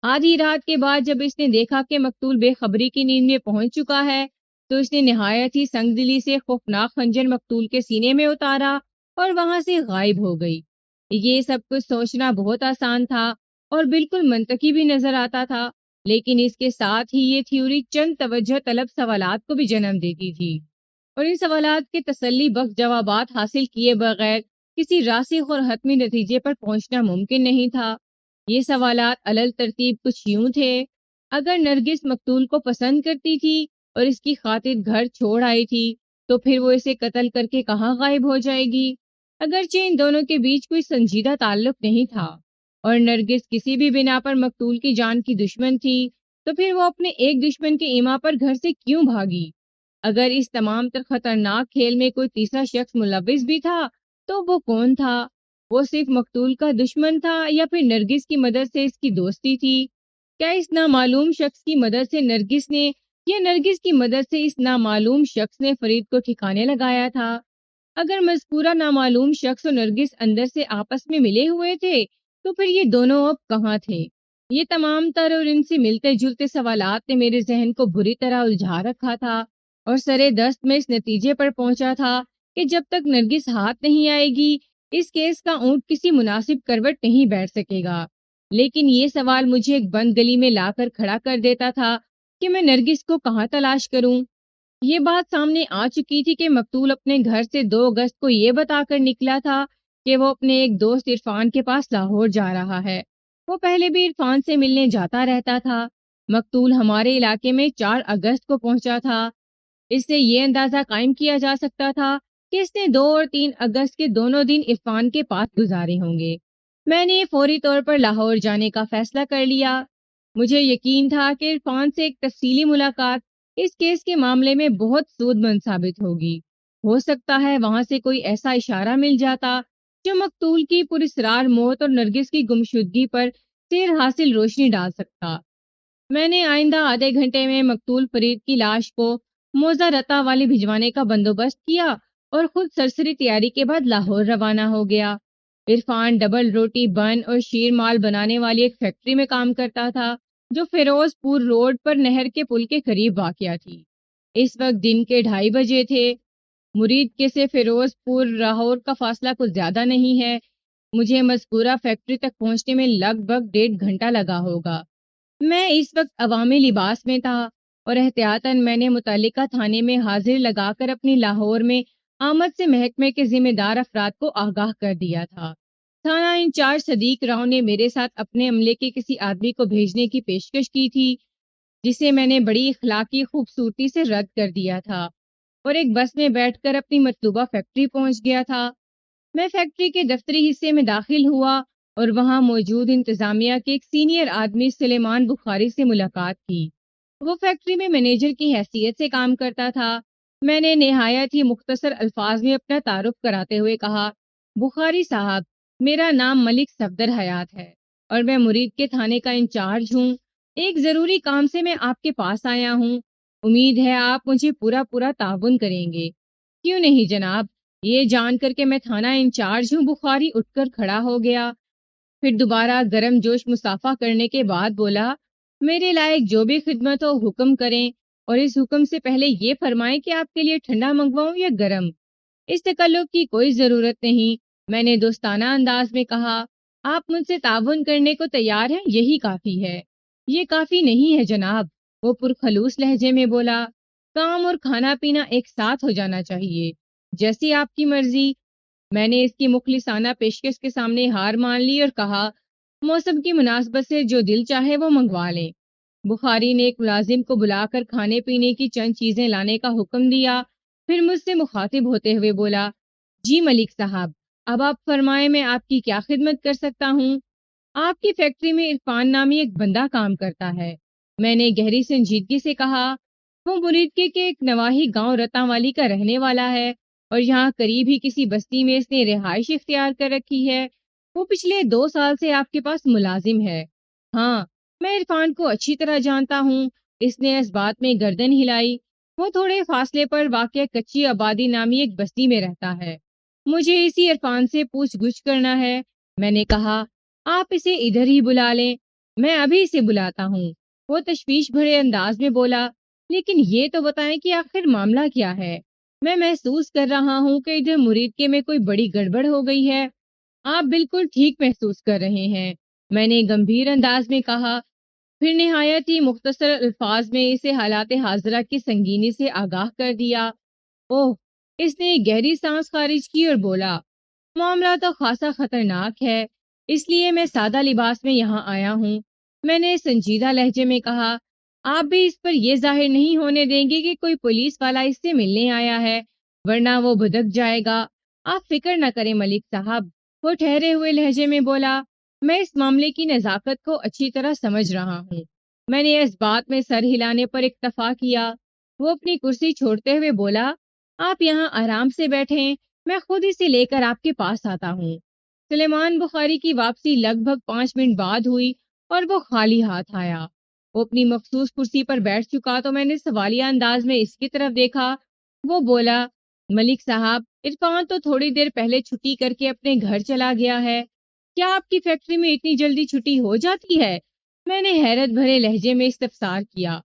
آدھی رات کے بعد جب اس نے دیکھا کہ مقتول بے خبری کی نیند میں پہنچ چکا ہے تو اس نے نہایت ہی سنگ دلی سے خوفناک خنجر مقتول کے سینے میں اتارا اور وہاں سے غائب ہو گئی۔ یہ سب کچھ سوچنا بہت آسان تھا اور بالکل منطقی بھی نظر آتا تھا، لیکن اس کے ساتھ ہی یہ تھیوری چند توجہ طلب سوالات کو بھی جنم دیتی تھی، اور ان سوالات کے تسلی بخش جوابات حاصل کیے بغیر کسی راسخ اور حتمی نتیجے پر پہنچنا ممکن نہیں تھا۔ یہ سوالات علل ترتیب کچھ یوں تھے: اگر نرگس مقتول کو پسند کرتی تھی اور اس کی خاطر گھر چھوڑ آئی تھی تو پھر وہ اسے قتل کر کے کہاں غائب ہو جائے گی؟ اگرچہ ان دونوں کے بیچ کوئی سنجیدہ تعلق نہیں تھا اور نرگس کسی بھی بنا پر مقتول کی جان کی دشمن تھی، تو پھر وہ اپنے ایک دشمن کے ایما پر گھر سے کیوں بھاگی؟ اگر اس تمام تر خطرناک کھیل میں کوئی تیسرا شخص ملوث بھی تھا تو وہ کون تھا؟ وہ صرف مقتول کا دشمن تھا یا پھر نرگس کی مدد سے اس کی دوستی تھی؟ کیا اس نامعلوم شخص کی مدد سے نرگس نے یا نرگس کی مدد سے اس نامعلوم شخص نے فرید کو ٹھکانے لگایا تھا؟ اگر مذکورہ نامعلوم شخص اور نرگس اندر سے آپس میں ملے ہوئے تھے تو پھر یہ دونوں اب کہاں تھے؟ یہ تمام تر اور ان سے ملتے جلتے سوالات نے میرے ذہن کو بری طرح الجھا رکھا تھا اور سرے دست میں اس نتیجے پر پہنچا تھا کہ جب تک نرگس ہاتھ نہیں آئے گی اس کیس کا اونٹ کسی مناسب کروٹ نہیں بیٹھ سکے گا۔ لیکن یہ سوال مجھے ایک بند گلی میں لا کر کھڑا کر دیتا تھا کہ میں نرگس کو کہاں تلاش کروں۔ یہ بات سامنے آ چکی تھی کہ مقتول اپنے گھر سے 2 اگست کو یہ بتا کر نکلا تھا کہ وہ اپنے ایک دوست عرفان کے پاس لاہور جا رہا ہے۔ وہ پہلے بھی عرفان سے ملنے جاتا رہتا تھا۔ مقتول ہمارے علاقے میں 4 اگست کو پہنچا تھا۔ اس سے یہ اندازہ قائم کیا جا سکتا تھا کہ اس نے 2 اور 3 اگست کے دونوں دن عرفان کے پاس گزارے ہوں گے۔ میں نے فوری طور پر لاہور جانے کا فیصلہ کر لیا۔ مجھے یقین تھا کہ عرفان سے ایک تفصیلی ملاقات اس کیس کے معاملے میں بہت سود مند ثابت ہوگی۔ ہو سکتا ہے وہاں سے کوئی ایسا اشارہ مل جاتا جو مقتول کی پراسرار موت اور نرگس کی گمشدگی پر سیر حاصل روشنی ڈال سکتا۔ میں نے آئندہ آدھے گھنٹے میں مقتول فرید کی لاش کو موزہ رتا والی بھجوانے کا بندوبست کیا اور خود سرسری تیاری کے بعد لاہور روانہ ہو گیا۔ عرفان ڈبل روٹی بن اور شیر مال بنانے والی ایک فیکٹری میں کام کرتا تھا جو فیروز پور روڈ پر نہر کے پل کے قریب واقع تھی۔ اس وقت دن کے 2:30 بجے تھے۔ مرید کے سے فیروز پور لاہور کا فاصلہ کچھ زیادہ نہیں ہے۔ مجھے مذکورہ فیکٹری تک پہنچنے میں لگ بھگ 1.5 گھنٹہ لگا ہوگا۔ میں اس وقت عوامی لباس میں تھا اور احتیاطاً میں نے متعلقہ تھانے میں حاضر لگا کر اپنی لاہور میں آمد سے محکمے کے ذمہ دار افراد کو آگاہ کر دیا تھا۔ تھانہ انچارج صدیق راؤ نے میرے ساتھ اپنے عملے کے کسی آدمی کو بھیجنے کی پیشکش کی تھی، جسے میں نے بڑی اخلاقی خوبصورتی سے رد کر دیا تھا اور ایک بس میں بیٹھ کر اپنی مطلوبہ فیکٹری پہنچ گیا تھا۔ میں فیکٹری کے دفتری حصے میں داخل ہوا اور وہاں موجود انتظامیہ کے ایک سینئر آدمی سلیمان بخاری سے ملاقات کی۔ وہ فیکٹری میں مینیجر کی حیثیت سے کام کرتا تھا۔ میں نے نہایت ہی مختصر الفاظ میں اپنا تعارف کراتے ہوئے کہا، بخاری صاحب، میرا نام ملک صفدر حیات ہے اور میں مرید کے تھانے کا انچارج ہوں۔ ایک ضروری کام سے میں آپ کے پاس آیا ہوں۔ امید ہے آپ مجھے پورا تعاون کریں گے۔ کیوں نہیں جناب، یہ جان کر کے میں تھانہ انچارج ہوں۔ بخاری اٹھ کر کھڑا ہو گیا، پھر دوبارہ گرم جوش مصافحہ کرنے کے بعد بولا، میرے لائق جو بھی خدمت ہو حکم کریں، اور اس حکم سے پہلے یہ فرمائیں کہ آپ کے لیے ٹھنڈا منگواؤں یا گرم؟ اس تکلف کی کوئی ضرورت نہیں، میں نے دوستانہ انداز میں کہا۔ آپ مجھ سے تعاون کرنے کو تیار ہیں، یہی کافی ہے۔ یہ کافی نہیں ہے جناب، وہ پرخلوص لہجے میں بولا، کام اور کھانا پینا ایک ساتھ ہو جانا چاہیے، جیسی آپ کی مرضی۔ میں نے اس کی مخلصانہ پیشکش کے سامنے ہار مان لی اور کہا، موسم کی مناسبت سے جو دل چاہے وہ منگوا لیں۔ بخاری نے ایک ملازم کو بلا کر کھانے پینے کی چند چیزیں لانے کا حکم دیا، پھر مجھ سے مخاطب ہوتے ہوئے بولا، جی ملک صاحب، اب آپ فرمائیں میں آپ کی کیا خدمت کر سکتا ہوں؟ آپ کی فیکٹری میں عرفان نامی ایک بندہ کام کرتا ہے۔ میں نے گہری سنجیدگی سے کہا، وہ مرید کے ایک نواحی گاؤں رتاں والی کا رہنے والا ہے اور یہاں قریب ہی کسی بستی میں اس نے رہائش اختیار کر رکھی ہے۔ وہ پچھلے 2 سال سے آپ کے پاس ملازم ہے۔ ہاں، میں عرفان کو اچھی طرح جانتا ہوں۔ اس نے اس بات میں گردن ہلائی۔ وہ تھوڑے فاصلے پر واقع کچی آبادی نامی ایک بستی میں رہتا ہے۔ مجھے اسی عرفان سے پوچھ گچھ کرنا ہے۔ میں نے کہا، آپ اسے ادھر ہی بلا لیں، میں ابھی اسے بلاتا ہوں۔ وہ تشویش بھرے انداز میں بولا، لیکن یہ تو بتائیں کہ آخر معاملہ کیا ہے؟ میں محسوس کر رہا ہوں کہ ادھر مرید کے میں کوئی بڑی گڑبڑ ہو گئی ہے۔ آپ بالکل ٹھیک محسوس کر رہے ہیں، میں نے گمبھیر انداز میں کہا، پھر نہایت ہی مختصر الفاظ میں اسے حالات حاضرہ کی سنگینی سے آگاہ کر دیا۔ اوہ، اس نے ایک گہری سانس خارج کی اور بولا، معاملہ تو خاصا خطرناک ہے، اس لیے میں سادہ لباس میں یہاں آیا ہوں۔ میں نے سنجیدہ لہجے میں کہا، آپ بھی اس پر یہ ظاہر نہیں ہونے دیں گے کہ کوئی پولیس والا اس سے ملنے آیا ہے، ورنہ وہ بھدک جائے گا۔ آپ فکر نہ کریں ملک صاحب، وہ ٹھہرے ہوئے لہجے میں بولا، میں اس معاملے کی نزاکت کو اچھی طرح سمجھ رہا ہوں۔ میں نے اس بات میں سر ہلانے پر اکتفا کیا۔ وہ اپنی کرسی چھوڑتے ہوئے بولا، آپ یہاں آرام سے بیٹھیں، میں خود اسے لے کر آپ کے پاس آتا ہوں۔ سلیمان بخاری کی واپسی لگ بھگ 5 منٹ بعد ہوئی اور وہ خالی ہاتھ آیا۔ وہ اپنی مخصوص کرسی پر بیٹھ چکا تو میں نے سوالیہ انداز میں اس کی طرف دیکھا۔ وہ بولا، ملک صاحب، عرفان تو تھوڑی دیر پہلے چھٹی کر کے اپنے گھر چلا گیا ہے۔ کیا آپ کی فیکٹری میں اتنی جلدی چھٹی ہو جاتی ہے؟ میں نے حیرت بھرے لہجے میں استفسار کیا۔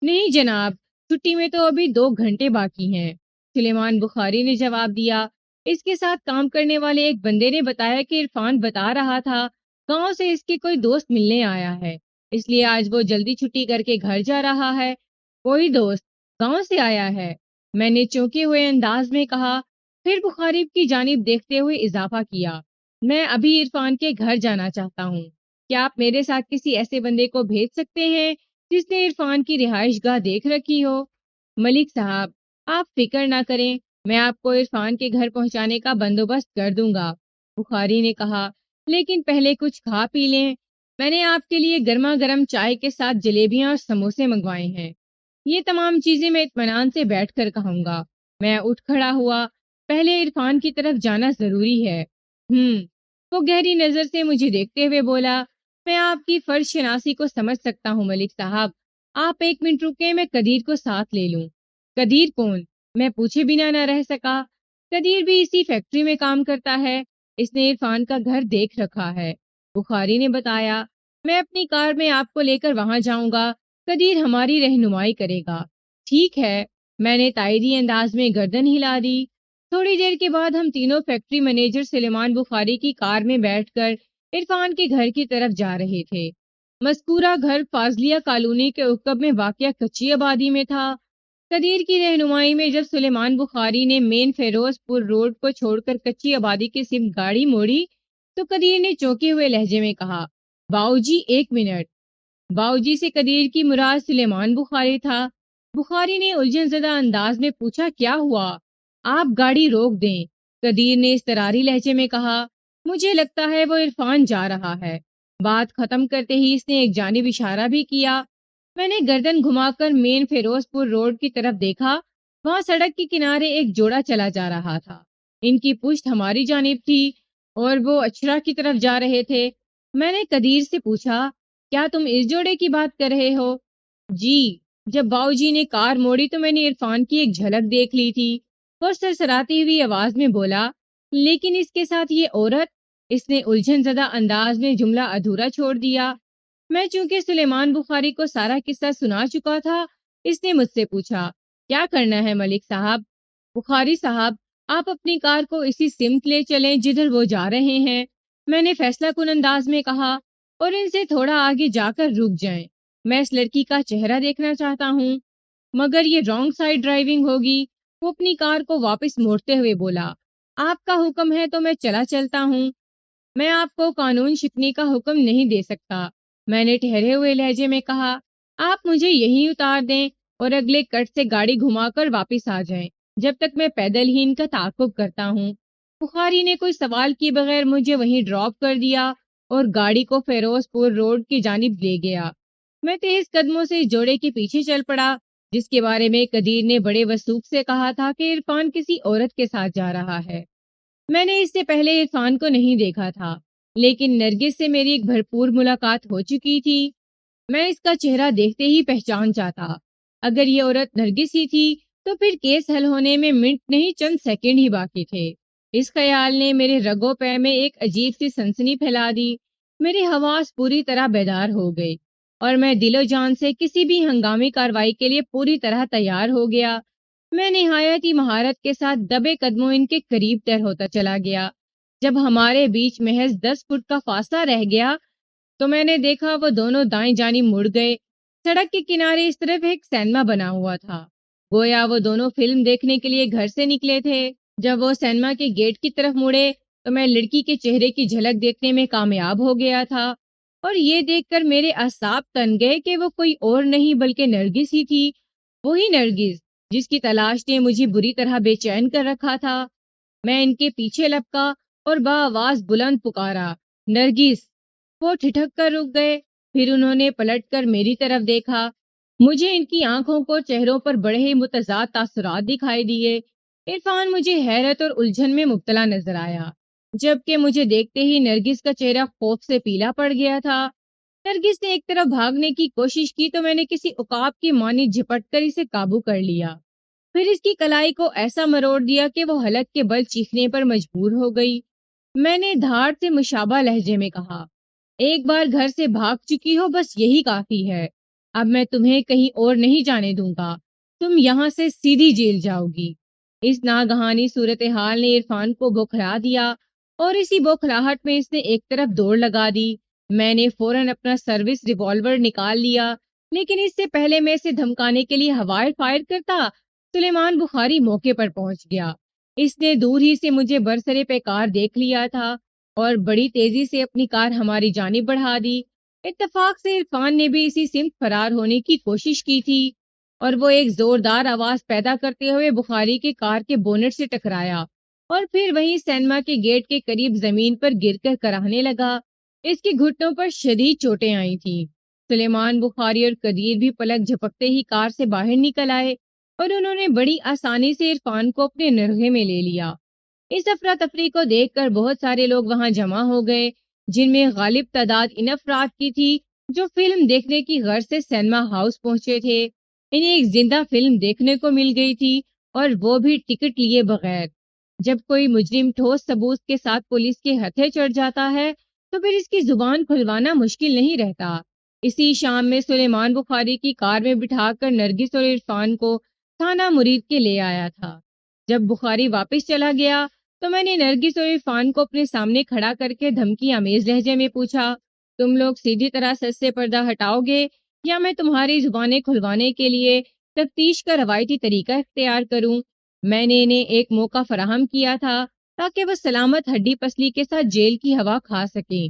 نہیں جناب، چھٹی میں تو ابھی 2 گھنٹے باقی ہیں، سلیمان بخاری نے جواب دیا۔ اس کے ساتھ کام کرنے والے ایک بندے نے بتایا کہ عرفان بتا رہا تھا گاؤں سے اس کے کوئی دوست ملنے آیا ہے، اس لیے آج وہ جلدی چھٹی کر کے گھر جا رہا ہے۔ کوئی دوست گاؤں سے آیا ہے؟ میں نے چونکے ہوئے انداز میں کہا، پھر بخاری کی جانب دیکھتے ہوئے اضافہ کیا، میں ابھی عرفان کے گھر جانا چاہتا ہوں۔ کیا آپ میرے ساتھ کسی ایسے بندے کو بھیج سکتے ہیں جس نے عرفان کی رہائش گاہ دیکھ رکھی ہو؟ ملک صاحب، آپ فکر نہ کریں، میں آپ کو عرفان کے گھر پہنچانے کا بندوبست کر دوں گا، بخاری نے کہا، لیکن پہلے کچھ کھا پی لیں۔ میں نے آپ کے لیے گرما گرم چائے کے ساتھ جلیبیاں اور سموسے منگوائے ہیں۔ یہ تمام چیزیں میں اطمینان سے بیٹھ کر کہوں گا۔ میں اٹھ کھڑا ہوا، پہلے عرفان کی طرف جانا ضروری ہے۔ وہ گہری نظر سے مجھے دیکھتے ہوئے بولا، میں آپ کی فرض شناسی کو سمجھ سکتا ہوں ملک صاحب، آپ 1 منٹ رکیں، میں قدیر کو ساتھ لے لوں۔ قدیر کون؟ میں پوچھے بنا نہ رہ سکا۔ قدیر بھی اسی فیکٹری میں کام کرتا ہے، اس نے عرفان کا گھر دیکھ رکھا ہے، بخاری نے بتایا۔ میں اپنی کار میں آپ کو لے کر وہاں جاؤں گا، قدیر ہماری رہنمائی کرے گا۔ ٹھیک ہے، میں نے تائیدی انداز میں گردن ہلا دی۔ تھوڑی دیر کے بعد ہم تینوں فیکٹری مینیجر سلیمان بخاری کی کار میں بیٹھ کر عرفان کے گھر کی طرف جا رہے تھے۔ مذکورہ گھر فاضلیہ کالونی کے عقب میں واقع کچی آبادی میں تھا۔ قدیر کی رہنمائی میں جب سلیمان بخاری نے مین فیروز پور روڈ کو چھوڑ کر کچی آبادی کی سمت گاڑی موڑی تو قدیر نے چونکے ہوئے لہجے میں کہا، باؤ جی 1 منٹ۔ باؤ جی سے قدیر کی مراد سلیمان بخاری تھا۔ بخاری نے الجھن زدہ انداز میں پوچھا، کیا ہوا؟ آپ گاڑی روک دیں، قدیر نے اضطراری لہجے میں کہا، مجھے لگتا ہے وہ عرفان جا رہا ہے۔ بات ختم کرتے ہی اس نے ایک جانب اشارہ بھی کیا۔ میں نے گردن گھما کر مین فیروز پور روڈ کی طرف دیکھا، وہاں سڑک کے کنارے ایک جوڑا چلا جا رہا تھا، ان کی پشت ہماری جانب تھی اور وہ اچھرا کی طرف جا رہے تھے۔ میں نے قدیر سے پوچھا، کیا تم اس جوڑے کی بات کر رہے ہو؟ جی، جب باؤ جی نے کار موڑی تو میں نے عرفان کی ایک جھلک دیکھ لی تھی۔ وہ سرسراتی ہوئی آواز میں بولا، لیکن اس کے ساتھ یہ عورت؟ اس نے الجھن زدہ انداز میں جملہ ادھورا چھوڑ دیا۔ میں چونکہ سلیمان بخاری کو سارا قصہ سنا چکا تھا، اس نے مجھ سے پوچھا، کیا کرنا ہے ملک صاحب؟ بخاری صاحب، آپ اپنی کار کو اسی سمت لے چلیں جدھر وہ جا رہے ہیں، میں نے فیصلہ کن انداز میں کہا، اور ان سے تھوڑا آگے جا کر رک جائیں، میں اس لڑکی کا چہرہ دیکھنا چاہتا ہوں۔ مگر یہ رانگ سائڈ ڈرائیونگ ہوگی۔ وہ اپنی کار کو واپس موڑتے ہوئے بولا، آپ کا حکم ہے تو میں چلا چلتا ہوں، میں آپ کو قانون شکنی کا حکم نہیں دے سکتا۔ میں نے ٹھہرے ہوئے لہجے میں کہا، آپ مجھے یہیں اتار دیں اور اگلے کٹ سے گاڑی گھما کر واپس آ جائیں، جب تک میں پیدل ہی ان کا تعاقب کرتا ہوں۔ بخاری نے کوئی سوال کیے بغیر مجھے وہیں ڈراپ کر دیا اور گاڑی کو فیروز پور روڈ کی جانب لے گیا۔ میں تیز قدموں سے اس جوڑے کے پیچھے چل پڑا، جس کے بارے میں قدیر نے بڑے وثوق سے کہا تھا کہ عرفان کسی عورت کے ساتھ جا رہا ہے۔ میں نے اس سے پہلے عرفان کو نہیں دیکھا تھا، لیکن نرگس سے میری ایک بھرپور ملاقات ہو چکی تھی۔ میں اس کا چہرہ دیکھتے ہی پہچان جاتا۔ اگر یہ عورت نرگس ہی تھی تو پھر کیس حل ہونے میں منٹ نہیں چند سیکنڈ ہی باقی تھے۔ اس خیال نے میرے رگوں پے میں ایک عجیب سی سنسنی پھیلا دی۔ میرے حواس پوری طرح بیدار ہو گئے اور میں دل و جان سے کسی بھی ہنگامی کاروائی کے لیے پوری طرح تیار ہو گیا۔ میں نہایت ہی مہارت کے ساتھ دبے قدموں ان کے قریب تر ہوتا چلا گیا۔ جب ہمارے بیچ محض 10 فٹ کا فاصلہ رہ گیا تو میں نے دیکھا وہ دونوں دائیں جانب مڑ گئے۔ سڑک کے کنارے اس طرف ایک سینما بنا ہوا تھا، گویا وہ دونوں فلم دیکھنے کے لیے گھر سے نکلے تھے۔ جب وہ سینما کے گیٹ کی طرف مڑے تو میں لڑکی کے چہرے کی جھلک دیکھنے میں کامیاب ہو گیا تھا، اور یہ دیکھ کر میرے اعصاب تن گئے کہ وہ کوئی اور نہیں بلکہ نرگس ہی تھی، وہی نرگس جس کی تلاش نے مجھے بری طرح بے چین کر رکھا تھا۔ میں ان کے پیچھے لپکا اور بآواز بلند پکارا، نرگس! وہ ٹھٹک کر رک گئے، پھر انہوں نے پلٹ کر میری طرف دیکھا۔ مجھے ان کی آنکھوں کو چہروں پر بڑے ہی متضاد تاثرات دکھائی دیے۔ عرفان مجھے حیرت اور الجھن میں مبتلا نظر آیا، جبکہ مجھے دیکھتے ہی نرگس کا چہرہ خوف سے پیلا پڑ گیا تھا۔ نرگس نے ایک طرف بھاگنے کی کوشش کی تو میں نے کسی عقاب کی مانند جھپٹ کر اسے قابو کر لیا، پھر اس کی کلائی کو ایسا مروڑ دیا کہ وہ حلق کے بل چیخنے پر مجبور ہو گئی۔ میں نے دھاڑ سے مشابہ لہجے میں کہا، ایک بار گھر سے بھاگ چکی ہو، بس یہی کافی ہے، اب میں تمہیں کہیں اور نہیں جانے دوں گا، تم یہاں سے سیدھی جیل جاؤ گی۔ اس ناگہانی صورتحال نے عرفان کو بوکھلا دیا اور اسی بوکھلاہٹ میں اس نے ایک طرف دوڑ لگا دی۔ میں نے فوراً اپنا سروس ریوالور نکال لیا، لیکن اس سے پہلے میں اسے دھمکانے کے لیے ہوائے فائر کرتا، سلیمان بخاری موقع پر پہنچ گیا۔ اس نے دور ہی سے مجھے برسرے پیکار دیکھ لیا تھا اور بڑی تیزی سے اپنی کار ہماری جانب بڑھا دی۔ اتفاق سے عرفان نے بھی اسی سمت فرار ہونے کی کوشش کی تھی اور وہ ایک زوردار آواز پیدا کرتے ہوئے بخاری کے کار کے بونٹ سے ٹکرایا اور پھر وہیں سینما کے گیٹ کے قریب زمین پر گر کر کراہنے لگا۔ اس کے گھٹنوں پر شدید چوٹیں آئی تھیں۔ سلیمان بخاری اور قدیر بھی پلک جھپکتے ہی کار سے باہر نکل آئے اور انہوں نے بڑی آسانی سے عرفان کو اپنے نرغے میں لے لیا۔ اس افراتفری کو دیکھ کر بہت سارے لوگ وہاں جمع ہو گئے، جن میں غالب تعداد ان افراد کی تھی جو فلم دیکھنے کی غرض سے سینما ہاؤس پہنچے تھے۔ انہیں ایک زندہ فلم دیکھنے کو مل گئی تھی، اور وہ بھی ٹکٹ لیے بغیر۔ جب کوئی مجرم ٹھوس ثبوت کے ساتھ پولیس کے ہتھے چڑھ جاتا ہے تو پھر اس کی زبان کھلوانا مشکل نہیں رہتا۔ اسی شام میں سلیمان بخاری کی کار میں بٹھا کر نرگس اور عرفان کو تھانہ مرید کے لے آیا تھا۔ جب بخاری واپس چلا گیا تو میں نے نرگس اور عرفان کو اپنے سامنے کھڑا کر کے دھمکی آمیز لہجے میں پوچھا، تم لوگ سیدھی طرح سچ سے پردہ ہٹاؤ گے یا میں تمہاری زبانیں کھلوانے کے لیے تفتیش کا روایتی طریقہ اختیار کروں؟ میں نے انہیں ایک موقع فراہم کیا تھا تاکہ وہ سلامت ہڈی پسلی کے ساتھ جیل کی ہوا کھا سکیں،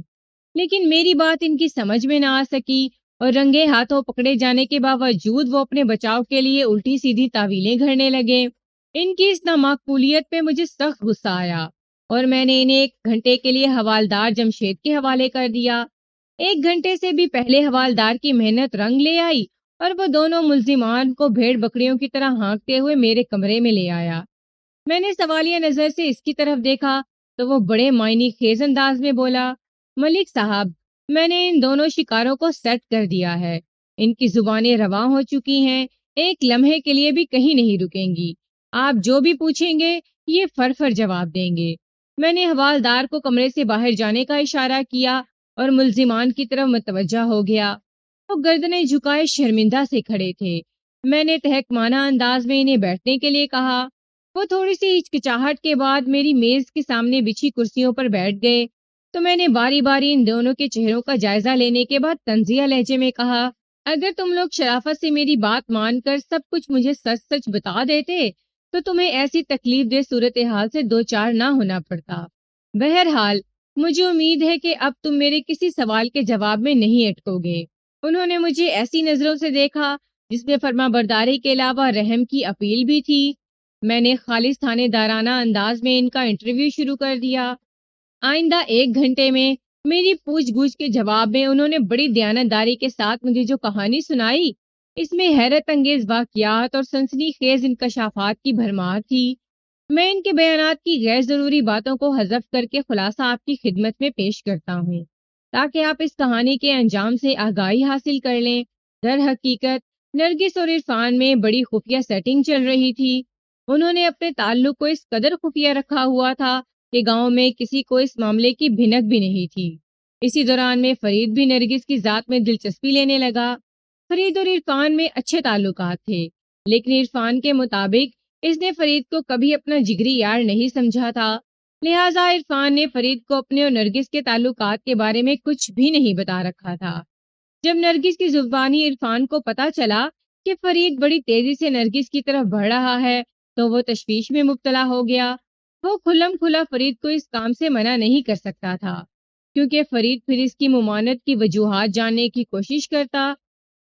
لیکن میری بات ان کی سمجھ میں نہ آ سکی اور رنگے ہاتھوں پکڑے جانے کے باوجود وہ اپنے بچاؤ کے لیے الٹی سیدھی تعویلیں گھڑنے لگے۔ ان کی اس نامقبولیت پہ مجھے سخت غصہ آیا اور میں نے انہیں 1 گھنٹے کے لیے حوالدار جمشید کے حوالے کر دیا۔ 1 گھنٹے سے بھی پہلے حوالدار کی محنت رنگ لے آئی اور وہ دونوں ملزمان کو بھیڑ بکریوں کی طرح ہانکتے ہوئے میرے کمرے میں لے آیا۔ میں نے سوالیہ نظر سے اس کی طرف دیکھا تو وہ بڑے معنی خیز انداز میں بولا، ملک صاحب، میں نے ان دونوں شکاروں کو سیٹ کر دیا ہے، ان کی زبانیں رواں ہو چکی ہیں، ایک لمحے کے لیے بھی کہیں نہیں رکیں گی، آپ جو بھی پوچھیں گے یہ فر جواب دیں گے۔ میں نے حوالدار کو کمرے سے باہر جانے کا اشارہ کیا اور ملزمان کی طرف متوجہ ہو گیا۔ وہ گردنیں جھکائے شرمندہ سے کھڑے تھے۔ میں نے تحقمانہ انداز میں انہیں بیٹھنے کے لیے کہا۔ وہ تھوڑی سی ہچکچاہٹ کے بعد میری میز کے سامنے بچھی کرسیوں پر بیٹھ گئے تو میں نے باری باری ان دونوں کے چہروں کا جائزہ لینے کے بعد طنزیہ لہجے میں کہا، اگر تم لوگ شرافت سے میری بات مان کر سب کچھ مجھے سچ سچ بتا دیتے تو تمہیں ایسی تکلیف دہ صورتحال سے دوچار نہ ہونا پڑتا۔ بہرحال مجھے امید ہے کہ اب تم میرے کسی سوال کے جواب میں نہیں اٹکو گے۔ انہوں نے مجھے ایسی نظروں سے دیکھا جس میں فرما برداری کے علاوہ رحم کی اپیل بھی تھی۔ میں نے خالص تھانے دارانہ انداز میں ان کا انٹرویو شروع کر دیا۔ آئندہ 1 گھنٹے میں میری پوچھ گچھ کے جواب میں انہوں نے بڑی دیانتداری کے ساتھ مجھے جو کہانی سنائی، اس میں حیرت انگیز واقعات اور سنسنی خیز انکشافات کی بھرمار تھی۔ میں ان کے بیانات کی غیر ضروری باتوں کو حذف کر کے خلاصہ آپ کی خدمت میں پیش کرتا ہوں تاکہ آپ اس کہانی کے انجام سے آگاہی حاصل کر لیں۔ در حقیقت نرگس اور عرفان میں بڑی خفیہ سیٹنگ چل رہی تھی۔ انہوں نے اپنے تعلق کو اس قدر خفیہ رکھا ہوا تھا کہ گاؤں میں کسی کو اس معاملے کی بھنک بھی نہیں تھی۔ اسی دوران میں فرید بھی نرگس کی ذات میں دلچسپی لینے لگا۔ فرید اور عرفان میں اچھے تعلقات تھے، لیکن عرفان کے مطابق اس نے فرید کو کبھی اپنا جگری یار نہیں سمجھا تھا، لہٰذا عرفان نے فرید کو اپنے اور نرگس کے تعلقات کے بارے میں کچھ بھی نہیں بتا رکھا تھا۔ جب نرگس کی زبانی عرفان کو پتا چلا کہ فرید بڑی تیزی سے نرگس کی طرف بڑھ رہا ہے تو وہ تشویش میں مبتلا ہو گیا۔ وہ کھلم کھلا فرید کو اس کام سے منع نہیں کر سکتا تھا کیونکہ فرید پھر اس کی ممانعت کی وجوہات جاننے کی کوشش کرتا۔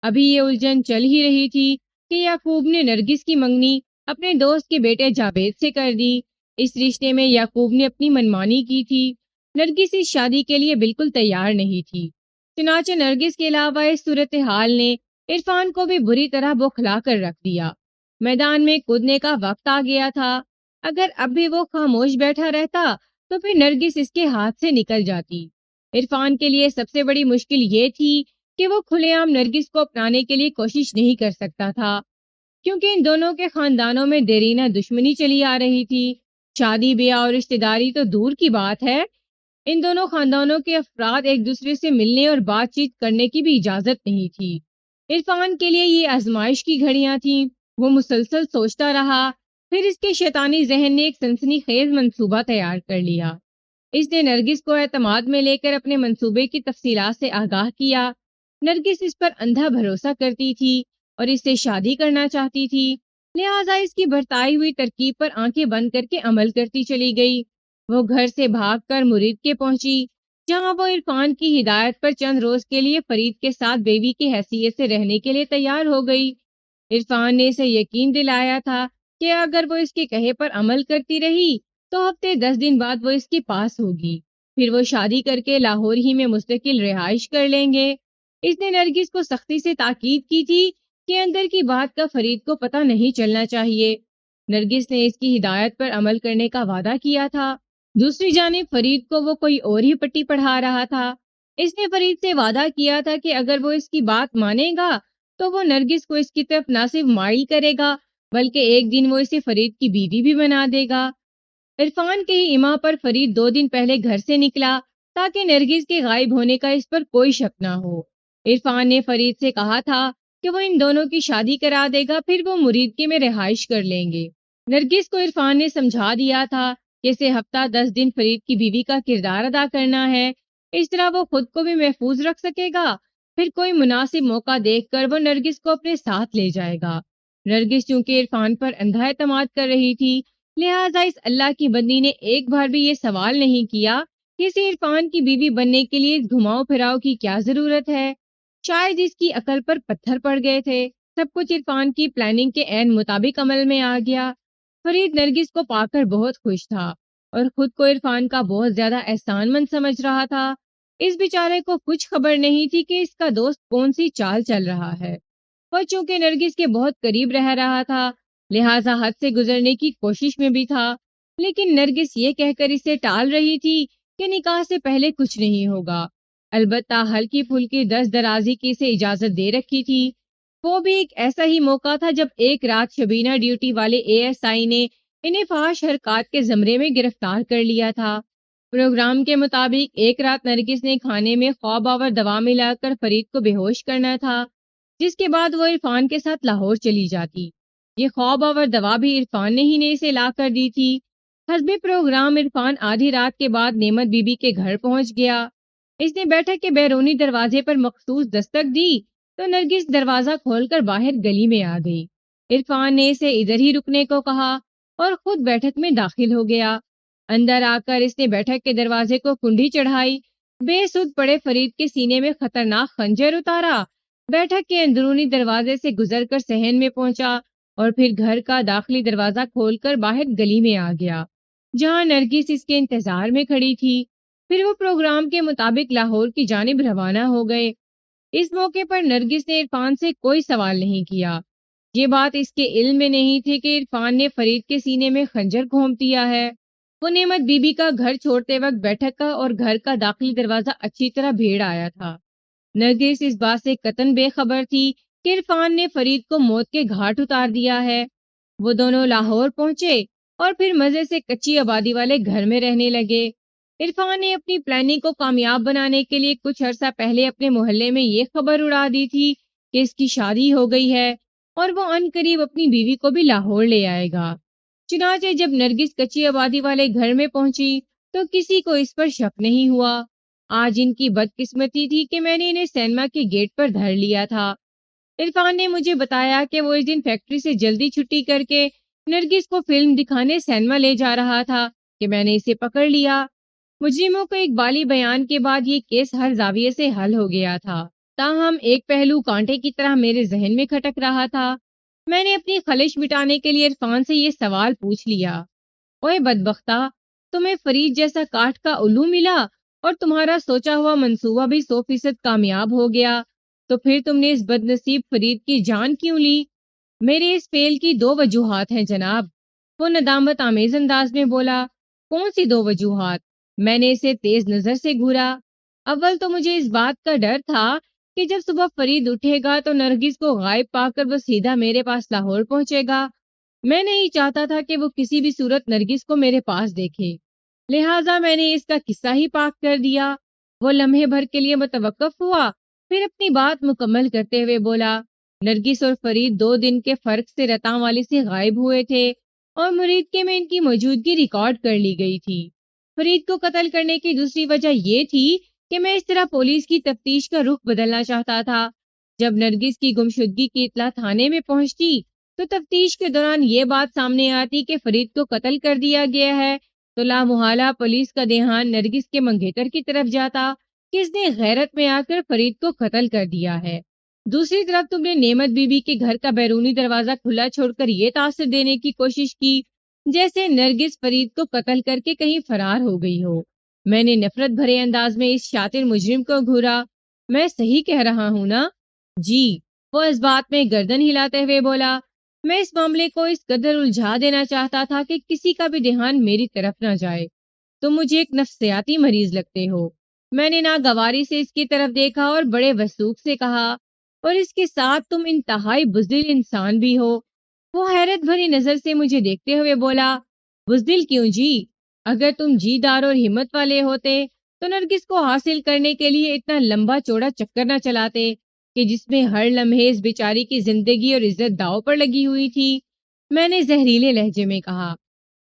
ابھی یہ الجھن چل ہی رہی تھی کہ یعقوب نے نرگس کی منگنی اپنے دوست کے بیٹے جاوید سے کر دی۔ اس رشتے میں یعقوب نے اپنی منمانی کی تھی۔ نرگس اس شادی کے لیے بالکل تیار نہیں تھی۔ چنانچہ نرگس کے علاوہ اس صورتحال نے عرفان کو بھی بری طرح بوکھلا کر رکھ دیا۔ میدان میں کودنے کا وقت آ گیا تھا۔ اگر اب بھی وہ خاموش بیٹھا رہتا تو پھر نرگس اس کے ہاتھ سے نکل جاتی۔ عرفان کے لیے سب سے بڑی مشکل یہ تھی کہ وہ کھلے عام نرگس کو اپنانے کے لیے کوشش نہیں کر سکتا تھا، کیونکہ ان دونوں کے خاندانوں میں دیرینہ دشمنی چلی آ رہی تھی۔ شادی بیاہ اور رشتہ داری تو دور کی بات ہے، ان دونوں خاندانوں کے افراد ایک دوسرے سے ملنے اور بات چیت کرنے کی بھی اجازت نہیں تھی۔ عرفان کے لیے یہ آزمائش کی گھڑیاں تھیں۔ وہ مسلسل سوچتا رہا، پھر اس کے شیطانی ذہن نے ایک سنسنی خیز منصوبہ تیار کر لیا۔ اس نے نرگس کو اعتماد میں لے کر اپنے منصوبے کی تفصیلات سے آگاہ کیا۔ نرگس اس پر اندھا بھروسہ کرتی تھی اور اس سے شادی کرنا چاہتی تھی، لہٰذا اس کی برتائی ہوئی ترکیب پر آنکھیں بند کر کے عمل کرتی چلی گئی۔ وہ گھر سے بھاگ کر مرید کے پہنچی، جہاں وہ عرفان کی ہدایت پر چند روز کے لیے فرید کے ساتھ بیوی کی حیثیت سے رہنے کے لیے تیار ہو گئی۔ عرفان نے اسے یقین دلایا تھا کہ اگر وہ اس کے کہے پر عمل کرتی رہی تو ہفتے 10 دن بعد وہ اس کے پاس ہوگی، پھر وہ شادی کر کے لاہور ہی میں مستقل رہائش کر لیں گے۔ اس نے نرگس کو سختی سے تاکید کی تھی کہ اندر کی بات کا فرید کو پتہ نہیں چلنا چاہیے۔ نرگس نے اس کی ہدایت پر عمل کرنے کا وعدہ کیا تھا۔ دوسری جانب فرید کو وہ کوئی اور ہی پٹی پڑھا رہا تھا۔ اس نے فرید سے وعدہ کیا تھا کہ اگر وہ اس کی بات مانے گا تو وہ نرگس کو اس کی طرف نہ صرف مائل کرے گا بلکہ ایک دن وہ اسے فرید کی بیوی بھی بنا دے گا۔ عرفان کے ہی ایما پر فرید 2 دن پہلے گھر سے نکلا تاکہ نرگس کے غائب ہونے کا اس پر کوئی شک نہ ہو۔ عرفان نے فرید سے کہا تھا کہ وہ ان دونوں کی شادی کرا دے گا، پھر وہ مریدکے میں رہائش کر لیں گے۔ نرگس کو عرفان نے سمجھا دیا تھا کہ اسے ہفتہ 10 دن فرید کی بیوی کا کردار ادا کرنا ہے، اس طرح وہ خود کو بھی محفوظ رکھ سکے گا، پھر کوئی مناسب موقع دیکھ کر وہ نرگس کو اپنے ساتھ لے جائے گا۔ نرگس چونکہ عرفان پر اندھا اعتماد کر رہی تھی، لہٰذا اس اللہ کی بندی نے ایک بار بھی یہ سوال نہیں کیا کہ اسے عرفان کی بیوی بننے کے لیے اس گھماؤ پھراؤ کی کیا ضرورت ہے۔ شاید اس کی عقل پر پتھر پڑ گئے تھے۔ سب کچھ عرفان کی پلاننگ کے عین مطابق عمل میں آ گیا۔ فرید نرگس کو پا کر بہت خوش تھا اور خود کو عرفان کا بہت زیادہ احسان مند سمجھ رہا تھا۔ اس بیچارے کو کچھ خبر نہیں تھی کہ اس کا دوست کون سی چال چل رہا ہے۔ وہ چونکہ نرگس کے بہت قریب رہ رہا تھا، لہٰذا حد سے گزرنے کی کوشش میں بھی تھا، لیکن نرگس یہ کہہ کر اسے ٹال رہی تھی کہ نکاح سے پہلے کچھ نہیں ہوگا۔ البتہ ہلکی پھلکی دست درازی کی اسے اجازت دے رکھی تھی۔ وہ بھی ایک ایسا ہی موقع تھا جب ایک رات شبینہ ڈیوٹی والے ASI نے انہیں فحش حرکات کے زمرے میں گرفتار کر لیا تھا۔ پروگرام کے مطابق ایک رات نرگس نے کھانے میں خواب آور دوا ملا کر فرید کو بے ہوش کرنا تھا، جس کے بعد وہ عرفان کے ساتھ لاہور چلی جاتی۔ یہ خواب آور دوا بھی عرفان نے ہی نے اسے لا کر دی تھی۔ حسب پروگرام عرفان آدھی رات کے بعد نعمت بی بی کے گھر پہنچ گیا۔ اس نے بیٹھک کے بیرونی دروازے پر مخصوص دستک دی تو نرگس دروازہ کھول کر باہر گلی میں آ گئی۔ عرفان نے اسے ادھر ہی رکنے کو کہا اور خود بیٹھک میں داخل ہو گیا۔ اندر آ کر اس نے بیٹھک کے دروازے کو کنڈی چڑھائی، بے سود پڑے فرید کے سینے میں خطرناک خنجر اتارا، بیٹھک کے اندرونی دروازے سے گزر کر صحن میں پہنچا اور پھر گھر کا داخلی دروازہ کھول کر باہر گلی میں آ گیا، جہاں نرگس اس کے انتظار میں کھڑی تھی۔ پھر وہ پروگرام کے مطابق لاہور کی جانب روانہ ہو گئے۔ اس موقع پر نرگس نے عرفان سے کوئی سوال نہیں کیا۔ یہ بات اس کے علم میں نہیں تھی کہ عرفان نے فرید کے سینے میں خنجر گھونپ دیا ہے۔ وہ نعمت بی بی کا گھر چھوڑتے وقت بیٹھک کا اور گھر کا داخلی دروازہ اچھی طرح بھیڑ آیا تھا۔ نرگس اس بات سے قطعاً بے خبر تھی کہ عرفان نے فرید کو موت کے گھاٹ اتار دیا ہے۔ وہ دونوں لاہور پہنچے اور پھر مزے سے کچی آبادی والے گھر میں رہنے لگے۔ عرفان نے اپنی پلاننگ کو کامیاب بنانے کے لیے کچھ عرصہ پہلے اپنے محلے میں یہ خبر اڑا دی تھی کہ اس کی شادی ہو گئی ہے اور وہ عنقریب اپنی بیوی کو بھی لاہور لے آئے گا۔ چنانچہ جب نرگس کچی آبادی والے گھر میں پہنچی تو کسی کو اس پر شک نہیں ہوا۔ آج ان کی بدقسمتی تھی کہ میں نے انہیں سینما کے گیٹ پر دھر لیا تھا۔ عرفان نے مجھے بتایا کہ وہ اس دن فیکٹری سے جلدی چھٹی کر کے نرگس کو فلم دکھانے سینما لے جا رہا تھا کہ میں نے اسے پکڑ لیا۔ مجرموں کو اقبالی بیان کے بعد یہ کیس ہر زاویے سے حل ہو گیا تھا، تاہم ایک پہلو کانٹے کی طرح میرے ذہن میں کھٹک رہا تھا۔ میں نے اپنی خلش مٹانے کے لیے عرفان سے یہ سوال پوچھ لیا، اوے بدبختہ، تمہیں فرید جیسا کاٹ کا الو ملا اور تمہارا سوچا ہوا منصوبہ بھی 100% کامیاب ہو گیا، تو پھر تم نے اس بد نصیب فرید کی جان کیوں لی؟ میرے اس فیل کی 2 وجوہات ہیں جناب، وہ ندامت آمیز انداز میں بولا۔ کون سی 2 وجوہات؟ میں نے اسے تیز نظر سے گھورا۔ اول تو مجھے اس بات کا ڈر تھا کہ جب صبح فرید اٹھے گا تو نرگس کو غائب پا کر وہ سیدھا میرے پاس لاہور پہنچے گا۔ میں نہیں چاہتا تھا کہ وہ کسی بھی صورت نرگس کو میرے پاس دیکھے، لہٰذا میں نے اس کا قصہ ہی پاک کر دیا۔ وہ لمحے بھر کے لیے متوقف ہوا، پھر اپنی بات مکمل کرتے ہوئے بولا، نرگس اور فرید 2 دن کے فرق سے رتاں والی سے غائب ہوئے تھے اور مریدکے میں ان کی موجودگی ریکارڈ کر لی گئی تھی۔ فرید کو قتل کرنے کی دوسری وجہ یہ تھی کہ میں اس طرح پولیس کی تفتیش کا رخ بدلنا چاہتا تھا۔ جب نرگس کی گمشدگی کی اطلاع تھانے میں پہنچتی تو تفتیش کے دوران یہ بات سامنے آتی کہ فرید کو قتل کر دیا گیا ہے تو لامحالہ پولیس کا دھیان نرگس کے منگیتر کی طرف جاتا کہ اس نے غیرت میں آ کر فرید کو قتل کر دیا ہے۔ دوسری طرف تم نے نعمت بی بی کے گھر کا بیرونی دروازہ کھلا چھوڑ کر یہ تاثر دینے کی کوشش کی جیسے نرگس فرید کو قتل کر کے کہیں فرار ہو گئی ہو۔ میں نے نفرت بھرے انداز میں اس شاطر مجرم کو گھورا، میں صحیح کہہ رہا ہوں نا؟ جی، وہ اس بات میں گردن ہلاتے ہوئے بولا۔ میں اس معاملے کو اس قدر الجھا دینا چاہتا تھا کہ کسی کا بھی دھیان میری طرف نہ جائے۔ تم مجھے ایک نفسیاتی مریض لگتے ہو۔ میں نے ناگواری سے اس کی طرف دیکھا اور بڑے وثوق سے کہا، اور اس کے ساتھ تم انتہائی بزدل انسان بھی ہو۔ وہ حیرت بھری نظر سے مجھے دیکھتے ہوئے بولا، بزدل کیوں جی؟ اگر تم جی دار اور ہمت والے ہوتے تو نرگس کو حاصل کرنے کے لیے اتنا لمبا چوڑا چکر نہ چلاتے کہ جس میں ہر لمحے اس بیچاری کی زندگی اور عزت داؤ پر لگی ہوئی تھی۔ میں نے زہریلے لہجے میں کہا،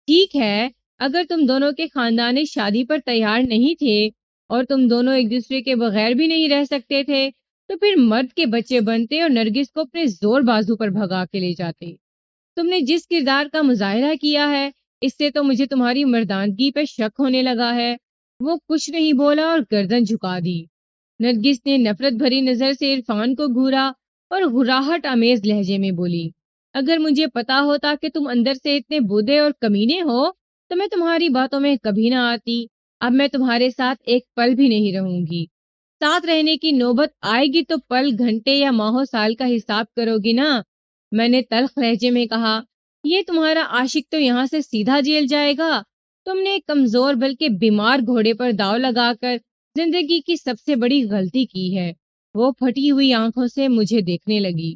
ٹھیک ہے، اگر تم دونوں کے خاندان شادی پر تیار نہیں تھے اور تم دونوں ایک دوسرے کے بغیر بھی نہیں رہ سکتے تھے تو پھر مرد کے بچے بنتے اور نرگس کو اپنے زور بازو پر بھگا کے لے جاتے۔ تم نے جس کردار کا مظاہرہ کیا ہے اس سے تو مجھے تمہاری مردانگی پہ شک ہونے لگا ہے۔ وہ کچھ نہیں بولا اور گردن جھکا دی۔ نرگس نے نفرت بھری نظر سے عرفان کو گھورا اور غراہٹ آمیز لہجے میں بولی، اگر مجھے پتا ہوتا کہ تم اندر سے اتنے بودے اور کمینے ہو تو میں تمہاری باتوں میں کبھی نہ آتی۔ اب میں تمہارے ساتھ ایک پل بھی نہیں رہوں گی۔ ساتھ رہنے کی نوبت آئے گی تو پل، گھنٹے یا ماہوں سال کا حساب کرو گی نا؟ میں نے تلخ لہجے میں کہا، یہ تمہارا عاشق تو یہاں سے سیدھا جیل جائے گا۔ تم نے کمزور بلکہ بیمار گھوڑے پر داؤ لگا کر زندگی کی سب سے بڑی غلطی کی ہے۔ وہ پھٹی ہوئی آنکھوں سے مجھے دیکھنے لگی۔